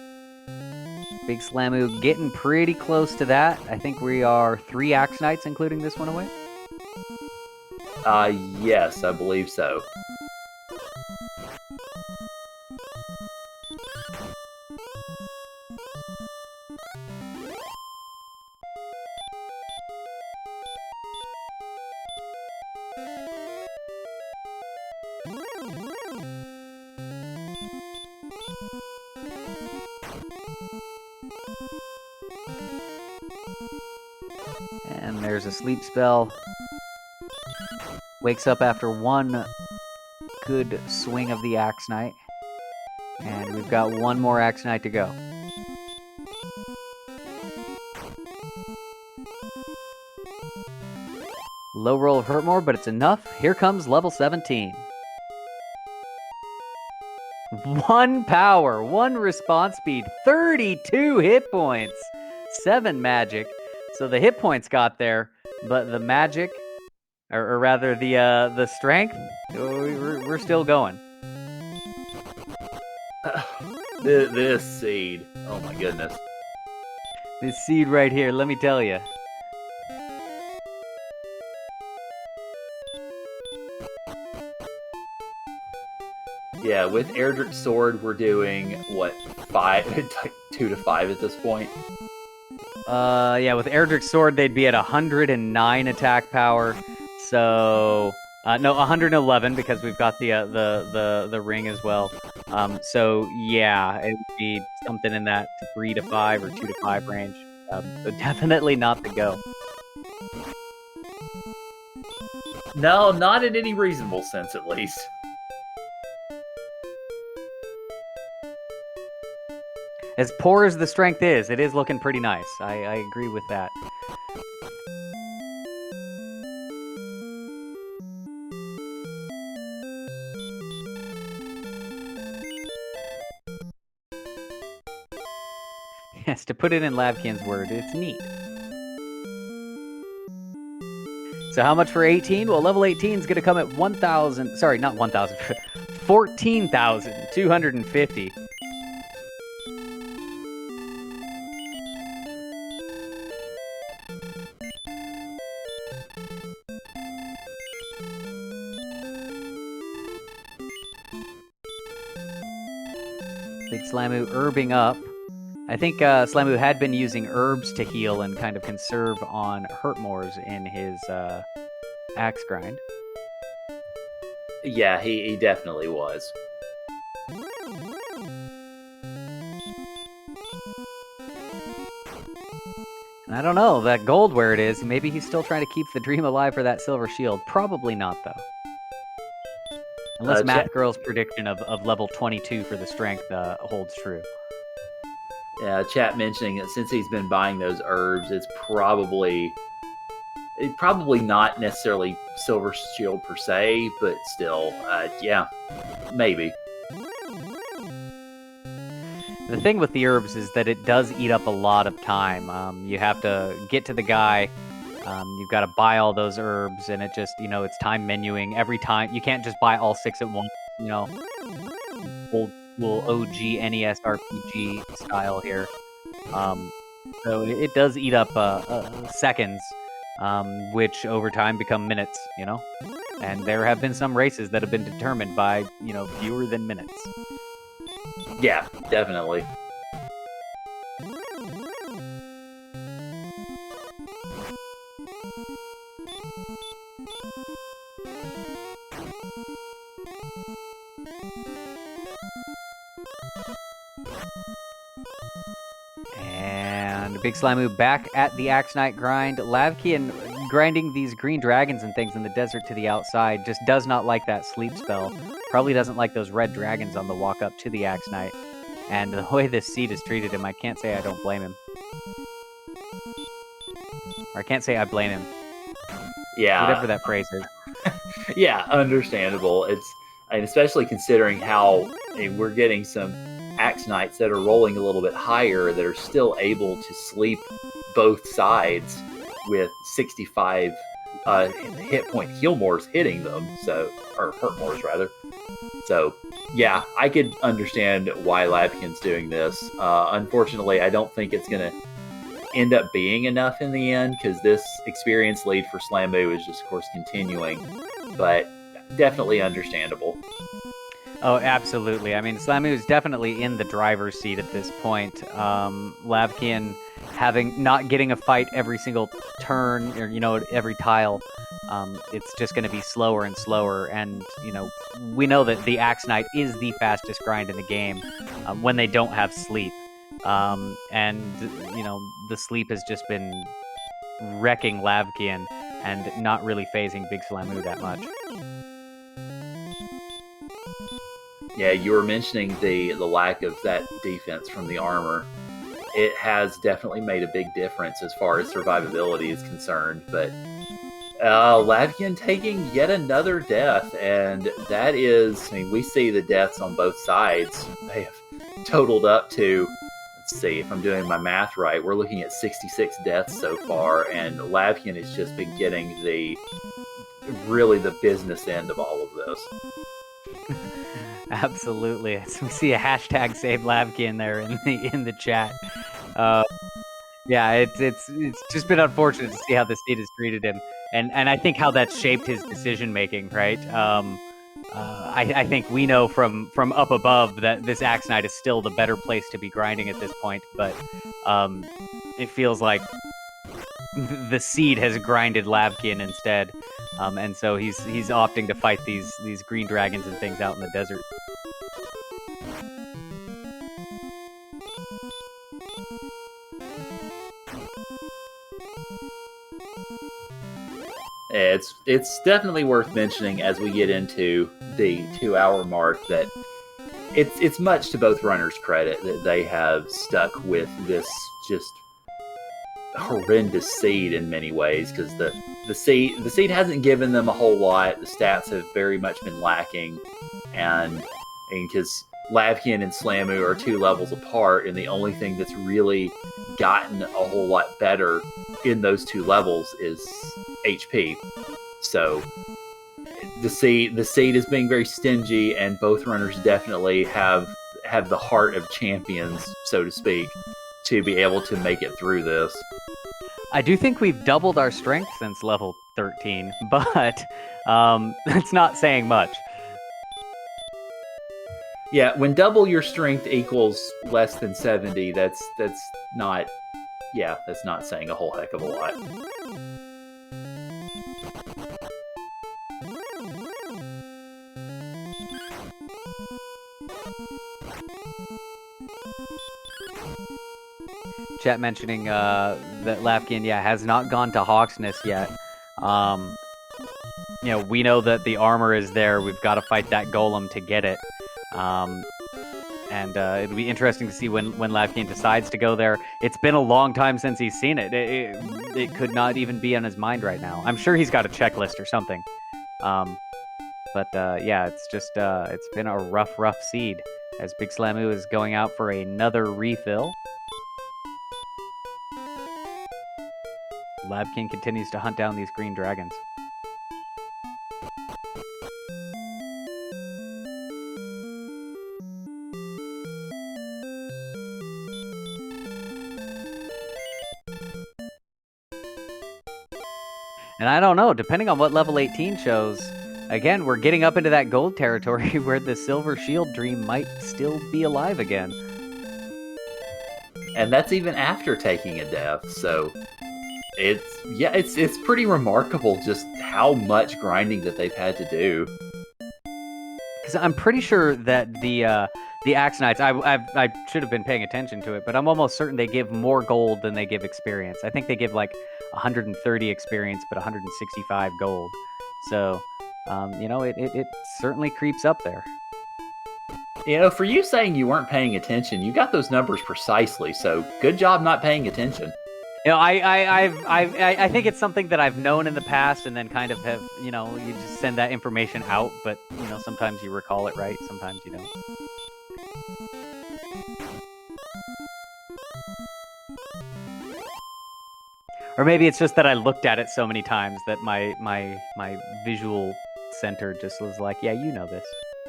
B: Big Slamu getting pretty close to that. I think we are 3 Axe Knights, including this one away.
A: Yes, I believe so.
B: And there's a sleep spell. Wakes up after one good swing of the Axe Knight. And we've got one more Axe Knight to go. Low roll of Hurtmore, but it's enough. Here comes level 17. 1 power, 1 response speed, 32 hit points, 7 magic. So the hit points got there, but the magic, or rather the strength, we're still going.
A: This seed. Oh my goodness.
B: This seed right here, let me tell you.
A: Yeah, with Erdrick's sword, we're doing what, 2 to 5 at this point.
B: Yeah, with Erdrick's sword, they'd be at 109 attack power. So, no, 111 because we've got the ring as well. So yeah, it would be something in that 3 to 5 or 2 to 5 range. So definitely not the go.
A: No, not in any reasonable sense, at least.
B: As poor as the strength is, it is looking pretty nice. I agree with that. Yes, to put it in Lavkian's word, it's neat. So how much for 18? Well, level 18 is going to come at 1,000... Sorry, not 1,000. 14,250. Big Slamu herbing up. I think Slamu had been using herbs to heal and kind of conserve on Hurtmores in his axe grind.
A: Yeah, he definitely was.
B: And I don't know, that gold where it is, maybe he's still trying to keep the dream alive for that silver shield. Probably not, though. Unless Math Girl's prediction of level 22 for the strength holds true.
A: Yeah, chat mentioning that since he's been buying those herbs, it's probably not necessarily silver shield per se, but still, yeah, maybe.
B: The thing with the herbs is that it does eat up a lot of time. You have to get to the guy. You've got to buy all those herbs, and it just, it's time menuing every time. You can't just buy all 6 at once, old school OG NES RPG style here. So it does eat up seconds, which over time become minutes, And there have been some races that have been determined by, fewer than minutes.
A: Yeah, definitely.
B: And Big Slamu back at the Axe Knight grind. Lavkian grinding these green dragons and things in the desert to the outside just does not like that sleep spell. Probably doesn't like those red dragons on the walk up to the Axe Knight. And the way this seed has treated him, I can't say I don't blame him. Or I can't say I blame him.
A: Yeah.
B: Whatever that phrase is.
A: Yeah, understandable. And especially considering how we're getting some Axe Knights that are rolling a little bit higher that are still able to sleep both sides with 65 hit point Healmores hitting them, or Hurtmores rather. So yeah, I could understand why Lavkian's doing this. Unfortunately, I don't think it's going to end up being enough in the end, because this experience lead for Slamu is just, of course, continuing, but definitely understandable.
B: Oh, absolutely. I mean, Slamu is definitely in the driver's seat at this point. Lavkian not getting a fight every single turn, or, every tile. It's just going to be slower and slower. And, we know that the Axe Knight is the fastest grind in the game when they don't have sleep. And, the sleep has just been wrecking Lavkian and not really phasing Big Slamu that much.
A: Yeah, you were mentioning the lack of that defense from the armor. It has definitely made a big difference as far as survivability is concerned, but Lavkian taking yet another death, and that is, I mean, we see the deaths on both sides. They have totaled up to, let's see if I'm doing my math right, we're looking at 66 deaths so far, and Lavkian has just been getting really the business end of all of this.
B: Absolutely. We see a hashtag save Lavkian there in the chat. Yeah, it's just been unfortunate to see how the seed has treated him, and I think how that's shaped his decision making, right? I think we know from up above that this Axe Knight is still the better place to be grinding at this point, but it feels like the seed has grinded Lavkian instead, and so he's opting to fight these green dragons and things out in the desert.
A: It's definitely worth mentioning as we get into the 2-hour mark that it's much to both runners' credit that they have stuck with this just horrendous seed in many ways, because the seed hasn't given them a whole lot. The stats have very much been lacking, and because Lavkian and Slamu are 2 levels apart, and the only thing that's really gotten a whole lot better in those 2 levels is HP. So the seed is being very stingy, and both runners definitely have the heart of champions, so to speak, to be able to make it through this.
B: I do think we've doubled our strength since level 13, but that's not saying much.
A: Yeah, when double your strength equals less than 70, that's not saying a whole heck of a lot.
B: Chat mentioning that Lavkian, has not gone to Hawksness yet. We know that the armor is there. We've got to fight that golem to get it. And it'll be interesting to see when Lavkian decides to go there. It's been a long time since he's seen it. It could not even be on his mind right now. I'm sure he's got a checklist or something. But it's just it's been a rough seed as Big Slamu is going out for another refill. Lavkian continues to hunt down these green dragons. And I don't know, depending on what level 18 shows, again, we're getting up into that gold territory where the Silver Shield dream might still be alive again.
A: And that's even after taking a death, so it's pretty remarkable just how much grinding that they've had to do.
B: Because I'm pretty sure that the Axe Knights, I should have been paying attention to it, but I'm almost certain they give more gold than they give experience. I think they give like 130 experience, but 165 gold. So, it certainly creeps up there.
A: For you saying you weren't paying attention, you got those numbers precisely. So good job not paying attention.
B: I think it's something that I've known in the past, and then kind of have, you just send that information out. But sometimes you recall it right, sometimes you don't. Or maybe it's just that I looked at it so many times that my visual center just was like, yeah, you know this,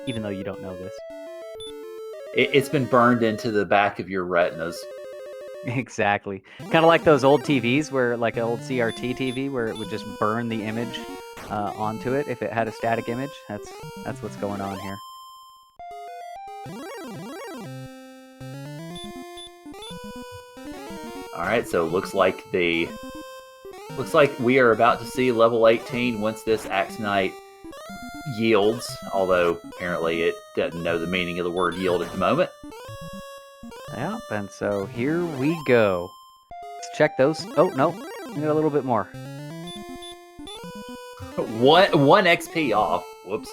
B: even though you don't know this.
A: It's been burned into the back of your retinas.
B: Exactly. Kind of like those old TVs where, like an old CRT TV, where it would just burn the image onto it if it had a static image. That's what's going on here.
A: All right, so looks like we are about to see level 18 once this Axe Knight yields, although apparently it doesn't know the meaning of the word yield at the moment.
B: Yeah, and so here we go. Let's check those. Oh, no, we got a little bit more.
A: One XP off. Whoops.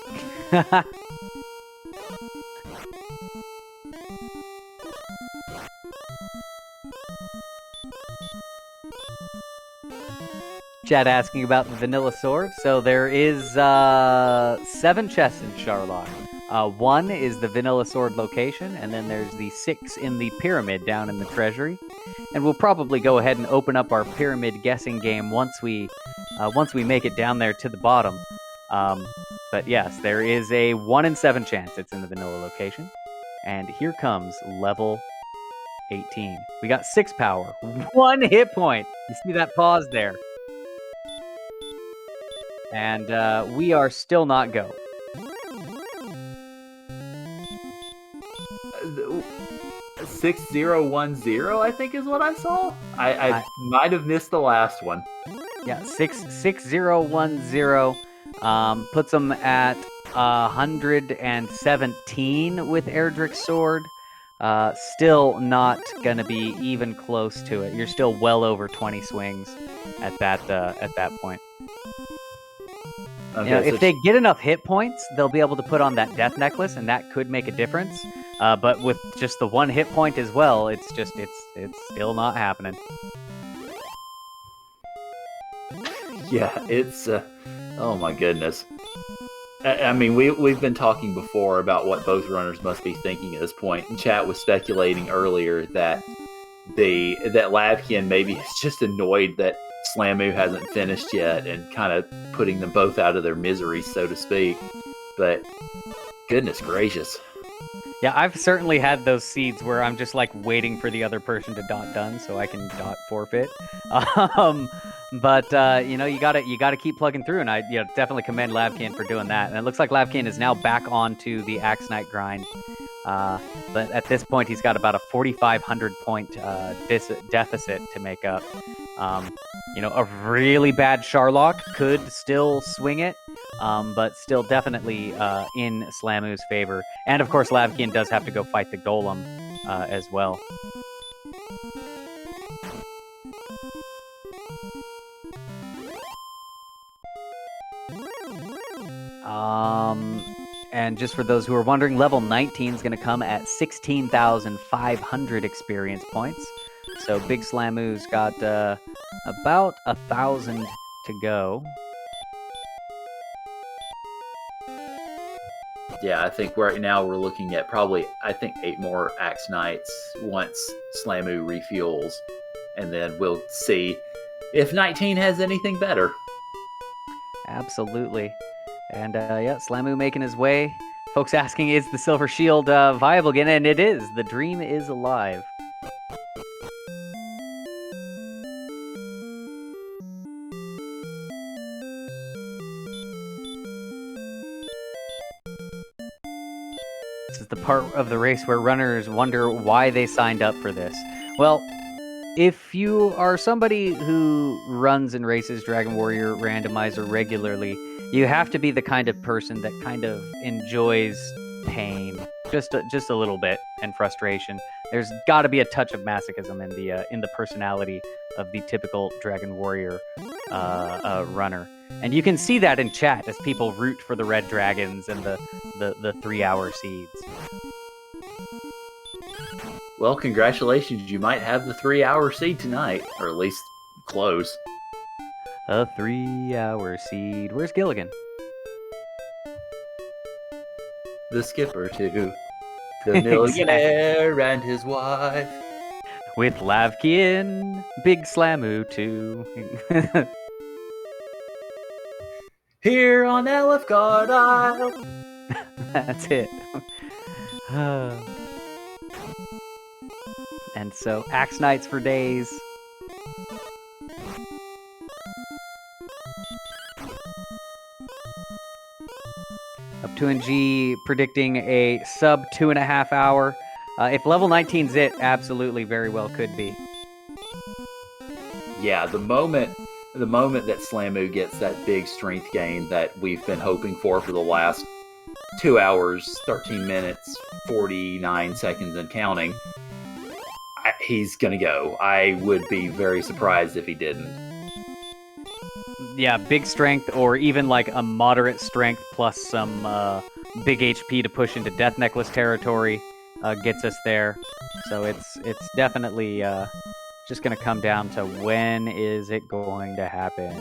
B: Chad asking about the vanilla sword. So there is 7 chests in Charlock. 1 is the vanilla sword location, and then there's the 6 in the pyramid down in the treasury. And we'll probably go ahead and open up our pyramid guessing game once we make it down there to the bottom. But yes, there is a 1 in 7 chance it's in the vanilla location. And here comes level 18. We got 6 power, 1 hit point. You see that pause there. And we are still not go.
A: 6010, I think is what I saw. I might have missed the last one.
B: Yeah, 6010 puts them at 117 with Erdrick's sword. Still not gonna be even close to it. You're still well over 20 swings at that point.
A: Okay,
B: if they get enough hit points, they'll be able to put on that death necklace, and that could make a difference. But with just the 1 hit point as well, it's still not happening.
A: Yeah, it's oh my goodness. I mean, we've been talking before about what both runners must be thinking at this point, and chat was speculating earlier that lavkian maybe is just annoyed that Slamu hasn't finished yet, and kind of putting them both out of their misery, so to speak. But goodness gracious.
B: Yeah, I've certainly had those seeds where I'm just like waiting for the other person to dot done so I can dot forfeit. But you gotta keep plugging through, and I definitely commend Lavkian for doing that. And it looks like Lavkian is now back onto the Axe Knight grind. But at this point, he's got about a 4,500 point deficit to make up. A really bad Charlock could still swing it, but still definitely in Slamu's favor. And of course, Lavkian does have to go fight the Golem as well. And just for those who are wondering, level 19 is going to come at 16,500 experience points. So Big Slamu's got about 1,000 to go.
A: Yeah, I think right now we're looking at probably, 8 more Axe Knights once Slamu refuels. And then we'll see if 19 has anything better.
B: Absolutely. And Slamu making his way. Folks asking, is the Silver Shield viable again? And it is. The dream is alive. This is the part of the race where runners wonder why they signed up for this. Well, if you are somebody who runs and races Dragon Warrior Randomizer regularly, you have to be the kind of person that kind of enjoys pain, just a little bit, and frustration. There's got to be a touch of masochism in the personality of the typical Dragon Warrior runner, and you can see that in chat as people root for the red dragons and the 3-hour seeds.
A: Well, congratulations! You might have the 3-hour seed tonight, or at least close.
B: A 3-hour seed. Where's Gilligan?
A: The skipper, too. The millionaire and his wife.
B: With Lavkian, Big Slamu, too.
A: Here on Elfgard Isle.
B: That's it. And so, Axe Knights for days. Up 2NG predicting a sub 2.5 hour. If level 19's it, absolutely very well could be.
A: Yeah, the moment that Slamu gets that big strength gain that we've been hoping for the last 2 hours, 13 minutes, 49 seconds and counting, he's gonna go. I would be very surprised if he didn't.
B: Yeah, big strength, or even like a moderate strength plus some big HP to push into Death Necklace territory gets us there. So it's definitely Just going to come down to when is it going to happen?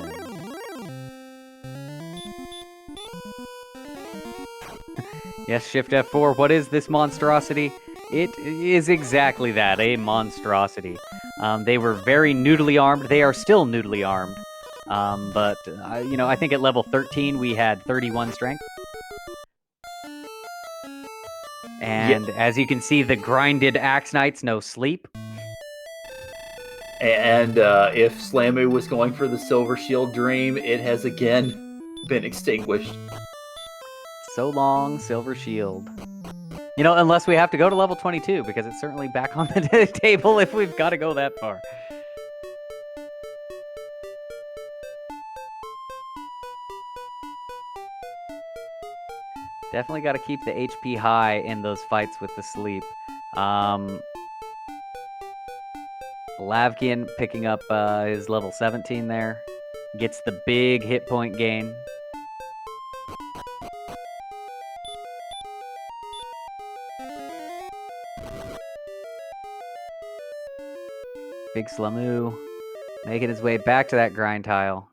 B: Yes, Shift F4. What is this monstrosity? It is exactly that, a monstrosity. They were very noodly armed. They are still noodly armed. But I think at level 13 we had 31 strength. And as you can see, the grinded Axe Knights no sleep.
A: And if Slamu was going for the Silver Shield dream, it has again been extinguished.
B: So long, Silver Shield. Unless we have to go to level 22, because it's certainly back on the table if we've got to go that far. Definitely got to keep the HP high in those fights with the sleep. Lavkian picking up his level 17 there. Gets the big hit point gain. Big Slamu making his way back to that grind tile.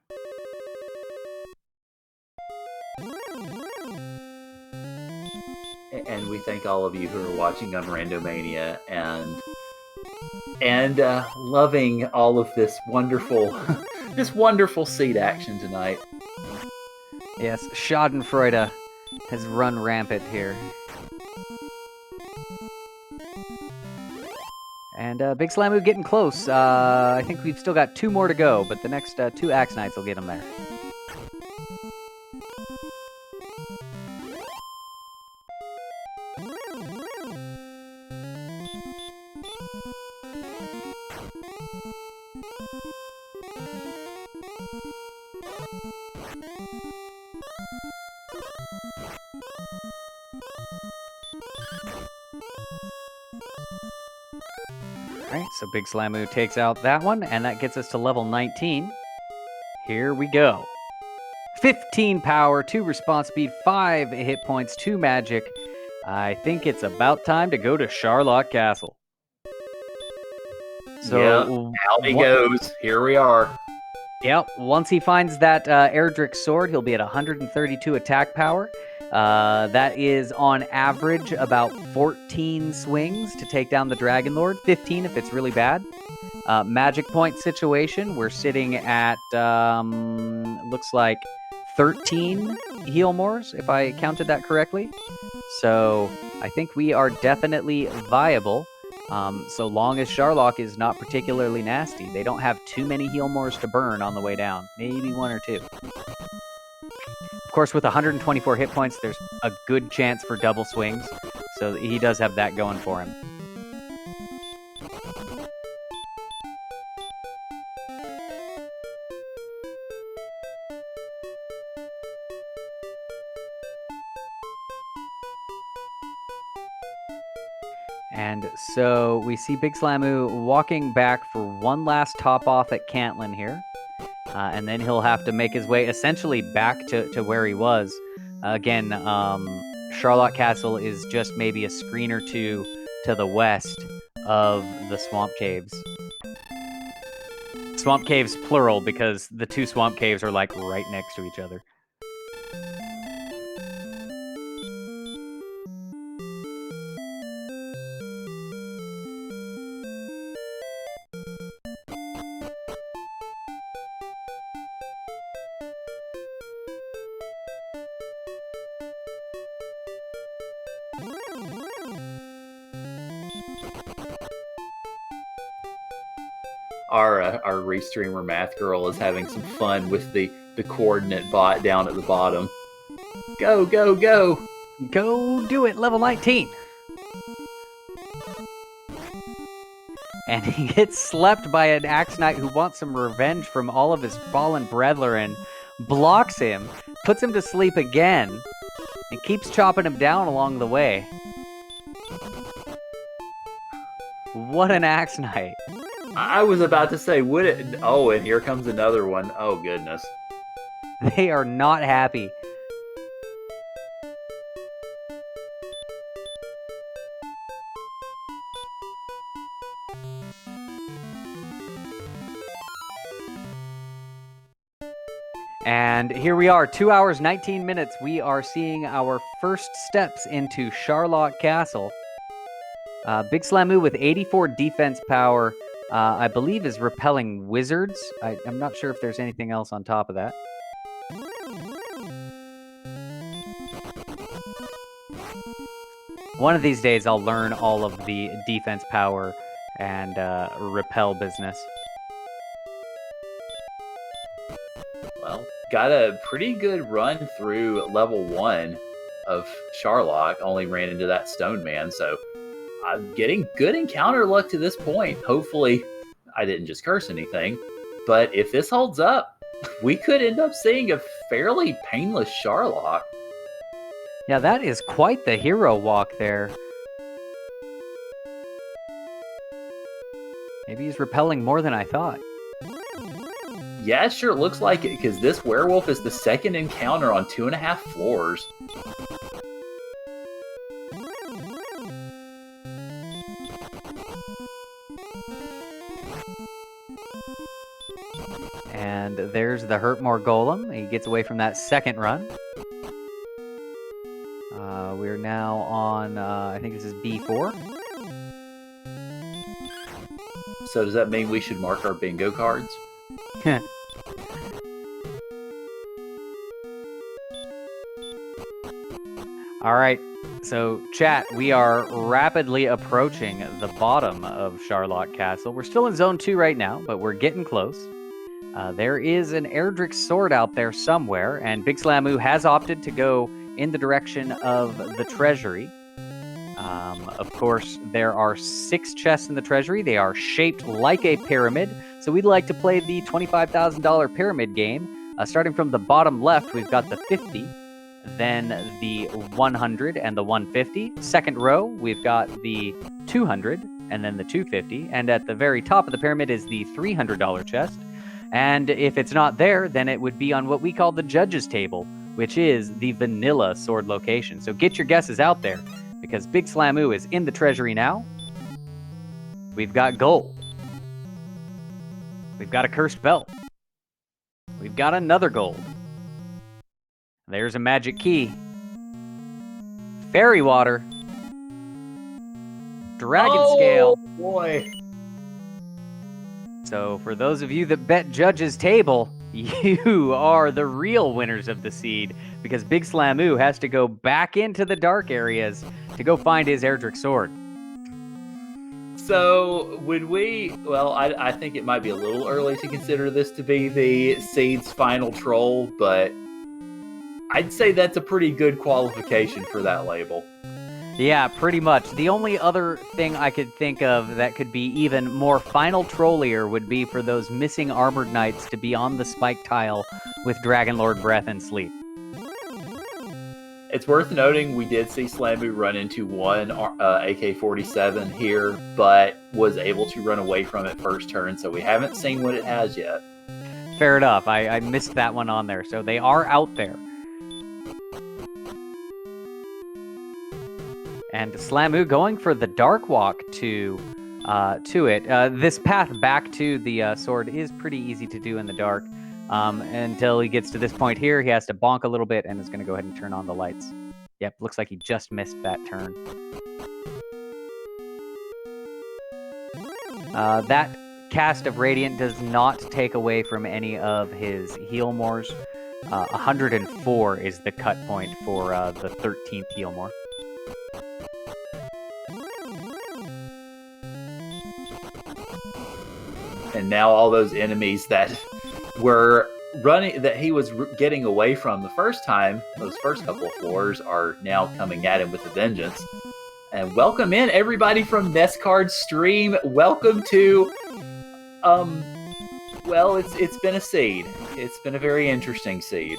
A: And we thank all of you who are watching on Randomania and loving all of this wonderful seed action tonight.
B: Yes, Schadenfreude has run rampant here. And Big Slamu getting close. I think we've still got 2 more to go, but the next 2 Axe Knights will get him there. Alright, so Big Slamu takes out that one, and that gets us to level 19. Here we go. 15 power, 2 response speed, 5 hit points, 2 magic. I think it's about time to go to Charlotte Castle. So,
A: out he goes. Here we are.
B: Yep, once he finds that Erdrick sword, he'll be at 132 attack power. That is on average about 14 swings to take down the Dragon Lord, 15 if it's really bad. Magic point situation, we're sitting at, looks like 13 heal mores, if I counted that correctly. So I think we are definitely viable, so long as Charlotte is not particularly nasty. They don't have too many heal mores to burn on the way down, maybe 1 or 2. Of course, with 124 hit points, there's a good chance for double swings, so he does have that going for him. And so we see Big Slamu walking back for one last top off at Cantlin here. And then he'll have to make his way essentially back to where he was. Again, Charlotte Castle is just maybe a screen or 2 to the west of the Swamp Caves. Swamp Caves plural, because the 2 Swamp Caves are like right next to each other.
A: Our restreamer math girl is having some fun with the coordinate bot down at the bottom. Go, go, go!
B: Go do it, level 19! And he gets slept by an Axe Knight who wants some revenge from all of his fallen brethren, blocks him, puts him to sleep again, and keeps chopping him down along the way. What an Axe Knight.
A: I was about to say, would it... Oh, and here comes another one. Oh, goodness.
B: They are not happy. And here we are, 2 hours, 19 minutes. We are seeing our first steps into Charlotte Castle. Big Slamoo with 84 defense power, I believe is repelling wizards. I'm not sure if there's anything else on top of that. One of these days I'll learn all of the defense power and repel business.
A: Well, got a pretty good run through level 1 of Charlotte. Only ran into that stone man, so I'm getting good encounter luck to this point. Hopefully, I didn't just curse anything. But if this holds up, we could end up seeing a fairly painless Charlotte.
B: Yeah, that is quite the hero walk there. Maybe he's repelling more than I thought.
A: Yeah, it sure looks like it, because this werewolf is the second encounter on 2.5 floors.
B: And there's the Hurtmore Golem. He gets away from that second run. We're now on, I think this is B4.
A: So does that mean we should mark our bingo cards?
B: All right, so chat, we are rapidly approaching the bottom of Charlotte Castle. We're still in Zone 2 right now, but we're getting close. There is an Erdrick sword out there somewhere, and Big Slamoo has opted to go in the direction of the treasury. Of course, there are 6 chests in the treasury. They are shaped like a pyramid, so we'd like to play the $25,000 pyramid game. Starting from the bottom left, we've got the 50, then the 100 and the 150. Second row, we've got the 200 and then the 250, and at the very top of the pyramid is the $300 chest. And if it's not there, then it would be on what we call the judge's table, which is the vanilla sword location. So get your guesses out there, because Big Slamoo is in the treasury now. We've got gold. We've got a cursed belt. We've got another gold. There's a magic key. Fairy water. Dragon scale.
A: Oh, boy.
B: So for those of you that bet Judge's Table, you are the real winners of the seed, because Big Slamoo has to go back into the dark areas to go find his Erdrick sword.
A: So would we, well, I think it might be a little early to consider this to be the seed's final troll, but I'd say that's a pretty good qualification for that label.
B: Yeah, pretty much. The only other thing I could think of that could be even more final trollier would be for those missing armored knights to be on the spike tile with Dragonlord Breath and Sleep.
A: It's worth noting we did see Slamoo run into one AK-47 here, but was able to run away from it first turn, so we haven't seen what it has yet.
B: Fair enough. I missed that one on there, so they are out there. And Slamoo going for the Dark Walk to it. This path back to the sword is pretty easy to do in the dark. Until he gets to this point here, he has to bonk a little bit and is going to go ahead and turn on the lights. Yep, looks like he just missed that turn. That cast of Radiant does not take away from any of his heal mores. 104 is the cut point for the 13th heal more.
A: And now all those enemies that were running, that he was getting away from the first time, those first couple of floors, are now coming at him with a vengeance. And welcome in everybody from Nestcard's stream. Welcome to, well, it's been a seed. It's been a very interesting seed.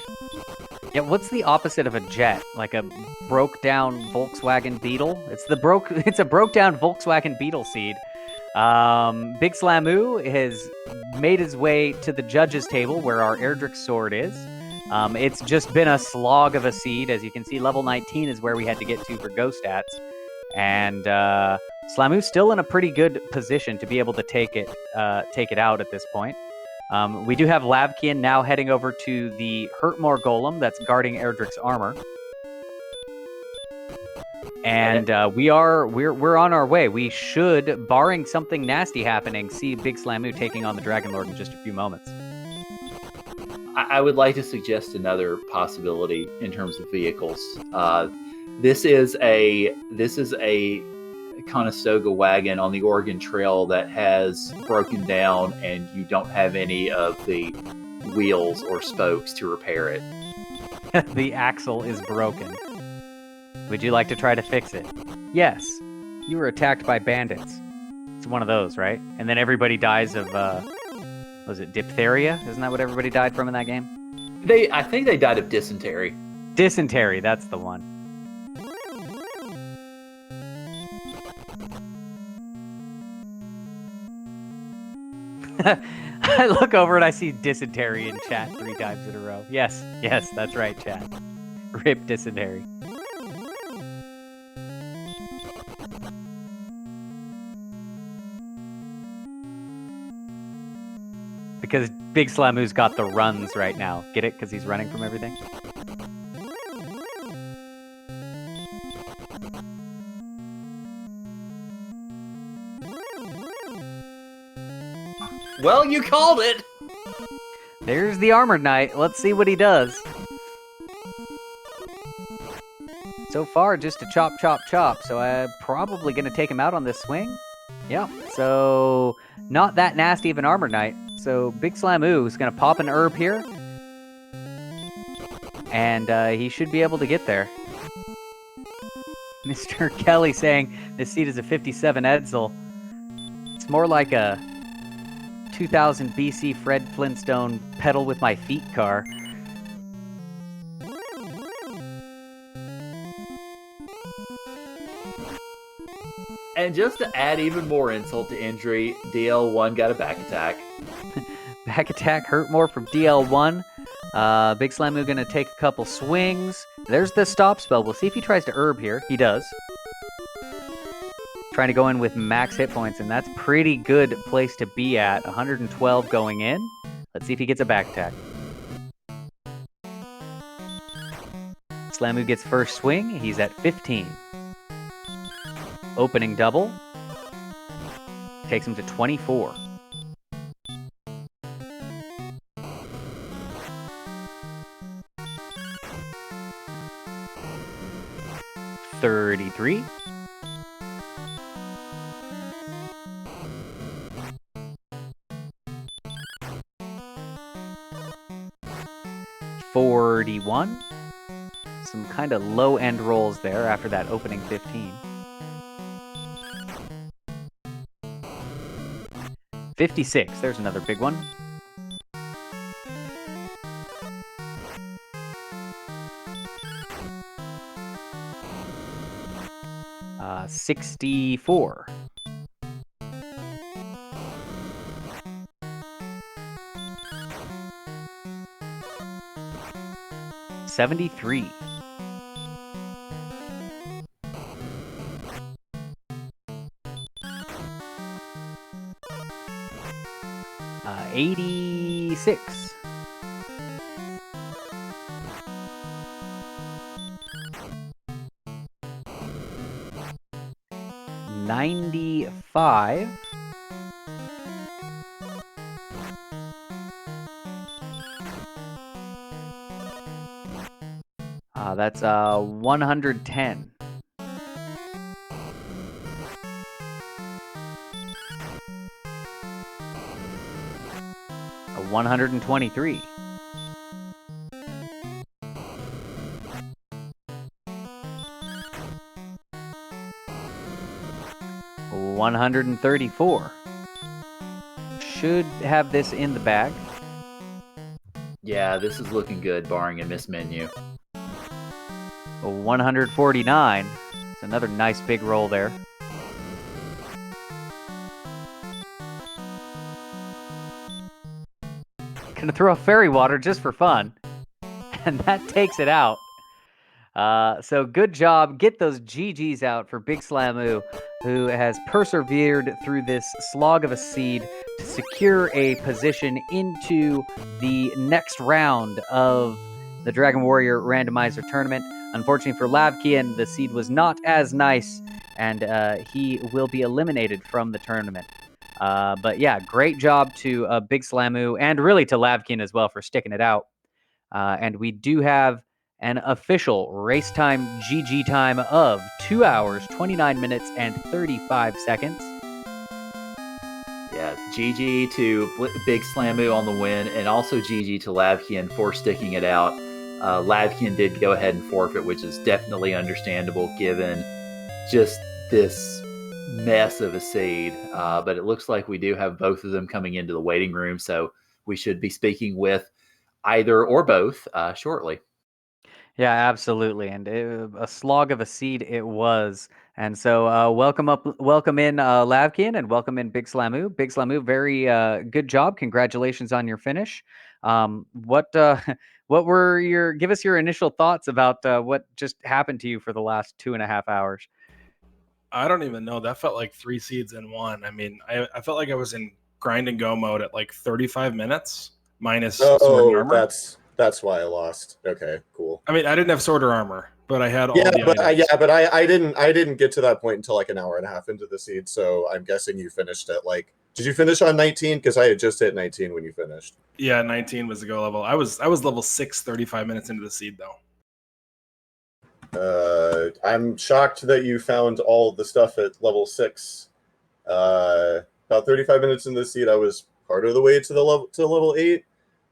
B: Yeah, what's the opposite of a jet? Like a broke down Volkswagen Beetle? It's a broke down Volkswagen Beetle seed. Big Slamoo has made his way to the judge's table where our Erdrick sword is. It's just been a slog of a seed. As you can see, level 19 is where we had to get to for ghost stats. And Slamoo's still in a pretty good position to be able to take it out at this point. We do have Lavkian now heading over to the Hurtmore Golem that's guarding Erdrick's armor. And we're on our way. We should, barring something nasty happening, see Big Slamu taking on the Dragon Lord in just a few moments.
A: I would like to suggest another possibility in terms of vehicles. This is a Conestoga wagon on the Oregon Trail that has broken down, and you don't have any of the wheels or spokes to repair it.
B: The axle is broken. Would you like to try to fix it? Yes. You were attacked by bandits. It's one of those, right? And then everybody dies of, was it diphtheria? Isn't that what everybody died from in that game?
A: I think they died of dysentery.
B: Dysentery, that's the one. I look over and I see dysentery in chat 3 times in a row. Yes, that's right, chat. Rip dysentery. Because Big Slamu's got the runs right now. Get it? Because he's running from everything?
A: Well, you called it!
B: There's the Armored Knight. Let's see what he does. So far, just a chop, chop, chop. So I'm probably going to take him out on this swing. Yeah, so not that nasty of an Armored Knight. So Big Slamu is going to pop an herb here. And he should be able to get there. Mr. Kelly saying this seat is a 57 Edsel. It's more like a 2000 BC Fred Flintstone pedal with my feet car.
A: And just to add even more insult to injury, DL1 got a back attack.
B: Back attack hurt more from DL1. Big Slamu gonna take a couple swings. There's the stop spell. We'll see if he tries to herb here. He does. Trying to go in with max hit points, and that's pretty good place to be at. 112 going in. Let's see if he gets a back attack. Slamu gets first swing. He's at 15. Opening double. Takes him to 24. $33. $41. Some kind of low-end rolls there after that opening 15. $56. There's another big one. $64. $73. $86. $95. That's 110. A 123. $134. Should have this in the bag.
A: Yeah, this is looking good, barring a missed menu.
B: A 149. It's another nice big roll there. Gonna throw a fairy water just for fun. And that takes it out. So good job. Get those GGs out for Big Slamu, who has persevered through this slog of a seed to secure a position into the next round of the Dragon Warrior Randomizer tournament. Unfortunately for lavkian, the seed was not as nice, and he will be eliminated from the tournament. But yeah, great job to Big Slamu and really to lavkian as well for sticking it out. And we do have an official race time GG time of 2 hours, 29 minutes, and 35 seconds.
A: Yeah, GG to Big Slamu on the win, and also GG to lavkian for sticking it out. lavkian did go ahead and forfeit, which is definitely understandable given just this mess of a seed. But it looks like we do have both of them coming into the waiting room, so we should be speaking with either or both shortly.
B: Yeah, absolutely, and a slog of a seed it was. And so, welcome in lavkian, and welcome in Big Slamu. Big Slamu, very good job. Congratulations on your finish. What give us your initial thoughts about what just happened to you for the last 2.5 hours?
C: I don't even know. That felt like 3 seeds in one. I mean, I felt like I was in grind and go mode at like 35 minutes minus sword and armor.
D: That's why I lost. Okay, cool.
C: I mean, I didn't have sword or armor, but I had all the items.
D: But I didn't get to that point until like an hour and a half into the seed. So I'm guessing you finished at like. Did you finish on 19? Because I had just hit 19 when you finished.
C: Yeah, 19 was the go level. I was level 6, 35 minutes into the seed though.
D: I'm shocked that you found all the stuff at level 6. About 35 minutes into the seed, I was part of the way to level 8.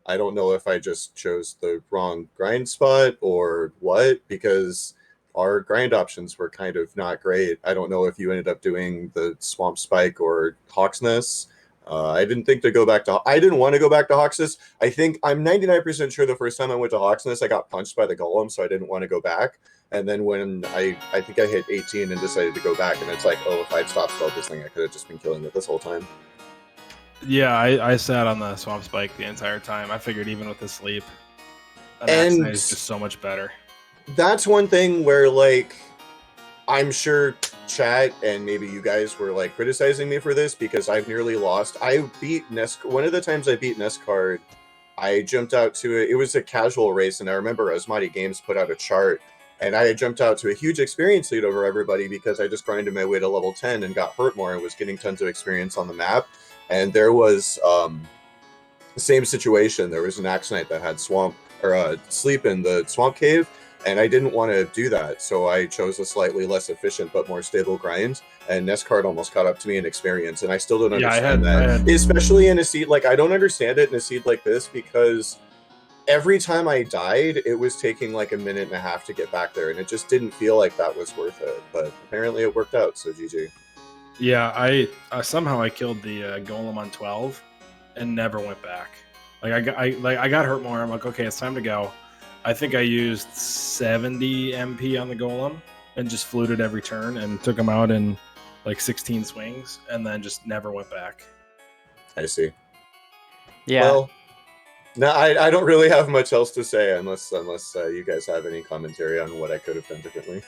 D: I don't know if I just chose the wrong grind spot or what, because our grind options were kind of not great. I don't know if you ended up doing the Swamp Spike or Hawksness. I didn't think to go back to. I didn't want to go back to Hawksness. I'm 99% sure the first time I went to Hawksness, I got punched by the golem, so I didn't want to go back. And then when I think I hit 18 and decided to go back, and it's like, oh, if I'd stopped spell this thing, I could have just been killing it this whole time.
C: Yeah, I sat on the Swamp Spike the entire time. I figured even with the sleep,
D: and
C: is just so much better. That's
D: one thing where, like, I'm sure chat and maybe you guys were like criticizing me for this because I've nearly lost. I beat one of the times I beat Nescard, I jumped out to it. It was a casual race, and I remember Asmati Games put out a chart, and I had jumped out to a huge experience lead over everybody because I just grinded my way to level 10 and got hurt more and was getting tons of experience on the map. And there was the same situation. There was an Axe Knight that had sleep in the swamp cave, and I didn't want to do that, so I chose a slightly less efficient but more stable grind. And Nescard almost caught up to me in experience, and I still don't understand that. Especially in a seed like I don't understand it in a seed like this because every time I died, it was taking like a minute and a half to get back there, and it just didn't feel like that was worth it. But apparently, it worked out. So GG.
C: Yeah, I somehow I killed the golem on 12 and never went back. Like I got hurt more. I'm like, okay, it's time to go. I think I used 70 MP on the golem and just fluted every turn and took him out in like 16 swings and then just never went back.
D: I see.
B: Yeah.
D: Well, no, I don't really have much else to say unless you guys have any commentary on what I could have done differently.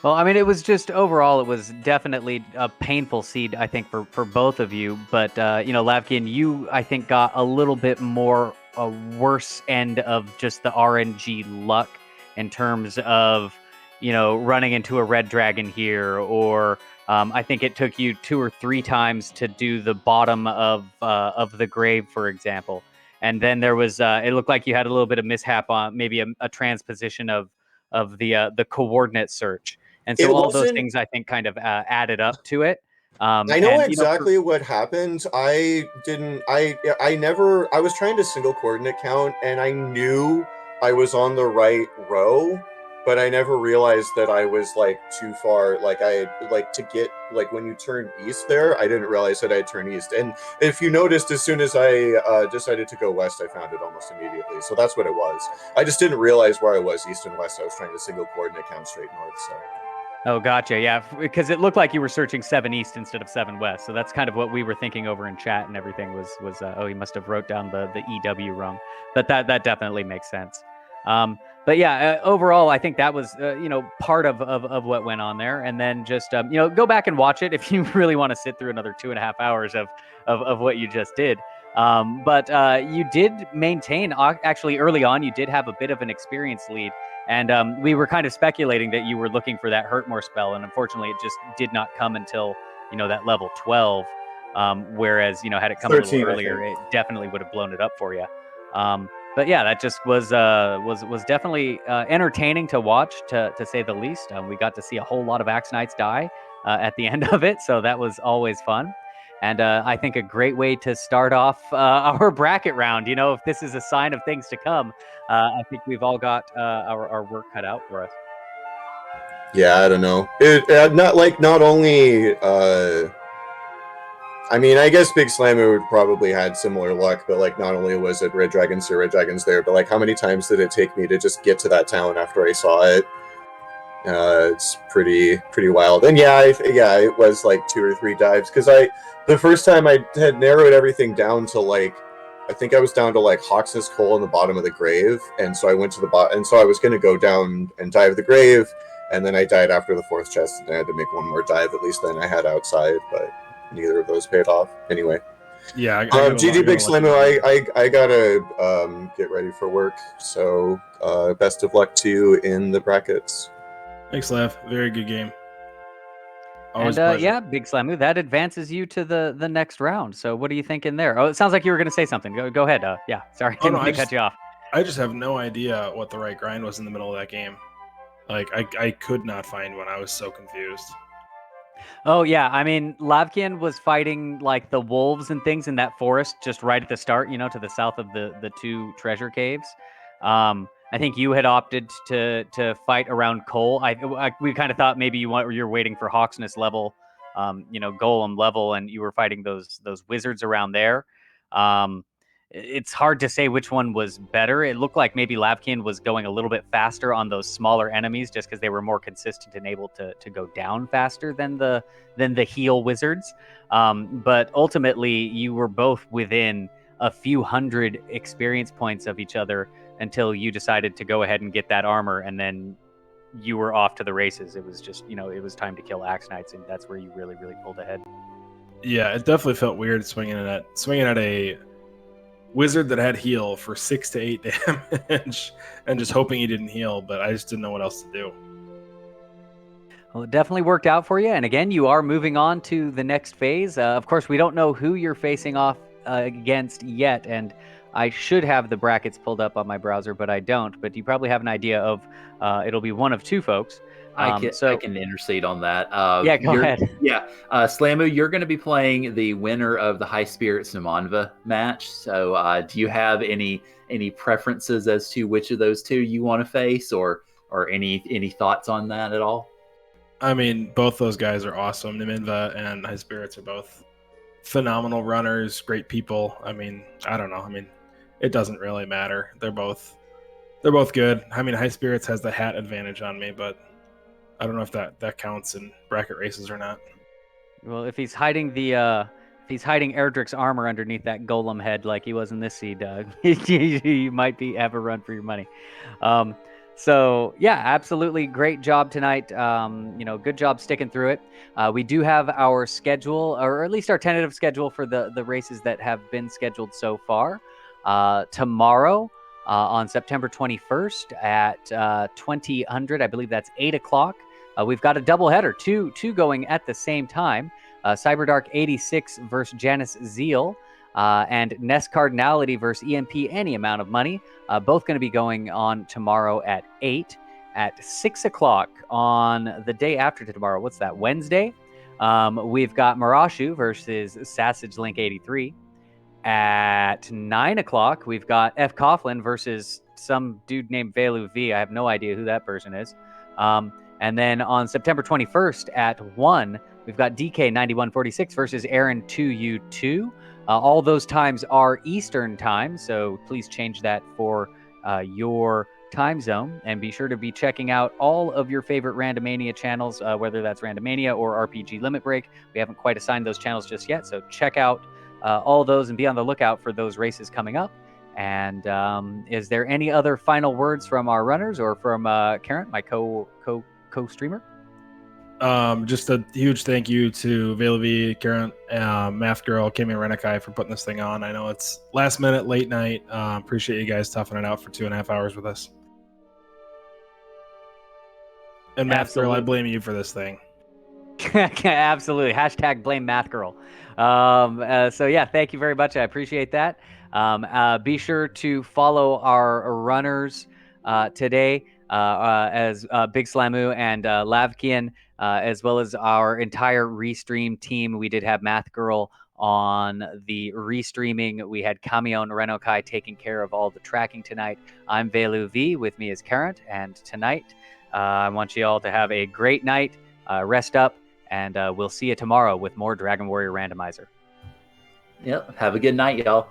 B: Well, I mean, it was just overall, it was definitely a painful seed, I think, for both of you. But, lavkian, you, I think, got a little bit more a worse end of just the RNG luck in terms of, running into a red dragon here, or I think it took you 2 or 3 times to do the bottom of the grave, for example. And then there was, it looked like you had a little bit of mishap on maybe a transposition of the coordinate search. And so all those things, I think, kind of added up to it.
D: I know exactly what happened. I was trying to single coordinate count, and I knew I was on the right row, but I never realized that I was like too far. Like to get like when you turn east there, I didn't realize that I'd turn east. And if you noticed, as soon as I decided to go west, I found it almost immediately. So that's what it was. I just didn't realize where I was east and west. I was trying to single coordinate count straight north. So.
B: Oh, gotcha. Yeah, because it looked like you were searching 7 east instead of 7 west. So that's kind of what we were thinking over in chat and everything was he must have wrote down the EW wrong. But that definitely makes sense. But yeah, overall, I think that was part of what went on there. And then just go back and watch it if you really want to sit through another 2.5 hours of what you just did. But you did maintain, actually early on, you did have a bit of an experience lead. And we were kind of speculating that you were looking for that Hurtmore spell. And unfortunately, it just did not come until, that level 12. Whereas, had it come a
D: 13,
B: little
D: I
B: earlier,
D: think.
B: it definitely would have blown it up for you. But yeah, that just was definitely entertaining to watch, to say the least. We got to see a whole lot of Axe Knights die at the end of it, so that was always fun. And I think a great way to start off our bracket round. If this is a sign of things to come, I think we've all got our work cut out for us.
D: Yeah, I don't know. Not only. I mean, I guess Big Slammer would probably had similar luck, but like, not only was it Red Dragons there, but like, how many times did it take me to just get to that town after I saw it? It's pretty wild. And yeah, it was like 2 or 3 dives because the first time I had narrowed everything down to like, I think I was down to like Hawksness Coal in the bottom of the grave, and so I went to the bottom, and so I was going to go down and dive the grave, and then I died after the 4th chest, and I had to make one more dive at least than I had outside, but neither of those paid off. Anyway.
C: Yeah,
D: GG Big Slimmo, I gotta get ready for work, so best of luck to you in the brackets.
C: Thanks, Lav. Very good game. Always
B: and
C: a pleasure.
B: yeah, Big Slamu, that advances you to the next round. So what are you thinking there? Oh, it sounds like you were going to say something. Go ahead. Yeah, sorry, didn't mean to cut you off.
C: I just have no idea what the right grind was in the middle of that game. Like, I could not find one. I was so confused.
B: Oh yeah, I mean, Lavkian was fighting like the wolves and things in that forest just right at the start, to the south of the 2 treasure caves. I think you had opted to fight around Cole. We kind of thought maybe you're waiting for Hawksness level, Golem level, and you were fighting those wizards around there. It's hard to say which one was better. It looked like maybe Lavkian was going a little bit faster on those smaller enemies just because they were more consistent and able to go down faster than the heal wizards. But ultimately, you were both within a few hundred experience points of each other until you decided to go ahead and get that armor, and then you were off to the races. It was just, it was time to kill Axe Knights, and that's where you really, really pulled ahead.
C: Yeah, it definitely felt weird swinging at a wizard that had heal for 6 to 8 damage and just hoping he didn't heal, but I just didn't know what else to do.
B: Well, it definitely worked out for you. And again, you are moving on to the next phase. Of course, we don't know who you're facing off against yet. And I should have the brackets pulled up on my browser, but I don't. But you probably have an idea of it'll be one of 2 folks.
A: I can intercede on that.
B: Yeah, go ahead.
A: Yeah, Slamu, you're going to be playing the winner of the High Spirits Namanva match. So, do you have any preferences as to which of those 2 you want to face, or any thoughts on that at all?
C: I mean, both those guys are awesome. Naminva and High Spirits are both phenomenal runners, great people. I mean, I don't know. I mean, it doesn't really matter. They're both good. I mean, High Spirits has the hat advantage on me, but I don't know if that counts in bracket races or not.
B: Well, if he's hiding Erdrick's armor underneath that golem head like he was in this seed, you might have a run for your money. So yeah, absolutely great job tonight. Good job sticking through it. We do have our schedule, or at least our tentative schedule for the races that have been scheduled so far. Tomorrow, on September 21st at 2000, I believe that's 8 o'clock. We've got a doubleheader, two going at the same time. Cyberdark 86 versus Janice Zeal, and Nest Cardinality versus EMP Any Amount of Money. Both going to be going on tomorrow at 8. At 6 o'clock on the day after tomorrow, what's that, Wednesday? We've got Marashu versus Sassage Link 83. At 9 o'clock, we've got F. Coughlin versus some dude named Velu V. I have no idea who that person is. And then on September 21st at 1, we've got DK9146 versus Aaron 2U2. All those times are Eastern time, so please change that for your time zone. And be sure to be checking out all of your favorite Randomania channels, whether that's Randomania or RPG Limit Break. We haven't quite assigned those channels just yet, so check out all those and be on the lookout for those races coming up. And is there any other final words from our runners or from Karen, my co-streamer?
C: Just a huge thank you to Velavi, Karen, Math Girl, Kimmy Renekai for putting this thing on. I know it's last minute, late night. Appreciate you guys toughing it out for 2.5 hours with us. And Math Girl, I blame you for this thing.
B: Absolutely. Hashtag blame Math Girl. So yeah, thank you very much. I appreciate that. Be sure to follow our runners today as Big Slamu and Lavkian, as well as our entire restream team. We did have Math Girl on the restreaming. We had Kamio and Renokai taking care of all the tracking tonight. I'm Velu V. With me is Karen. And tonight, I want you all to have a great night. Rest up. And we'll see you tomorrow with more Dragon Warrior Randomizer.
A: Yep. Have a good night, y'all.